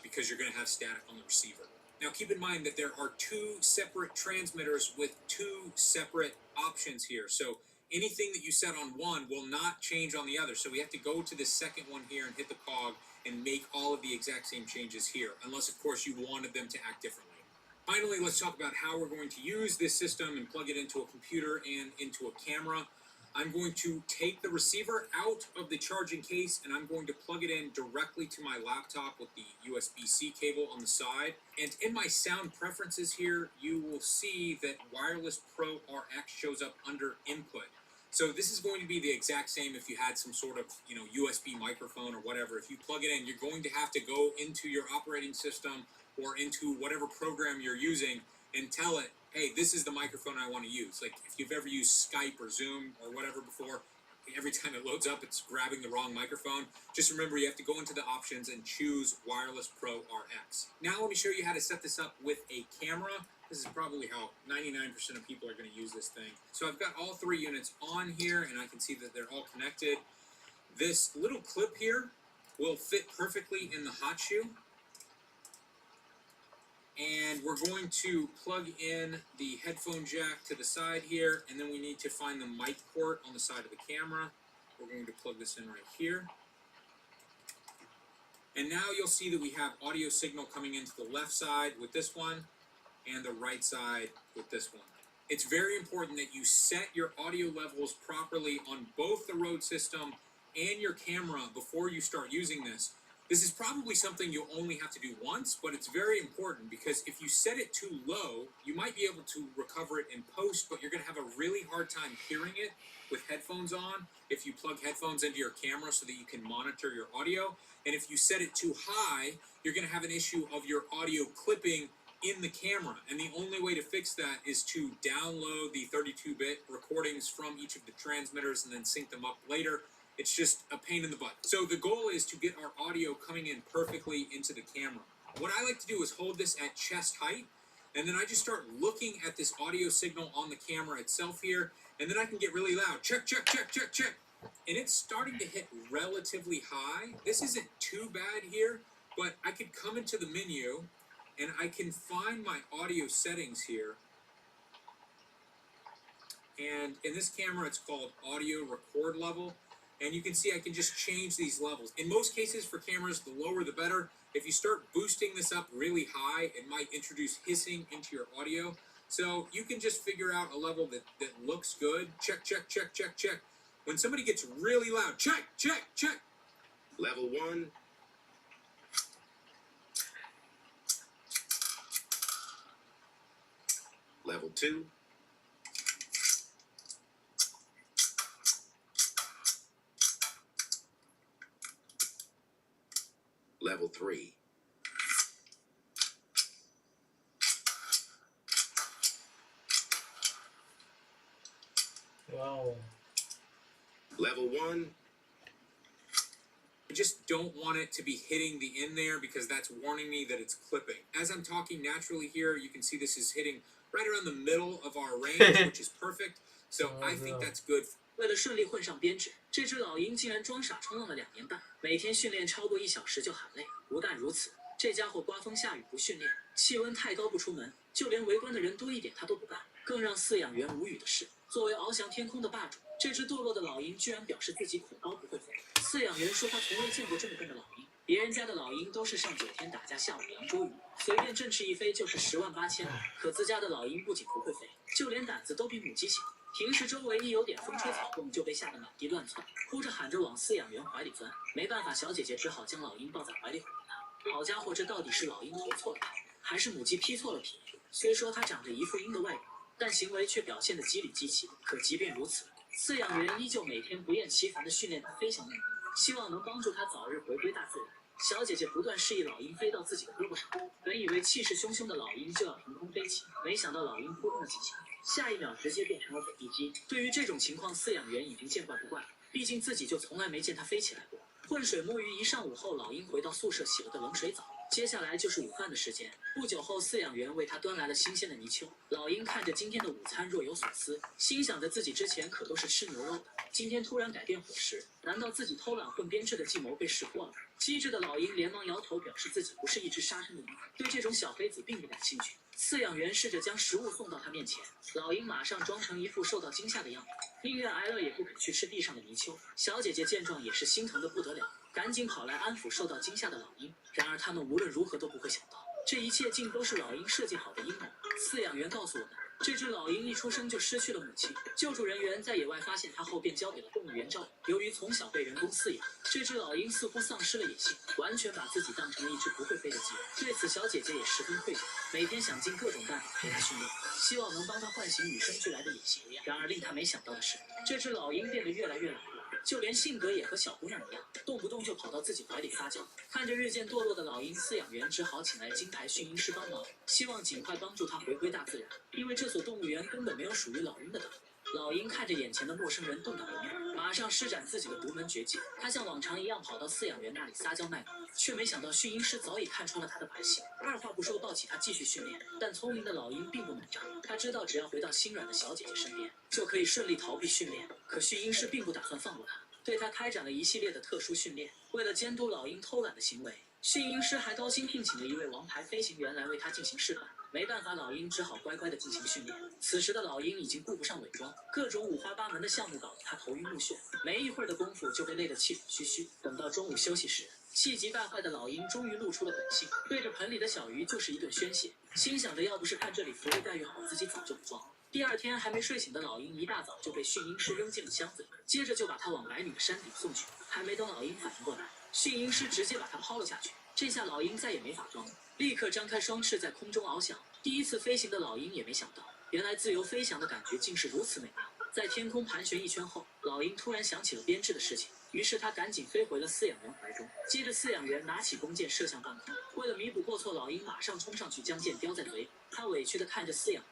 because you're going to have static on the receiver. Now keep in mind that there are 2 separate transmitters with 2 separate options here. So anything that you set on one will not change on the other. So we have to go to the second one here and hit the cog and make all of the exact same changes here, unless of course you wanted them to act differently. Finally, let's talk about how we're going to use this system and plug it into a computer and into a camera. I'm going to take the receiver out of the charging case and I'm going to plug it in directly to my laptop with the USB-C cable on the side. And in my sound preferences here, you will see that Wireless Pro RX shows up under input. So this is going to be the exact same if you had some sort of, USB microphone or whatever. If you plug it in, you're going to have to go into your operating system or into whatever program you're using and tell it, hey, this is the microphone I want to use. Like if you've ever used Skype or Zoom or whatever before, every time it loads up, it's grabbing the wrong microphone. Just remember, you have to go into the options and choose Wireless Pro RX. Now let me show you how to set this up with a camera. This is probably how 99% of people are going to use this thing. So I've got all 3 units on here, and I can see that they're all connected. This little clip here will fit perfectly in the hot shoe. And we're going to plug in the headphone jack to the side here, and then we need to find the mic port on the side of the camera. We're going to plug this in right here. And now you'll see that we have audio signal coming into the left side with this one, and the right side with this one. It's very important that you set your audio levels properly on both the Rode system and your camera before you start using this. This is probably something you'll only have to do once, but it's very important because if you set it too low, you might be able to recover it in post, but you're going to have a really hard time hearing it with headphones on if you plug headphones into your camera so that you can monitor your audio. And if you set it too high, you're going to have an issue of your audio clipping in the camera. And the only way to fix that is to download the 32-bit recordings from each of the transmitters and then sync them up later. It's just a pain in the butt. So the goal is to get our audio coming in perfectly into the camera. What I like to do is hold this at chest height, and then I just start looking at this audio signal on the camera itself here, and then I can get really loud. Check, check, check, check, check. And it's starting to hit relatively high. This isn't too bad here, but I could come into the menu, and I can find my audio settings here. And in this camera, it's called audio record level. And you can see I can just change these levels. In most cases for cameras, the lower the better. If you start boosting this up really high, it might introduce hissing into your audio. So you can just figure out a level that looks good. Check, check, check, check, check. When somebody gets really loud, check, check, check. Level 1. Level 2. Level 3. Wow. Level 1. I just don't want it to be hitting the in there because that's warning me that it's clipping. As I'm talking naturally here, you can see this is hitting right around the middle of our range, which is perfect. So I think that's good. 为了顺利混上编制，这只老鹰竟然装傻冲浪了2年半，每天训练超过1小时就喊累。不但如此，这家伙刮风下雨不训练，气温太高不出门，就连围观的人多一点他都不干。更让饲养员无语的是，作为翱翔天空的霸主，这只堕落的老鹰居然表示自己恐高不会飞。饲养员说他从未见过这么笨的老鹰，别人家的老鹰都是上9天打架下午扬州鱼，随便振翅一飞就是10万8千里，可自家的老鹰不仅不会飞，就连胆子都比母鸡小。平时周围一有点风吹草动就被吓得满地乱窜，哭着喊着往饲养员怀里钻。没办法，小姐姐只好将老鹰抱在怀里哄它。好家伙，这到底是老鹰投错了胎，还是母鸡劈错了皮？虽说它长着一副鹰的外表，但行为却表现得机理极其。可即便如此，饲养员依旧每天不厌其烦地训练它飞翔的能力，希望能帮助它早日回归大自然。小姐姐不断示意老鹰飞到自己的胳膊上，本以为气势汹汹的老鹰就要凭空飞起，没想到老鹰扑通了几下，下一秒直接变成了北地鸡。对于这种情况，饲养员已经见怪不怪了，毕竟自己就从来没见它飞起来过。浑水摸鱼一上午后，老鹰回到宿舍洗了个冷水澡，接下来就是午饭的时间。不久后，饲养员为它端来了新鲜的泥鳅。老鹰看着今天的午餐若有所思，心想着自己之前可都是吃牛肉的，今天突然改变伙食，难道自己偷懒混编制的计谋被识破了？机智的老鹰连忙摇头，表示自己不是一只杀生的鹰，对这种小妃子并不感兴趣。饲养员试着将食物送到他面前，老鹰马上装成一副受到惊吓的样子，宁愿挨饿也不肯去吃地上的泥鳅。小姐姐见状也是心疼的不得了，赶紧跑来安抚受到惊吓的老鹰。然而他们无论如何都不会想到，这一切竟都是老鹰设计好的阴谋。饲养员告诉我们，这只老鹰一出生就失去了母亲，救助人员在野外发现它后便交给了动物园照顾。由于从小被人工饲养，这只老鹰似乎丧失了野性，完全把自己当成了一只不会飞的鸡。对此，小姐姐也十分愧疚，每天想尽各种办法陪它训练，希望能帮它唤醒与生俱来的野性。然而令她没想到的是，这只老鹰变得越来越懒惰，就连性格也和小姑娘一样，动不动就跑到自己怀里撒娇。看着日渐堕落的老鹰，饲养员只好请来金牌驯鹰师帮忙，希望尽快帮助它回归大自然，因为这所动物园根本没有属于老鹰的岛。老鹰看着眼前的陌生人，动弹不妙，马上施展自己的独门绝技。他像往常一样跑到饲养员那里撒娇卖萌，却没想到驯鹰师早已看穿了他的把戏，二话不说抱起他继续训练。但聪明的老鹰并不买账，他知道只要回到心软的小姐姐身边，就可以顺利逃避训练。可驯鹰师并不打算放过他，对他开展了一系列的特殊训练。为了监督老鹰偷懒的行为，驯鹰师还高薪聘请了一位王牌飞行员来为他进行示范。没办法，老鹰只好乖乖地进行训练。此时的老鹰已经顾不上伪装，各种五花八门的项目搞得他头晕目眩，没一会儿的功夫就被累得气喘吁吁。等到中午休息时，气急败坏的老鹰终于露出了本性，对着盆里的小鱼就是一顿宣泄，心想着要不是看这里福利待遇好，自己早就不装了。第二天还没睡醒的老鹰一大早就被驯鹰师扔进了箱子里，接着就把它往白女的山顶送去。还没等老鹰反应过来，驯鹰师直接把它抛了下去。这下老鹰再也没法装了，立刻张开双翅在空中翱翔。第一次飞行的老鹰也没想到，原来自由飞翔的感觉竟是如此美妙。在天空盘旋一圈后，老鹰突然想起了编织的事情，于是他赶紧飞回了饲养员怀中。接着饲养员拿起弓箭射向半空，为了弥补过错，老鹰马上冲上去将箭叼在嘴里。他委屈地看着饲养员，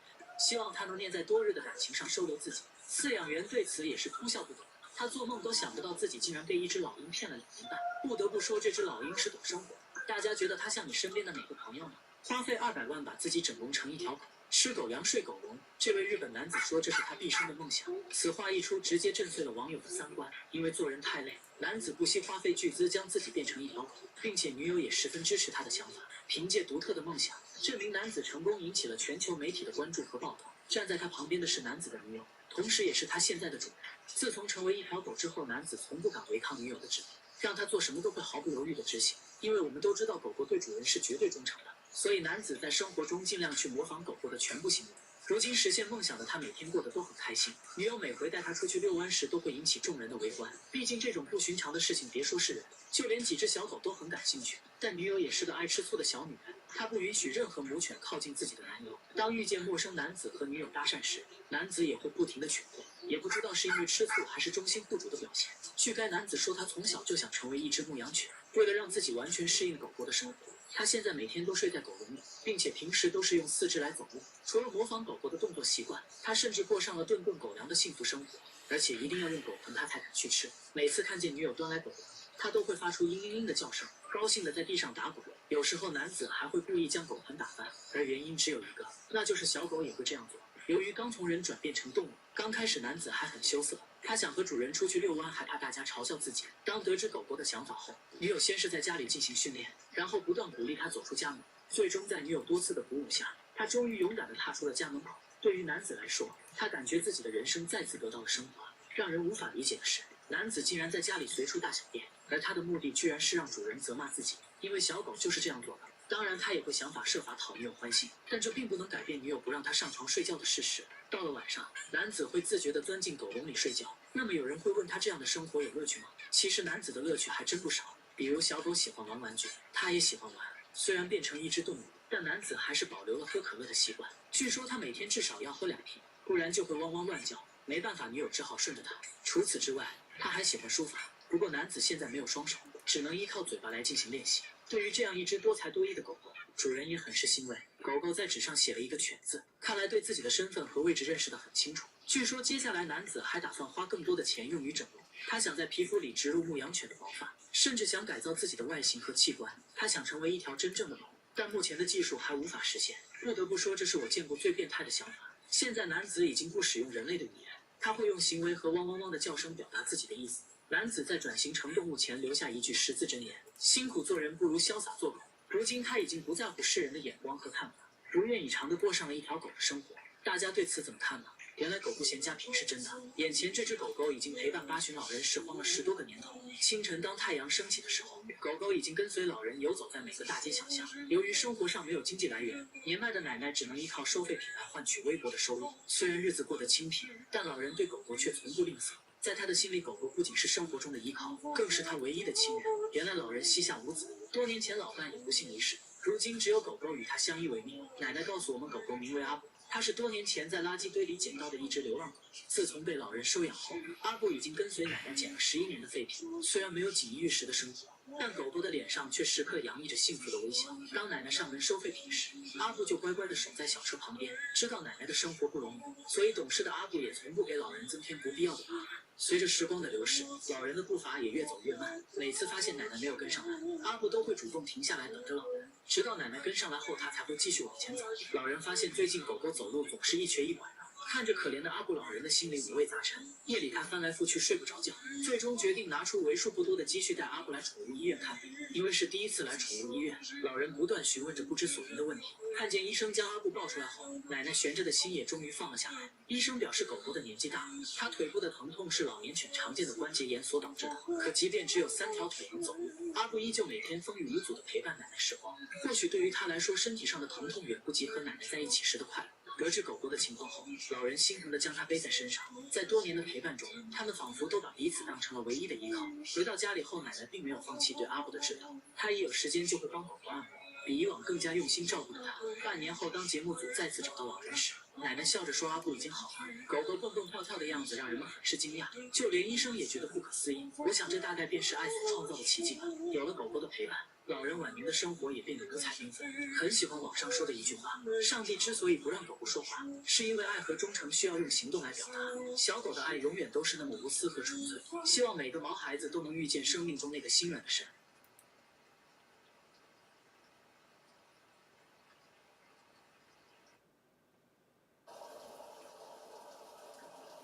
希望他能念在多日的感情上收留自己。饲养员对此也是哭笑不得，他做梦都想不到自己竟然被一只老鹰骗了2年半。不得不说，这只老鹰是懂生活。大家觉得他像你身边的哪个朋友呢？花费200万把自己整容成一条狗，吃狗粮睡狗笼。这位日本男子说这是他毕生的梦想。此话一出，直接震碎了网友的三观。因为做人太累，男子不惜花费巨资将自己变成一条狗，并且女友也十分支持他的想法。凭借独特的梦想，这名男子成功引起了全球媒体的关注和报道。站在他旁边的是男子的女友，同时也是他现在的主人。自从成为一条狗之后，男子从不敢违抗女友的指令，让他做什么都会毫不犹豫地执行。因为我们都知道狗狗对主人是绝对忠诚的，所以男子在生活中尽量去模仿狗狗的全部行为。如今实现梦想的他每天过得都很开心，女友每回带他出去遛弯时都会引起众人的围观，毕竟这种不寻常的事情别说是人，就连几只小狗都很感兴趣。但女友也是个爱吃醋的小女人，她不允许任何母犬靠近自己的男友。当遇见陌生男子和女友搭讪时，男子也会不停地犬吠，也不知道是因为吃醋还是忠心护主的表现。据该男子说，他从小就想成为一只牧羊犬，为了让自己完全适应狗狗的生活，他现在每天都睡在狗笼里，并且平时都是用4肢来走路。除了模仿狗狗的动作习惯，他甚至过上了顿顿狗粮的幸福生活，而且一定要用狗盆他才敢去吃。每次看见女友端来狗粮，他都会发出嘤嘤嘤的叫声，高兴地在地上打滚。有时候男子还会故意将狗盆打翻，而原因只有一个，那就是小狗也会这样做。由于刚从人转变成动物，刚开始男子还很羞涩，他想和主人出去遛弯，还怕大家嘲笑自己。当得知狗狗的想法后，女友先是在家里进行训练，然后不断鼓励他走出家门。最终在女友多次的鼓舞下，他终于勇敢地踏出了家门口。对于男子来说，他感觉自己的人生再次得到了升华。让人无法理解的是，男子竟然在家里随处大小便，而他的目的居然是让主人责骂自己，因为小狗就是这样做的。当然他也会想法设法讨女友欢心，但这并不能改变女友不让他上床睡觉的事实。到了晚上，男子会自觉地钻进狗笼里睡觉。那么有人会问他这样的生活有乐趣吗？其实男子的乐趣还真不少，比如小狗喜欢玩玩具，他也喜欢玩。虽然变成一只动物，但男子还是保留了喝可乐的习惯。据说他每天至少要喝2瓶，不然就会汪汪乱叫。没办法，女友只好顺着他。除此之外，他还喜欢书法。不过男子现在没有双手，只能依靠嘴巴来进行练习。对于这样一只多才多艺的狗狗，主人也很是欣慰。狗狗在纸上写了一个犬字，看来对自己的身份和位置认识得很清楚。据说接下来男子还打算花更多的钱用于整容，他想在皮肤里植入牧羊犬的毛发，甚至想改造自己的外形和器官。他想成为一条真正的狗，但目前的技术还无法实现。不得不说，这是我见过最变态的想法。现在男子已经不使用人类的语言，他会用行为和汪汪汪的叫声表达自己的意思。男子在转型成动物前留下一句10字真言：辛苦做人不如潇洒做狗。如今他已经不在乎世人的眼光和看法，如愿以偿地过上了一条狗的生活。大家对此怎么看呢？原来狗不嫌家贫是真的。眼前这只狗狗已经陪伴8旬老人拾荒了10多个年头。清晨当太阳升起的时候，狗狗已经跟随老人游走在每个大街小巷。由于生活上没有经济来源，年迈的奶奶只能依靠收废品来换取微薄的收入。虽然日子过得清贫，但老人对狗狗却从不吝啬。在他的心里，狗狗不仅是生活中的依靠，更是他唯一的亲人。原来老人膝下无子，多年前老伴也不幸离世，如今只有狗狗与他相依为命。奶奶告诉我们，狗狗名为阿布，它是多年前在垃圾堆里捡到的一只流浪狗。自从被老人收养后，阿布已经跟随奶奶捡了11年的废品。虽然没有锦衣玉食的生活，但狗狗的脸上却时刻洋溢着幸福的微笑。当奶奶上门收废品时，阿布就乖乖地守在小车旁边，知道奶奶的生活不容易，所以懂事的阿布也从不给老人增添不必要的麻烦。随着时光的流逝，老人的步伐也越走越慢。每次发现奶奶没有跟上来，阿布都会主动停下来等着老人，直到奶奶跟上来后，他才会继续往前走。老人发现最近狗狗走路总是一瘸一拐的，看着可怜的阿布老人的心里五味杂陈。夜里他翻来覆去睡不着觉，最终决定拿出为数不多的积蓄带阿布来宠物医院看病。因为是第一次来宠物医院，老人不断询问着不知所云的问题。看见医生将阿布抱出来后，奶奶悬着的心也终于放了下来。医生表示狗狗的年纪大，它腿部的疼痛是老年犬常见的关节炎所导致的。可即便只有3条腿能走路，阿布依旧每天风雨无阻地陪伴奶奶拾荒。或许对于他来说，身体上的疼痛远不及和奶奶在一起时的快乐。得知狗狗的情况后，老人心疼地将它背在身上。在多年的陪伴中，他们仿佛都把彼此当成了唯一的依靠。回到家里后，奶奶并没有放弃对阿布的治疗，她一有时间就会帮狗狗按摩，比以往更加用心照顾着它。半年后，当节目组再次找到老人时，奶奶笑着说：“阿布已经好了。”狗狗蹦蹦跳跳的样子让人们很是惊讶，就连医生也觉得不可思议。我想，这大概便是爱所创造的奇迹吧。有了狗狗的陪伴，老人晚年的生活也变得五彩缤纷。很喜欢网上说的一句话：上帝之所以不让狗狗说话，是因为爱和忠诚需要用行动来表达。小狗的爱永远都是那么无私和纯粹。希望每个毛孩子都能遇见生命中那个心软的神。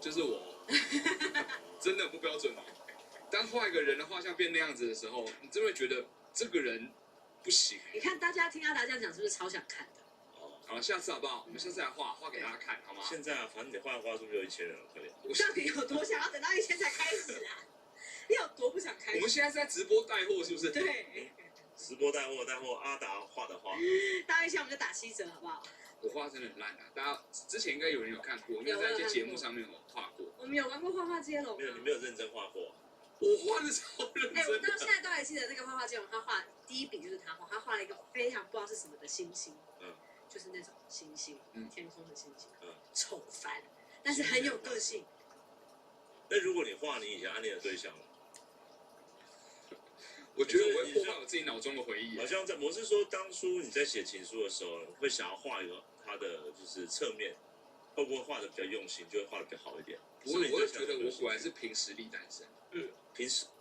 就是我，真的不标准哦。当画一个人的画像变那样子的时候，你真会觉得这个人不行。你看大家听阿达这样讲，是不是超想看的？好，下次好不好？我们下次来画给大家看，好吗？现在反正你画是不是有1000人了？快点！到底有多想要等到1000才开始啊？你有多不想开始？我们现在是在直播带货，是不是？对。直播带货，阿达画的画。大约1我们就打7折，好不好？我画真的很烂啊！大家之前应该有人有看过，应该在一些节目上面有画过。我们有玩过画画接龙。没有，你没有认真画过。我画的超认真。我到现在都还记得那个画画接龙，他画第一笔就是他画了一个非常不知道是什么的星星，就是那种星星，天空的星星，丑翻，但是很有个性。那如果你画你以前暗恋的对象，我觉得我会破坏我自己脑中的回忆。好像我是说，当初你在写情书的时候，会想要画一个他的就是侧面，会不会画的比较用心，就会画的比较好一点？我会觉得我果然是凭实力单身。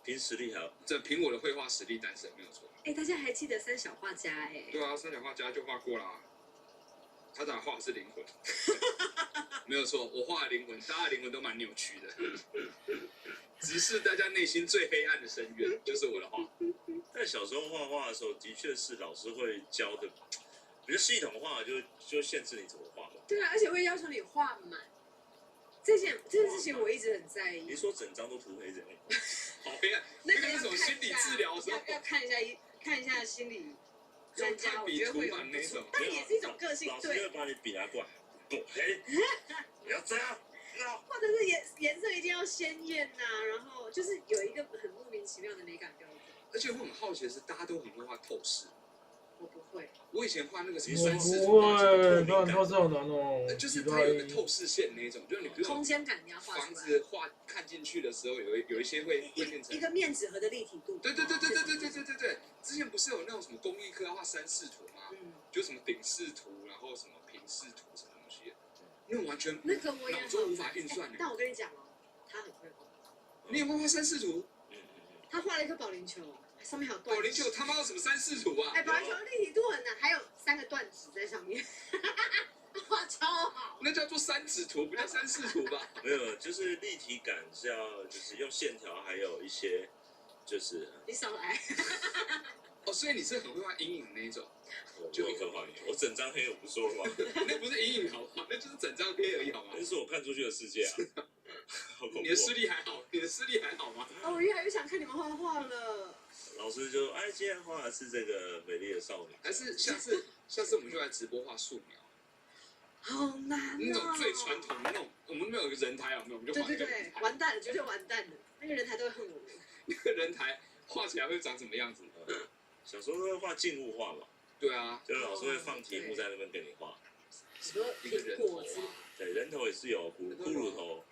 凭实力还有，凭我的绘画实力单身没有错。大家还记得三小画家对啊，三小画家就画过啦。他咋画的是灵魂？没有错，我画的灵魂，大家的灵魂都蛮扭曲的。只是大家内心最黑暗的深渊，就是我的画。但小时候画画的时候，的确是老师会教的比较系统化，就限制你怎么画嘛。对啊，而且会要求你画满。这件事情我一直很在意。你说整张都涂黑这样？好黑暗。那个是什么心理治疗？要看一下心理专家，我觉得会有那种。但也是一种个性，对。老师会把你笔拿过来，黑，不要这样。或者是颜色一定要鲜艳呐，然后就是有一个很莫名其妙的美感标准。而且我很好奇的是，大家都很会画透视。我不会。我以前画那个什么酸视图，透视好难哦。就是它有一个透视线那种，就是你比如空间感你要画出来。房子看进去的时候，有一些会变成一个面纸盒的立体度。对。之前不是有那种什么工艺课要画3视图吗？就什么顶视图，然后什么平视图什么东西，那完全那个我也脑中无法运算。但我跟你讲哦，他很会画。你有没有画3视图？他画了一颗保龄球。上面还有段子。保龄球他妈有什么3视图啊？保龄球立体度很难，还有3个段子在上面，画超好。那叫做3指图，不叫3视图吧？没有，就是立体感是要就是用线条，还有一些就是你少来。所以你是很会画阴影那一种。就会画阴影，我整张黑我不说吧。那不是阴影好吗？那就是整张黑而已好吗？那是我看出去的世界啊。好恐怖。你的视力还好？你的视力还好吗？我越来越想看你们画画了。老师就今天画的是这个美丽的少女。还是下次我们就来直播画素描。好难那种最传统的那种，我们没有一个人台，我们就画一个人台。完蛋了，绝对完蛋了。那个人台都会恨我们。那个人台画起来会长什么样子？小时候都会画静物画嘛。对啊，就是老师会放题目在那边给你画。一个人头。对，人头也是有骷髅头。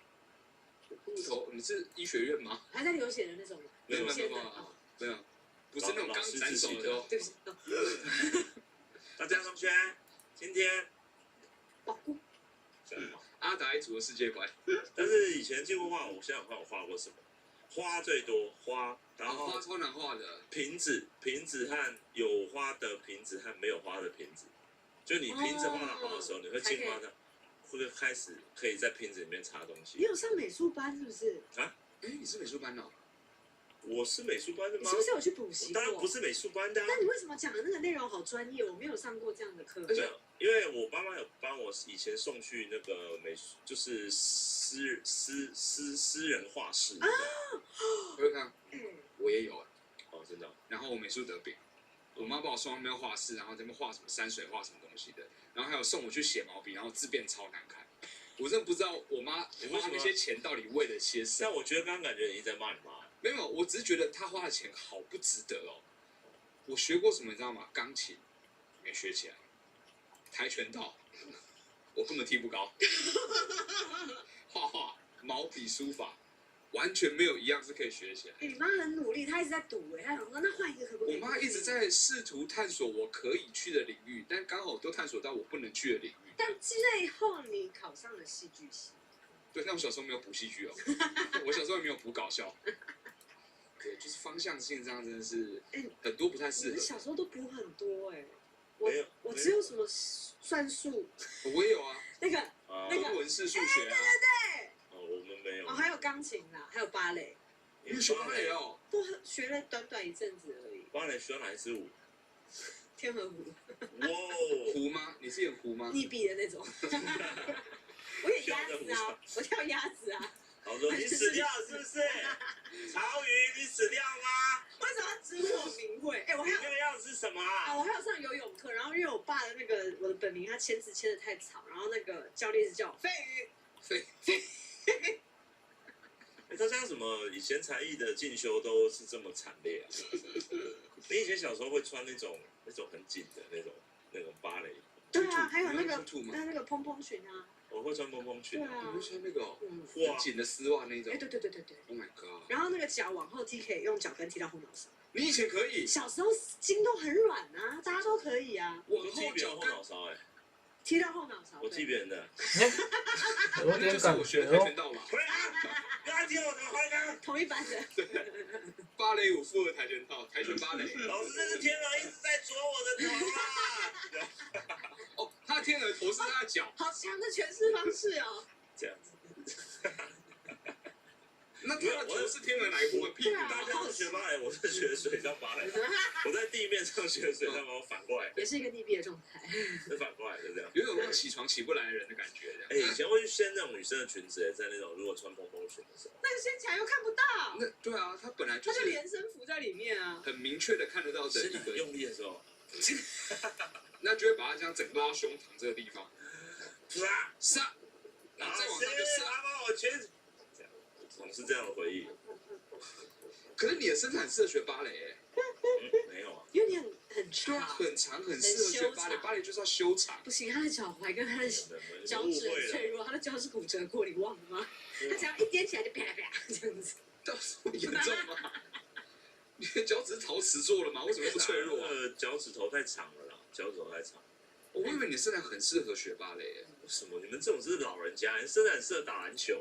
骷髅头，你是医学院吗？还在流血的那种吗？没有，不是那种刚斩首的时候。对不起。大家同学，今天保护阿达一族的世界观。但是以前静物画，我现在看我画过什么？花最多花，然后花超难画的。瓶子和有花的瓶子和没有花的瓶子，就你瓶子画得好的时候，你会进化的，会开始可以在瓶子里面插东西。你有上美术班是不是？你是美术班的？我是美术班的吗？你是不是有去补习过？当然不是美术班的。那你为什么讲的那个内容好专业？我没有上过这样的课。因为我妈妈有帮我以前送去那个美术，就是私人画室。我会看，我也有真的。然后我美术得丙。我妈把我送到那边画室，然后在那边画什么山水画什么东西的，然后还有送我去写毛笔，然后字变超难看。我真的不知道我妈花那些钱到底为了些什么。但我觉得刚刚感觉你在骂你妈。没有，我只是觉得她花的钱好不值得哦。我学过什么你知道吗？钢琴没学起来，跆拳道我根本踢不高，画画、毛笔、书法。完全没有一样是可以学起来。你妈很努力，她一直在赌她想说那换一个可不可以？我妈一直在试图探索我可以去的领域，但刚好都探索到我不能去的领域。但最后你考上了戏剧系。对，但我小时候没有补戏剧哦，我小时候也没有补搞笑。对，就是方向性上真的是很多不太适合。你小时候都补很多我只有什么算术。我也有啊。那个文式数学啊。对。我们没有。还有钢琴啦，还有芭蕾。你学芭蕾哦？都学了短短一阵子而已。芭蕾学到哪一支舞？天鹅湖。哇，湖吗？你是演湖吗？逆比的那种。我演鸭子啊，我跳鸭子啊。好说你死掉了是不是？曹宇，你死掉吗？为什么要指我名讳？我还有那个样子是什么啊？我还有上游泳课，然后因为我爸的我的本名他签字签的太吵，然后那个教练是叫我飞鱼。他像什么以前才艺的进修都是这么惨烈啊？你以前小时候会穿那种很紧的那种芭蕾？对啊，还有那个蓬蓬裙啊。我会穿蓬蓬裙。对啊，你会穿那个很紧的丝袜那种？对。Oh my god！ 然后那个脚往后踢可以用脚跟踢到后脑勺。你以前可以？小时候筋都很软啊，大家都可以啊。我踢别人后脑勺踢到后脑勺。我踢别人的。有点感觉哦。对啊，刚刚踢我怎么会呢？同一班的。芭蕾舞复合跆拳道，跆拳芭蕾。老师，这是天鹅一直在啄我的头啊！哦，他的天鹅头是他的脚。好强的诠释方式哦。这样子。那他的头是天鹅哪一部分？屁股？大家都学芭蕾，我是学水上芭蕾。我在地面上学水上，把我反过来。也是一个逆币的状态。是反过来的这样。有种让起床起不来的人的感觉。以前会去掀那种女生的裙子，在那种如果穿蓬蓬裙的时候。那个掀起来又看不到。那对啊，他本来就是。他就连身服在里面啊。很明确的看得到的一个用力的时候，那就会把它这样整个到胸膛这个地方。杀，然后再往上就杀。他把我裙子。总是这样的回忆。可是你的身材很适合学芭蕾没有啊。因为你很长。很长，很适合学芭蕾。芭蕾就是要修长。不行，他的脚踝跟他的脚趾很脆弱，他的脚趾骨折过，你忘了吗？他只要一踮起来就啪啦啪啦这样子。到时候严重吗？你的脚趾是陶瓷做的吗？为什么会脆弱啊？脚趾头太长了啦，脚趾头太长。我以为你身材很适合学芭蕾为什么？你们这种是老人家，你身材很适合打篮球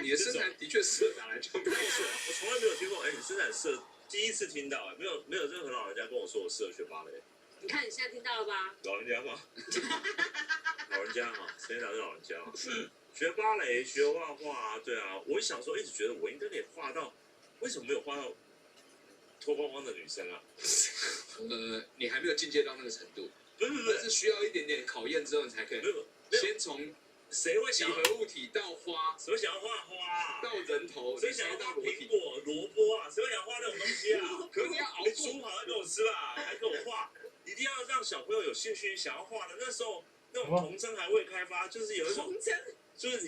你的身材的确适合打篮球，没有错。我从来没有听过，你身材很适合，第一次听到，没有任何老人家跟我说我适合学芭蕾。你看你现在听到了吧？老人家吗？老人家哈，谁哪是老人家？学芭蕾、学画画，对啊，我小时候一直觉得我应该可以画到，为什么没有画到脱光光的女生啊？你还没有进阶到那个程度。不是，是需要一点点考验之后，你才可以。先从谁会几何物体到花，谁会想要画花到人头，谁想要画苹果、萝卜啊？谁会想画那种东西啊？可是你要熬过，煮好要给我吃吧，还给我画，一定要让小朋友有兴趣想要画的。那时候那种童真还未开发，就是有一种，就是。